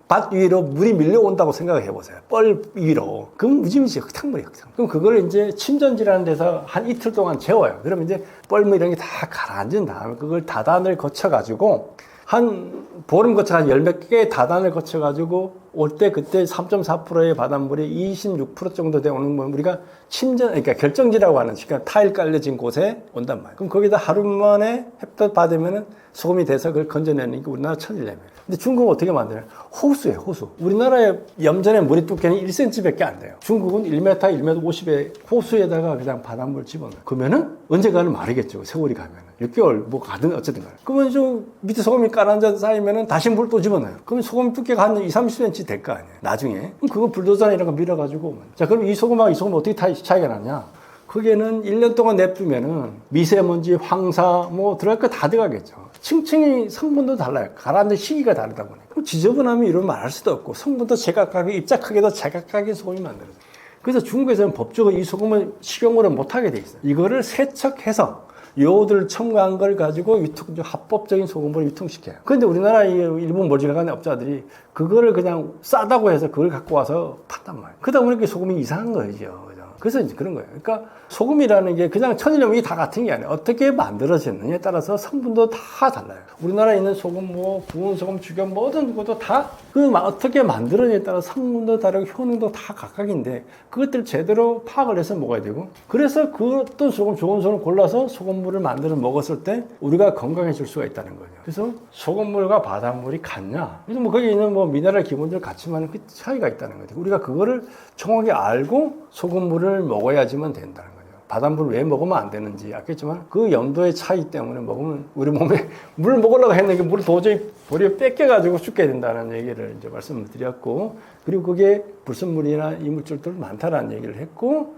밭 위로 물이 밀려온다고 생각해 보세요. 뻘 위로. 그럼 무지무지 흙탕물이에요, 흙탕물. 그럼 그걸 이제 침전지라는 데서 한 이틀 동안 재워요. 그러면 이제 뻘물 이런 게 다 가라앉은 다음에 그걸 다단을 거쳐가지고 한 보름 거쳐 한 열 몇 개의 다단을 거쳐가지고 올 때 그때 3.4%의 바닷물이 26% 정도 되는 건 우리가 그러니까 결정지라고 하는, 그러니까 타일 깔려진 곳에 온단 말이에요. 그럼 거기다 하루 만에 햇볕 받으면은 소금이 돼서 그걸 건져내는 게 우리나라 천일염이에요. 근데 중국은 어떻게 만드냐? 호수예요, 호수. 우리나라의 염전의 물의 두께는 1cm밖에 안 돼요. 중국은 1m, 1m 50에 호수에다가 그냥 바닷물 집어넣어요. 그러면은 언젠가는 마르겠죠, 세월이 가면은. 6개월 뭐 가든 어쨌든 간에. 그러면 저 밑에 소금이 깔아앉아 쌓이면은 다시 물 또 집어넣어요. 그러면 소금 두께가 한 2, 30cm 될 거 아니에요, 나중에. 그럼 그거 불도저나 이런 거 밀어가지고. 자, 그럼 이 소금하고 이 소금 어떻게 차이가 나냐? 거기에는 1년 동안 냅두면은 미세먼지, 황사, 뭐 들어갈 거 다 들어가겠죠. 층층이 성분도 달라요. 가라앉는 시기가 다르다 보니까. 그럼 지저분하면 이런 말 할 수도 없고, 성분도 제각각의, 입자크게도 제각각의 소금이 만들어져요. 그래서 중국에서는 법적으로 이 소금을 식용으로 못하게 돼 있어요. 이거를 세척해서 요오드를 첨가한 걸 가지고 합법적인 소금으로 유통시켜요. 그런데 우리나라 일본 멀지간한 업자들이 그거를 그냥 싸다고 해서 그걸 갖고 와서 판단 말이에요. 그러다 보니까 소금이 이상한 거죠. 그래서 이제 그런 거예요. 그러니까 소금이라는 게 그냥 천일염이 다 같은 게 아니에요. 어떻게 만들어졌느냐에 따라서 성분도 다 달라요. 우리나라에 있는 소금, 뭐 구운 소금, 죽염 모든 것도 다 어떻게 만들어냐에 따라 성분도 다르고 효능도 다 각각인데, 그것들 제대로 파악을 해서 먹어야 되고, 그래서 그 어떤 소금, 좋은 소금 골라서 소금물을 만들어 먹었을 때 우리가 건강해질 수가 있다는 거죠. 그래서 소금물과 바닷물이 같냐? 그래서 뭐 거기 있는 뭐 미네랄 기본들 같지만 그 차이가 있다는 거죠. 우리가 그거를 정확히 알고 소금물을 먹어야지만 된다는 거죠. 바닷물을 왜 먹으면 안 되는지 알겠지만 그 염도의 차이 때문에 먹으면 우리 몸에 물 먹으려고 했는데 물을 도저히 버려 뺏겨가지고 죽게 된다는 얘기를 이제 말씀을 드렸고, 그리고 그게 불순물이나 이물질들 많다라는 얘기를 했고,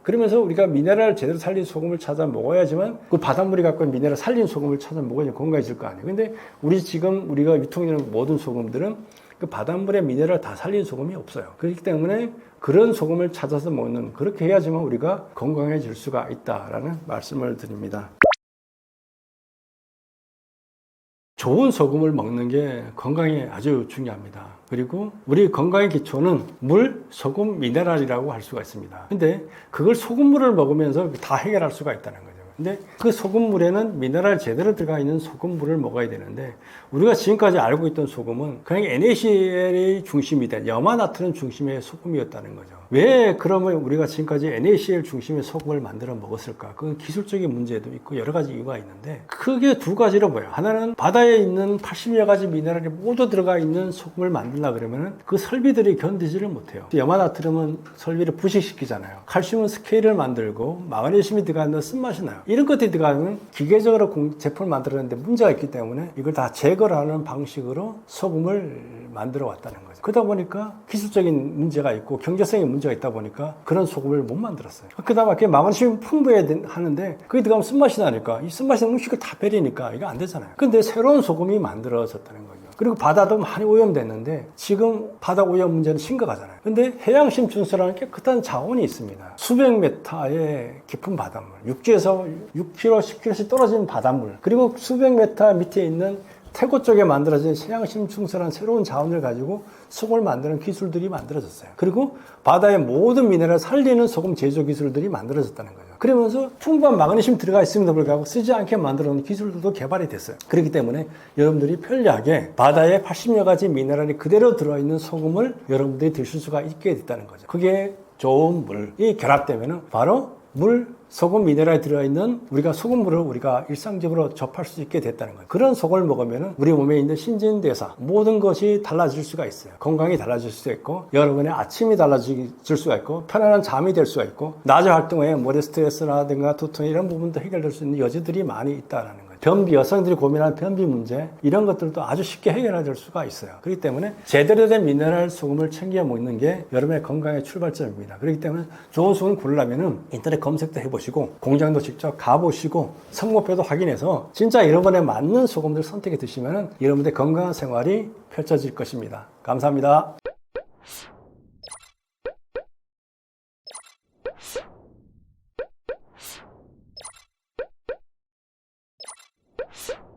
그러면서 우리가 미네랄을 제대로 살린 소금을 찾아 먹어야지만 그 바닷물이 갖고 있는 미네랄 살린 소금을 찾아 먹어야 건강해질 거 아니에요. 근데 우리가 유통되는 모든 소금들은 그 바닷물에 미네랄 다 살린 소금이 없어요. 그렇기 때문에 그런 소금을 찾아서 먹는, 그렇게 해야지만 우리가 건강해질 수가 있다라는 말씀을 드립니다. 좋은 소금을 먹는 게 건강에 아주 중요합니다. 그리고 우리 건강의 기초는 물, 소금, 미네랄이라고 할 수가 있습니다. 근데 그걸 소금물을 먹으면서 다 해결할 수가 있다는 거죠. 근데 그 소금물에는 미네랄 제대로 들어가 있는 소금물을 먹어야 되는데, 우리가 지금까지 알고 있던 소금은 그냥 NaCl이 중심이 된, 염화나트륨 중심의 소금이었다는 거죠. 왜 그러면 우리가 지금까지 NaCl 중심의 소금을 만들어 먹었을까? 그건 기술적인 문제도 있고 여러 가지 이유가 있는데, 크게 두 가지로 보여요. 하나는 바다에 있는 80여 가지 미네랄이 모두 들어가 있는 소금을 만들려고 그러면 그 설비들이 견디지를 못해요. 염화나트륨은 설비를 부식시키잖아요. 칼슘은 스케일을 만들고, 마그네슘이 들어가는 쓴맛이 나요. 이런 것들이 들어가면 기계적으로 제품을 만들었는데 문제가 있기 때문에 이걸 다 제거를 하는 방식으로 소금을 만들어 왔다는 거죠. 그러다 보니까 기술적인 문제가 있고 경제성의 문제가 있다 보니까 그런 소금을 못 만들었어요. 그다음에 그게 마그네슘이 풍부해야 하는데 그게 들어가면 쓴맛이 나니까 이 쓴맛이 나는 음식을 다 버리니까 이거 안 되잖아요. 근데 새로운 소금이 만들어졌다는 거죠. 그리고 바다도 많이 오염됐는데 지금 바다 오염 문제는 심각하잖아요. 근데 해양심층수라는 깨끗한 자원이 있습니다. 수백 메타의 깊은 바닷물, 육지에서 6km, 10km씩 떨어진 바닷물, 그리고 수백 메타 밑에 있는 태고 쪽에 만들어진 해양심층수라는 새로운 자원을 가지고 소금을 만드는 기술들이 만들어졌어요. 그리고 바다의 모든 미네랄을 살리는 소금 제조 기술들이 만들어졌다는 거죠. 그러면서 풍부한 마그네슘 들어가 있음에도 불구하고 쓰지 않게 만들어 놓은 기술들도 개발이 됐어요. 그렇기 때문에 여러분들이 편리하게 바다에 80여 가지 미네랄이 그대로 들어있는 소금을 여러분들이 드실 수가 있게 됐다는 거죠. 그게 좋은 물이 결합되면은 바로 물, 소금, 미네랄이 들어있는 우리가 소금물을 우리가 일상적으로 접할 수 있게 됐다는 거예요. 그런 소금을 먹으면 우리 몸에 있는 신진대사 모든 것이 달라질 수가 있어요. 건강이 달라질 수가 있고 여러분의 아침이 달라질 수가 있고 편안한 잠이 될 수가 있고 낮에 활동에 머리 스트레스라든가 두통 이런 부분도 해결될 수 있는 여지들이 많이 있다는 거예요. 변비, 여성들이 고민하는 변비 문제 이런 것들도 아주 쉽게 해결될 수가 있어요. 그렇기 때문에 제대로 된 미네랄 소금을 챙겨 먹는 게 여러분의 건강의 출발점입니다. 그렇기 때문에 좋은 소금 고르려면 인터넷 검색도 해보시고 공장도 직접 가보시고 성분표도 확인해서 진짜 여러분에 맞는 소금을 선택해 드시면 여러분의 건강한 생활이 펼쳐질 것입니다. 감사합니다. you